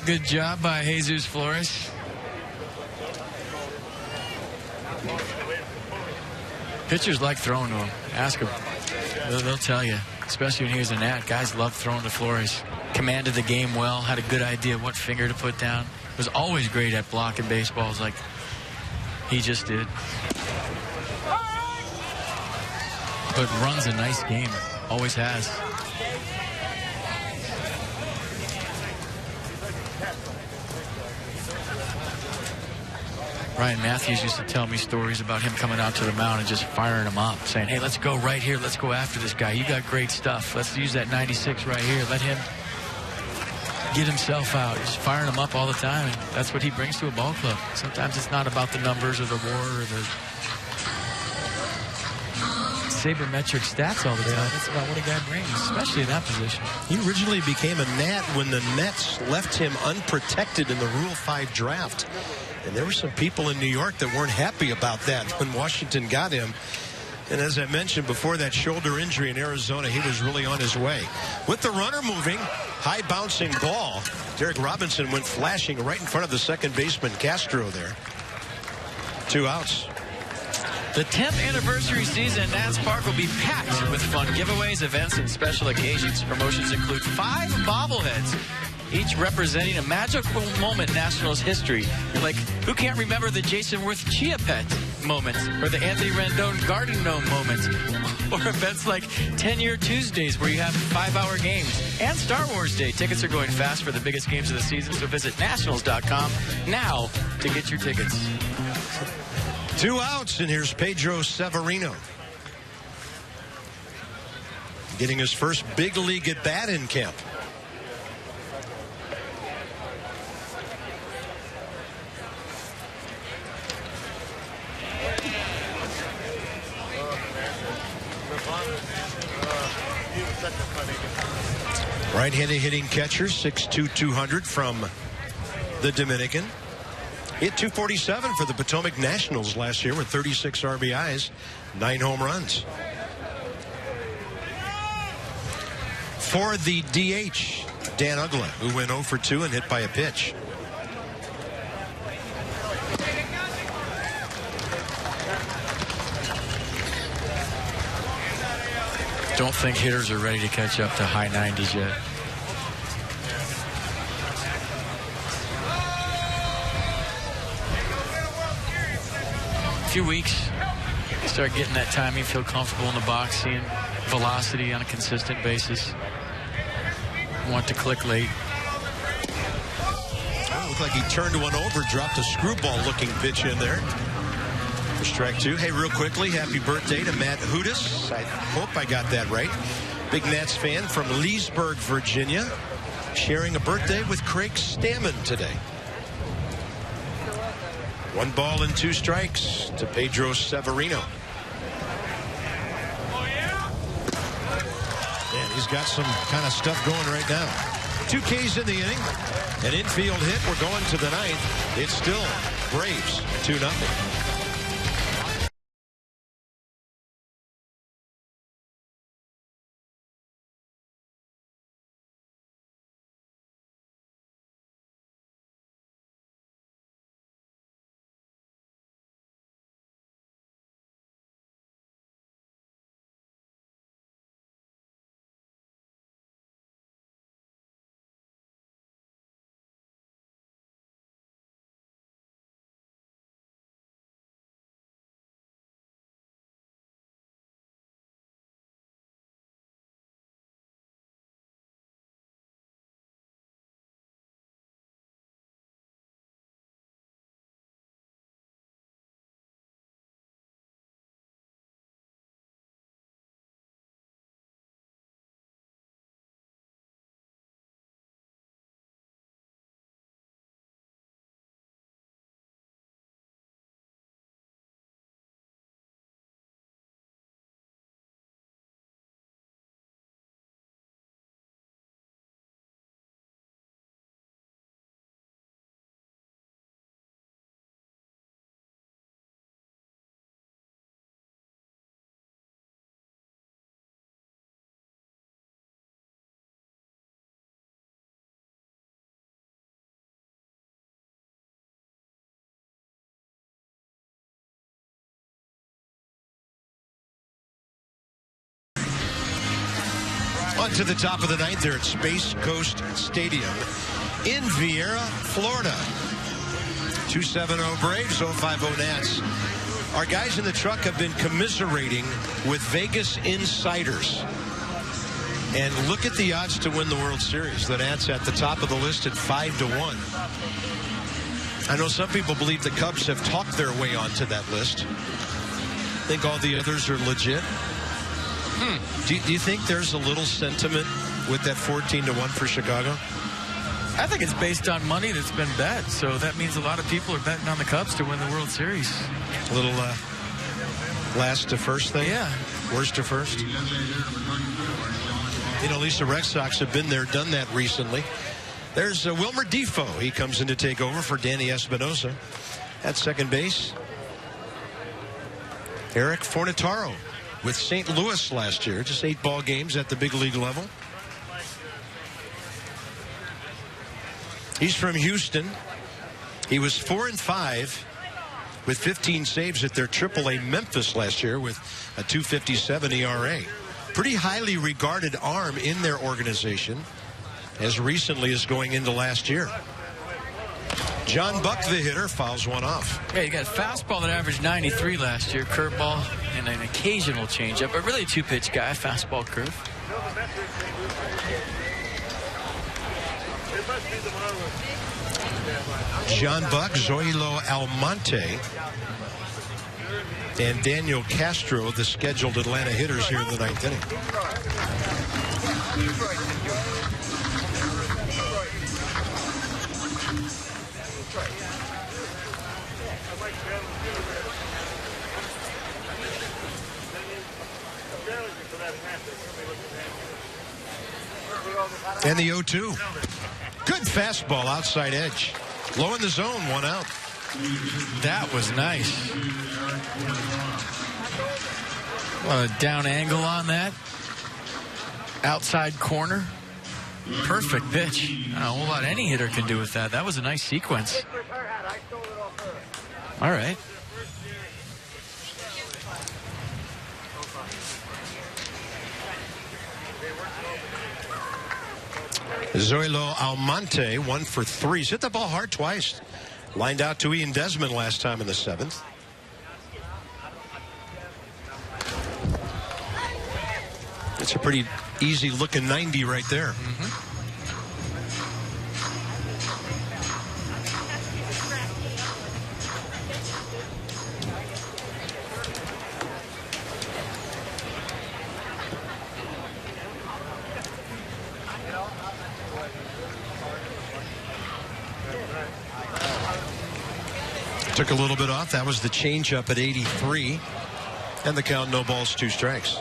Good job by Jesus Flores. Pitchers like throwing to him. Ask him. They'll tell you, especially when he was a Nat. Guys love throwing to Flores. Commanded the game well, had a good idea what finger to put down. Was always great at blocking baseballs like he just did. But runs a nice game. Always has. Ryan Matthews used to tell me stories about him coming out to the mound and just firing him up, saying, hey, let's go right here. Let's go after this guy. You got great stuff. Let's use that 96 right here. Let him get himself out. Just firing him up all the time. And that's what he brings to a ball club. Sometimes it's not about the numbers or the WAR or the sabermetric stats all the time. It's about what a guy brings, especially in that position. He originally became a Nat when the Mets left him unprotected in the Rule 5 draft. And there were some people in New York that weren't happy about that when Washington got him. And as I mentioned before, that shoulder injury in Arizona, he was really on his way. With the runner moving, high bouncing ball, Derek Robinson went flashing right in front of the second baseman, Castro there. 2 outs. The 10th anniversary season at Nats Park will be packed with fun giveaways, events, and special occasions. Promotions include 5 bobbleheads, each representing a magical moment in Nationals history. Like, who can't remember the Jason Worth Chia Pet moment, or the Anthony Rendon Garden Gnome moment, or events like 10-Year Tuesdays where you have 5-hour games, and Star Wars Day. Tickets are going fast for the biggest games of the season, so visit nationals.com now to get your tickets. 2 outs, and here's Pedro Severino. Getting his first big league at bat in camp. Right-handed hitting catcher, 6'2", 200 from the Dominican. Hit 247 for the Potomac Nationals last year with 36 RBIs, 9 home runs. For the DH, Dan Uggla, who went 0 for 2 and hit by a pitch. Don't think hitters are ready to catch up to high 90s yet. A few weeks, you start getting that timing, feel comfortable in the box, seeing velocity on a consistent basis. Want to click late. Oh, looked like he turned one over, dropped a screwball-looking pitch in there. For strike 2. Hey, real quickly, happy birthday to Matt Hudis. I hope I got that right. Big Nats fan from Leesburg, Virginia, sharing a birthday with Craig Stammen today. 1 ball and 2 strikes to Pedro Severino. And He's got some kind of stuff going right now. 2 Ks in the inning. An infield hit. We're going to the 9th. It's still Braves 2-0. On to the top of the 9th there at Space Coast Stadium in Viera, Florida. 270 Braves, 050 Nats. Our guys in the truck have been commiserating with Vegas insiders. And look at the odds to win the World Series. The Nats at the top of the list at 5-1. I know some people believe the Cubs have talked their way onto that list. I think all the others are legit. Do you think there's a little sentiment with that 14-1 for Chicago? I think it's based on money that's been bet. So that means a lot of people are betting on the Cubs to win the World Series. A little last to first thing? Yeah. Worst to first? You know, at least the Red Sox have been there, done that recently. There's Wilmer Defoe. He comes in to take over for Danny Espinosa at second base. Eric Fornataro with St. Louis last year. Just 8 ball games at the big league level. He's from Houston. He was 4-5 with 15 saves at their AAA Memphis last year with a 2.57 ERA. Pretty highly regarded arm in their organization as recently as going into last year. John Buck, the hitter, fouls one off. Yeah, you got a fastball that averaged 93 last year, curveball, and an occasional changeup, but really a 2-pitch guy, fastball curve. John Buck, Zoilo Almonte, and Daniel Castro, the scheduled Atlanta hitters here in the 9th inning. And the 0-2. Good fastball, outside edge. Low in the zone, 1 out. That was nice. A down angle on that. Outside corner. Perfect pitch. I don't know a whole lot any hitter can do with that. That was a nice sequence. All right. Zoilo Almonte, 1 for 3. He's hit the ball hard twice. Lined out to Ian Desmond last time in the 7th. It's a pretty easy looking 90 right there. Took a little bit off. That was the changeup at 83. And the count, no balls, 2 strikes.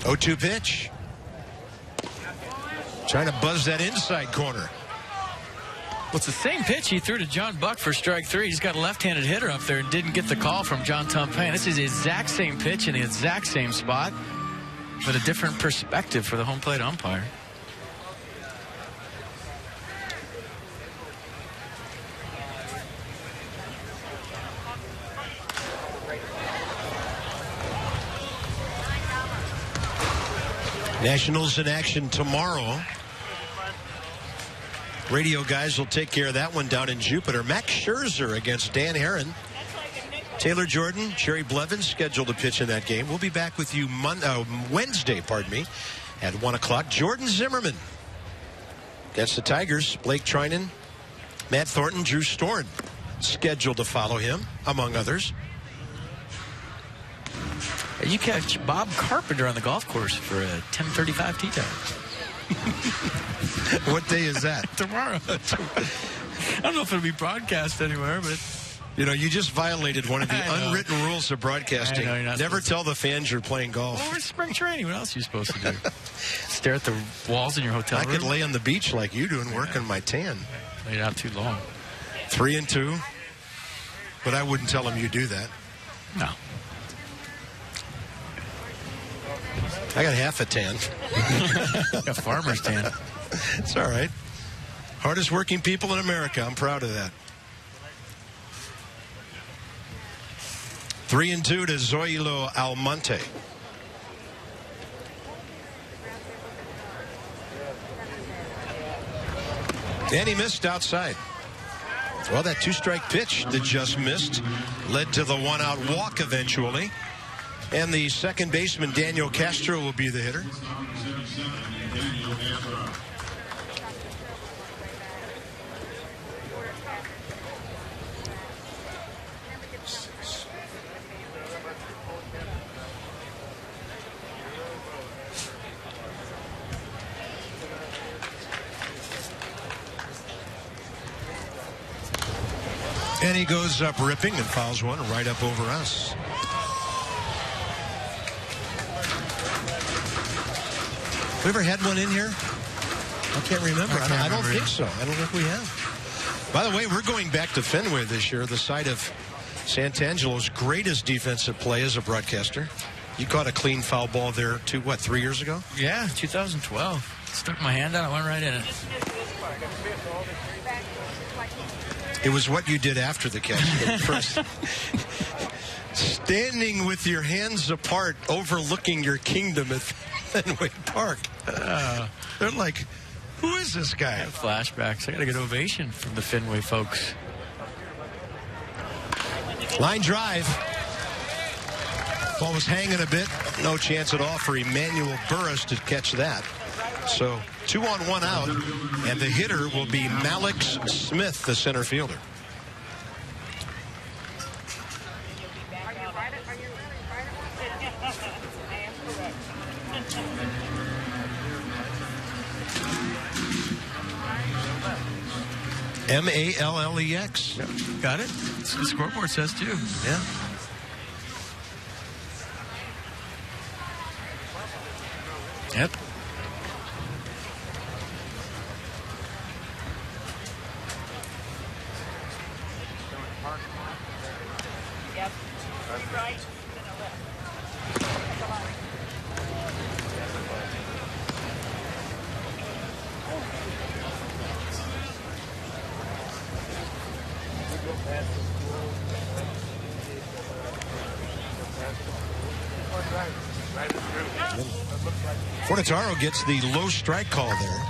0-2 pitch. Trying to buzz that inside corner. Well, it's the same pitch he threw to John Buck for strike 3. He's got a left-handed hitter up there and didn't get the call from John Tumpane. This is the exact same pitch in the exact same spot, but a different perspective for the home plate umpire. Nationals in action tomorrow. Radio guys will take care of that one down in Jupiter. Max Scherzer against Dan Herron. Taylor Jordan, Jerry Blevins scheduled to pitch in that game. We'll be back with you Wednesday, at 1 o'clock. Jordan Zimmerman against the Tigers. Blake Trinan, Matt Thornton, Drew Storn scheduled to follow him, among others. You catch Bob Carpenter on the golf course for a 10:35 tee time. What day is that? Tomorrow. I don't know if it'll be broadcast anywhere, but... You know, you just violated one of the unwritten rules of broadcasting. Never tell the fans you're playing golf. Well, it's spring training. What else are you supposed to do? Stare at the walls in your hotel room? I could lay on the beach like you do and work on my tan. Laid out too long. 3-2. But I wouldn't tell them you do that. No. I got half a tan. A farmer's tan. It's all right. Hardest working people in America. I'm proud of that. 3-2 to Zoilo Almonte. And he missed outside. Well, that 2-strike pitch that just missed led to the 1-out walk eventually. And the second baseman, Daniel Castro, will be the hitter. And he goes up ripping and fouls one right up over us. We ever had one in here? I can't remember. I don't think so. I don't think we have. By the way, we're going back to Fenway this year, the site of Santangelo's greatest defensive play as a broadcaster. You caught a clean foul ball there, 3 years ago? Yeah, 2012. Stuck my hand out, I went right in it. It was what you did after the catch. First, standing with your hands apart, overlooking your kingdom at Fenway Park. They're like, who is this guy? Flashbacks. I got a good ovation from the Fenway folks. Line drive. Ball was hanging a bit. No chance at all for Emmanuel Burris to catch that. So 2 on 1 out, and the hitter will be Malix Smith, the center fielder. Mallex. Yep. Got it. That's what the scoreboard says too. Yeah. Yep. Fornataro gets the low strike call there.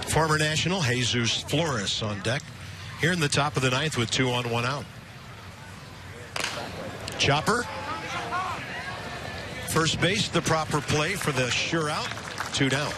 Former National Jesus Flores on deck here in the top of the 9th with 2 on 1 out. Chopper. First base, the proper play for the sure out. 2 down.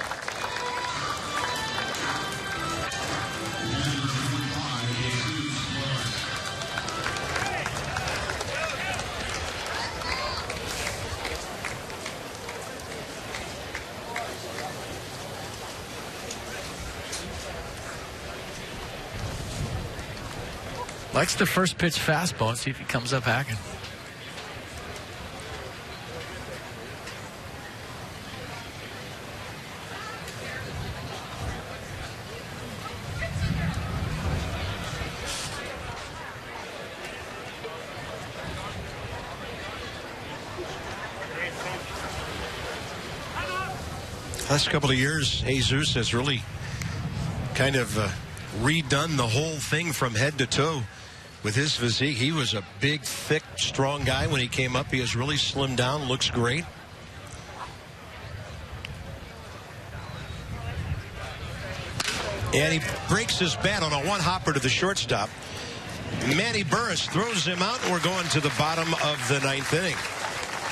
Likes the first pitch fastball. Let's see if he comes up hacking. Last couple of years, Jesus has really kind of redone the whole thing from head to toe with his physique. He was a big, thick, strong guy when he came up. He has really slimmed down, looks great. And he breaks his bat on a one-hopper to the shortstop. Manny Burris throws him out, and we're going to the bottom of the ninth inning.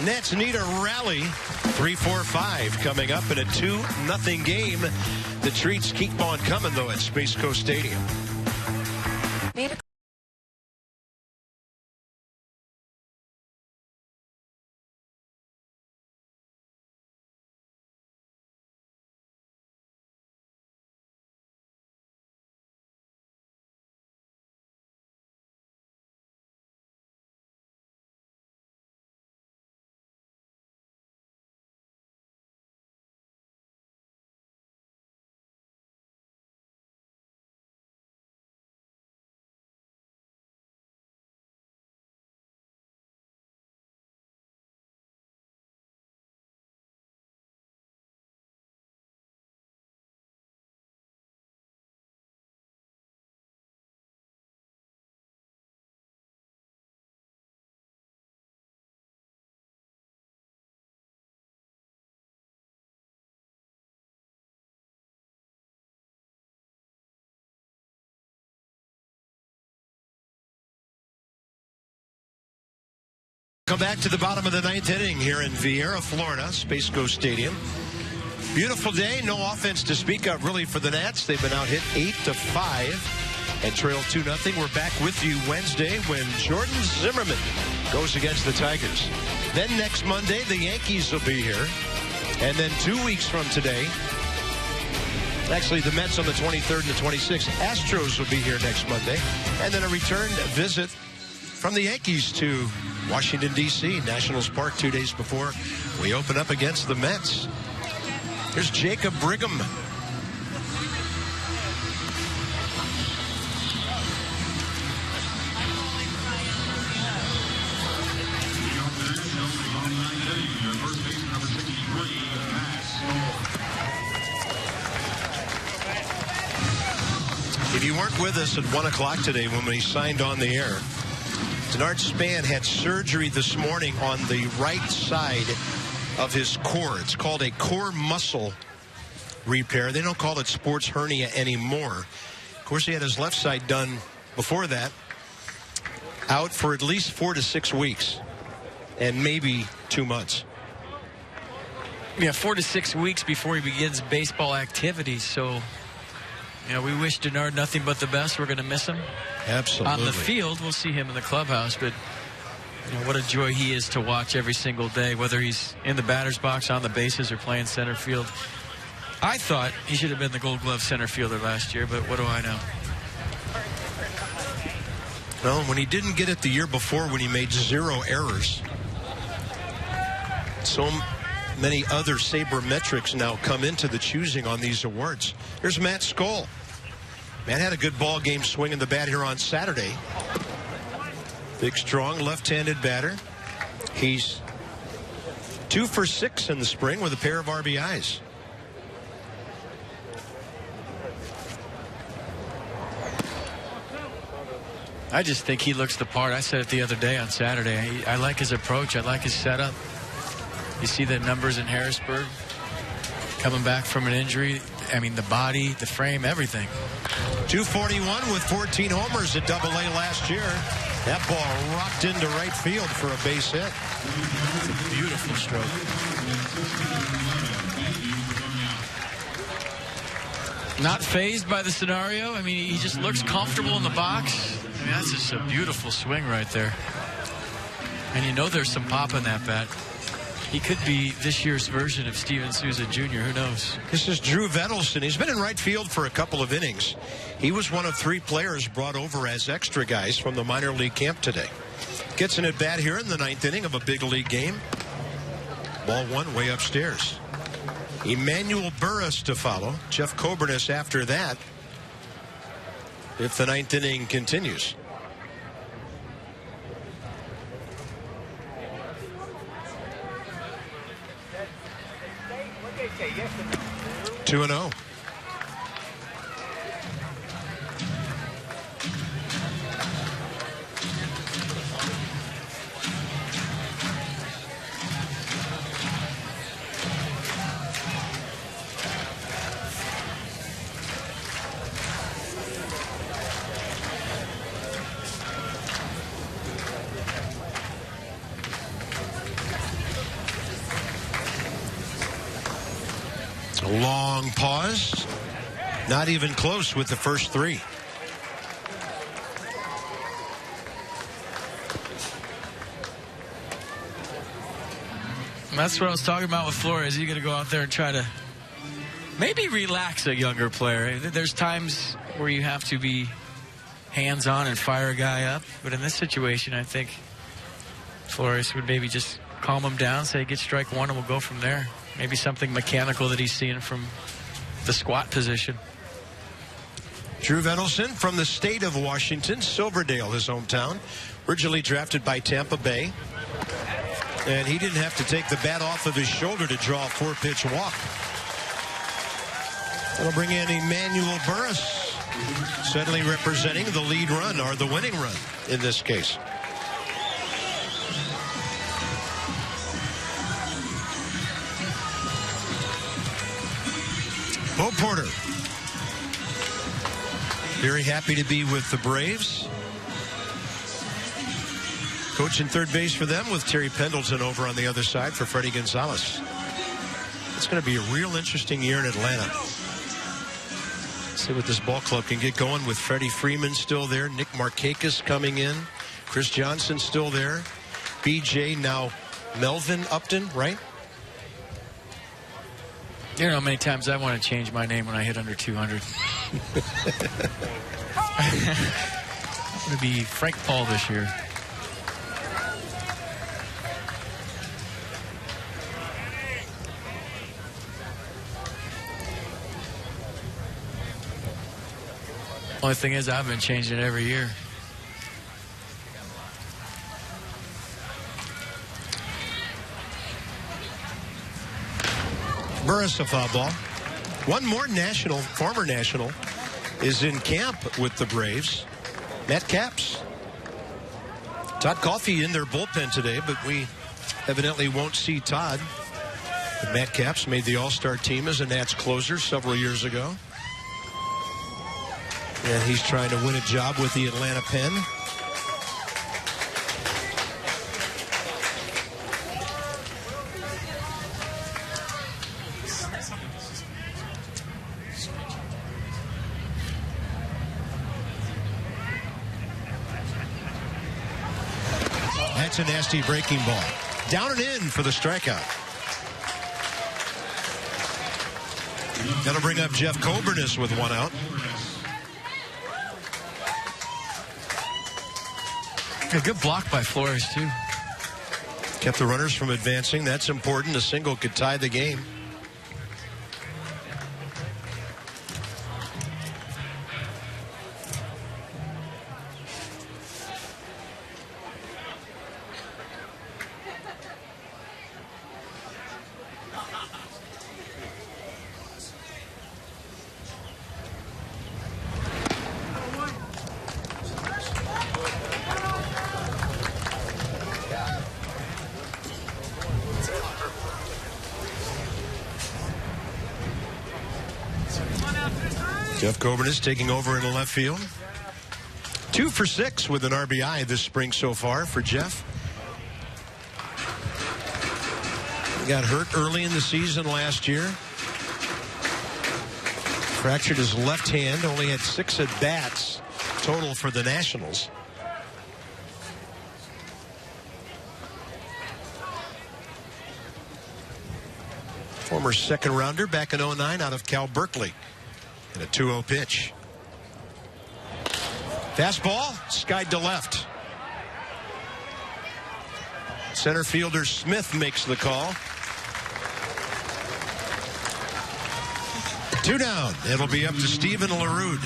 Nets need a rally. 3-4-5 coming up in a 2-0 game. The treats keep on coming, though, at Space Coast Stadium. Come back to the bottom of the ninth inning here in Vieira, Florida, Space Coast Stadium. Beautiful day. No offense to speak of really for the Nats. They've been out hit 8-5 and trail 2-0. We're back with you Wednesday when Jordan Zimmerman goes against the Tigers. Then next Monday, the Yankees will be here. And then 2 weeks from today, actually the Mets on the 23rd and the 26th, Astros will be here next Monday. And then a return visit from the Yankees to Washington, D.C., Nationals Park 2 days before we open up against the Mets. Here's Jacob Brigham. If you weren't with us at 1 o'clock today when we signed on the air, Denard Span had surgery this morning on the right side of his core. It's called a core muscle repair. They don't call it sports hernia anymore. Of course, he had his left side done before that. Out for at least 4 to 6 weeks and maybe 2 months. Yeah, 4 to 6 weeks before he begins baseball activities. So, you know, we wish Denard nothing but the best. We're going to miss him. Absolutely. On the field, we'll see him in the clubhouse, but you know, what a joy he is to watch every single day, whether he's in the batter's box, on the bases, or playing center field. I thought he should have been the Gold Glove center fielder last year, but what do I know? Well, when he didn't get it the year before when he made 0 errors, so many other sabermetrics now come into the choosing on these awards. Here's Matt Skoll. Matt had a good ball game swinging the bat here on Saturday. Big, strong, left-handed batter. He's 2 for 6 in the spring with a pair of RBIs. I just think he looks the part. I said it the other day on Saturday. I like his approach. I like his setup. You see the numbers in Harrisburg. Coming back from an injury. I mean, the body, the frame, everything. 241 with 14 homers at AA last year. That ball rocked into right field for a base hit. It's a beautiful stroke. Not fazed by the scenario. I mean, he just looks comfortable in the box. I mean, that's just a beautiful swing right there. And you know there's some pop in that bat. He could be this year's version of Steven Souza Jr. Who knows? This is Drew Vettleson. He's been in right field for a couple of innings. He was one of 3 players brought over as extra guys from the minor league camp today. Gets an at-bat here in the 9th inning of a big league game. Ball 1 way upstairs. Emmanuel Burris to follow. Jeff Coburnis after that, if the 9th inning continues. Two and 0. Long pause. Not even close with the first 3. That's what I was talking about with Flores. You got to go out there and try to maybe relax a younger player. There's times where you have to be hands-on and fire a guy up. But in this situation, I think Flores would maybe just calm him down, say, get strike 1, and we'll go from there. Maybe something mechanical that he's seeing from the squat position. Drew Vettleson from the state of Washington, Silverdale, his hometown. Originally drafted by Tampa Bay. And he didn't have to take the bat off of his shoulder to draw a 4-pitch walk. That'll bring in Emmanuel Burris, suddenly representing the lead run, or the winning run in this case. Bo Porter, very happy to be with the Braves. Coaching third base for them with Terry Pendleton over on the other side for Freddie Gonzalez. It's going to be a real interesting year in Atlanta. See what this ball club can get going with Freddie Freeman still there, Nick Markakis coming in, Chris Johnson still there, BJ, now Melvin Upton, right? You know how many times I want to change my name when I hit under 200. I'm going to be Frank Paul this year. Only thing is, I've been changing it every year. Burris a foul ball. One more national, former national, is in camp with the Braves. Matt Capps. Todd Coffey in their bullpen today, but we evidently won't see Todd. But Matt Capps made the All-Star team as a Nats closer several years ago. And he's trying to win a job with the Atlanta Pen. That's a nasty breaking ball. Down and in for the strikeout. That'll bring up Jeff Coburnis with 1 out. A good block by Flores, too. Kept the runners from advancing. That's important. A single could tie the game. Jeff Coburnis taking over in the left field. 2 for 6 with an RBI this spring so far for Jeff. He got hurt early in the season last year. Fractured his left hand. Only had 6 at-bats total for the Nationals. Former second rounder back in 09 out of Cal Berkeley. And a 2-0 pitch. Fastball, skied to left. Center fielder Smith makes the call. 2 down. It'll be up to Steven LaRue.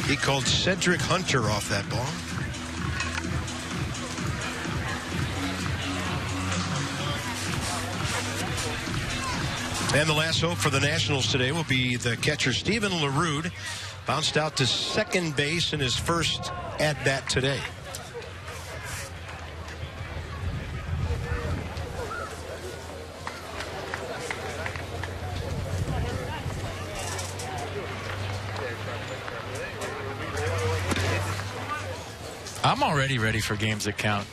He called Cedric Hunter off that ball. And the last hope for the Nationals today will be the catcher Steven LaRue. Bounced out to second base in his first at-bat today. I'm already ready for games that count.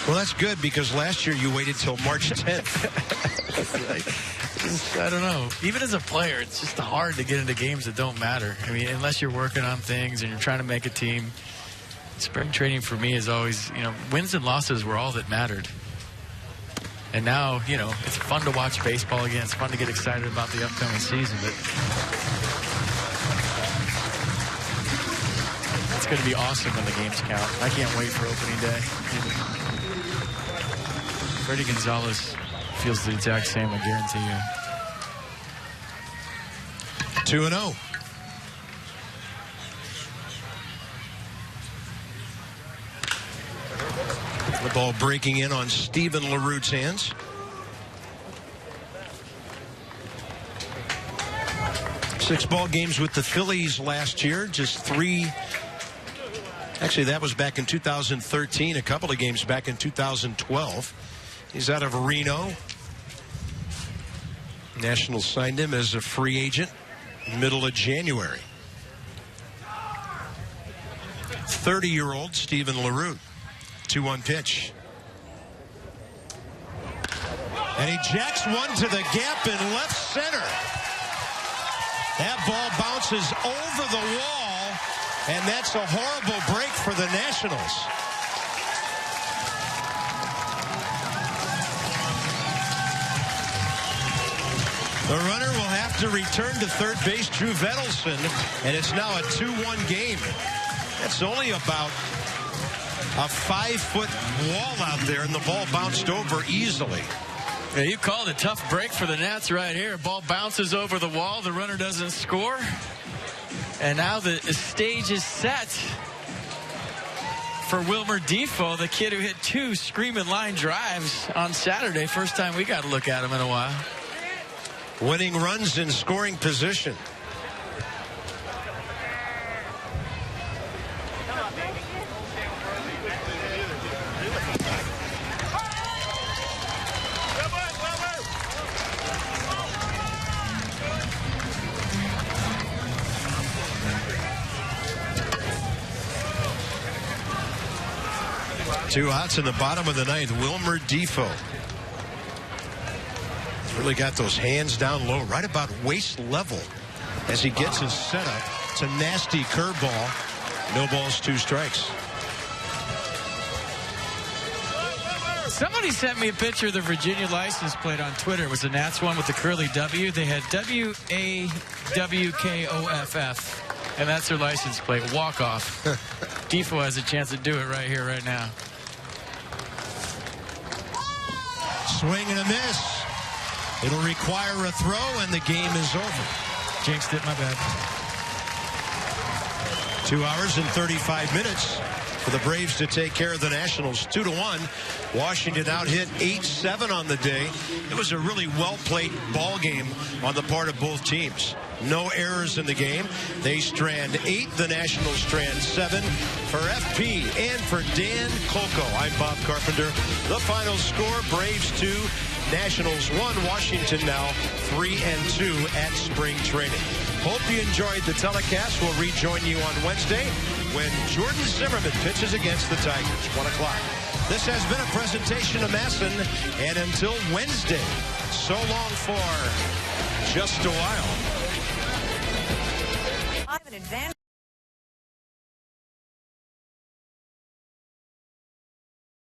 Well, that's good because last year you waited till March 10th. I don't know. Even as a player, it's just hard to get into games that don't matter. I mean, unless you're working on things and you're trying to make a team. Spring training for me is always, wins and losses were all that mattered. And now, it's fun to watch baseball again. It's fun to get excited about the upcoming season. But it's going to be awesome when the games count. I can't wait for opening day. Freddie Gonzalez feels the exact same, I guarantee you. 2-0. The ball breaking in on Steven LaRue's hands. Six ball games with the Phillies last year, just 3. Actually, that was back in 2013, a couple of games back in 2012. He's out of Reno. Nationals signed him as a free agent middle of January. 30-year-old Steven LaRue. 2-1 pitch. And he jacks one to the gap in left center. That ball bounces over the wall, and that's a horrible break for the Nationals. The runner will have to return to third base, Drew Vedelson, and it's now a 2-1 game. That's only about a 5-foot wall out there, and the ball bounced over easily. Yeah, you called a tough break for the Nats right here. Ball bounces over the wall. The runner doesn't score. And now the stage is set for Wilmer Defoe, the kid who hit 2 screaming line drives on Saturday. First time we got to look at him in a while. Winning runs in scoring position. Two outs in the bottom of the ninth. Wilmer Defoe. He's really got those hands down low, right about waist level as he gets his setup. It's a nasty curveball. No balls, 2 strikes. Somebody sent me a picture of the Virginia license plate on Twitter. It was the Nats one with the curly W. They had WAWKOFF. And that's their license plate. Walk off. Defoe has a chance to do it right here, right now. Swing and a miss. It'll require a throw, and the game is over. Jinxed it, my bad. 2 hours and 35 minutes for the Braves to take care of the Nationals. 2-1. Washington out hit 8-7 on the day. It was a really well-played ball game on the part of both teams. No errors in the game. They strand 8. The Nationals strand 7. For FP and for Dan Colco, I'm Bob Carpenter. The final score, Braves 2, Nationals 1. Washington now 3-2 at spring training. Hope you enjoyed the telecast. We'll rejoin you on Wednesday when Jordan Zimmerman pitches against the Tigers, 1 o'clock. This has been a presentation of Masson, and until Wednesday, so long for just a while. advantage.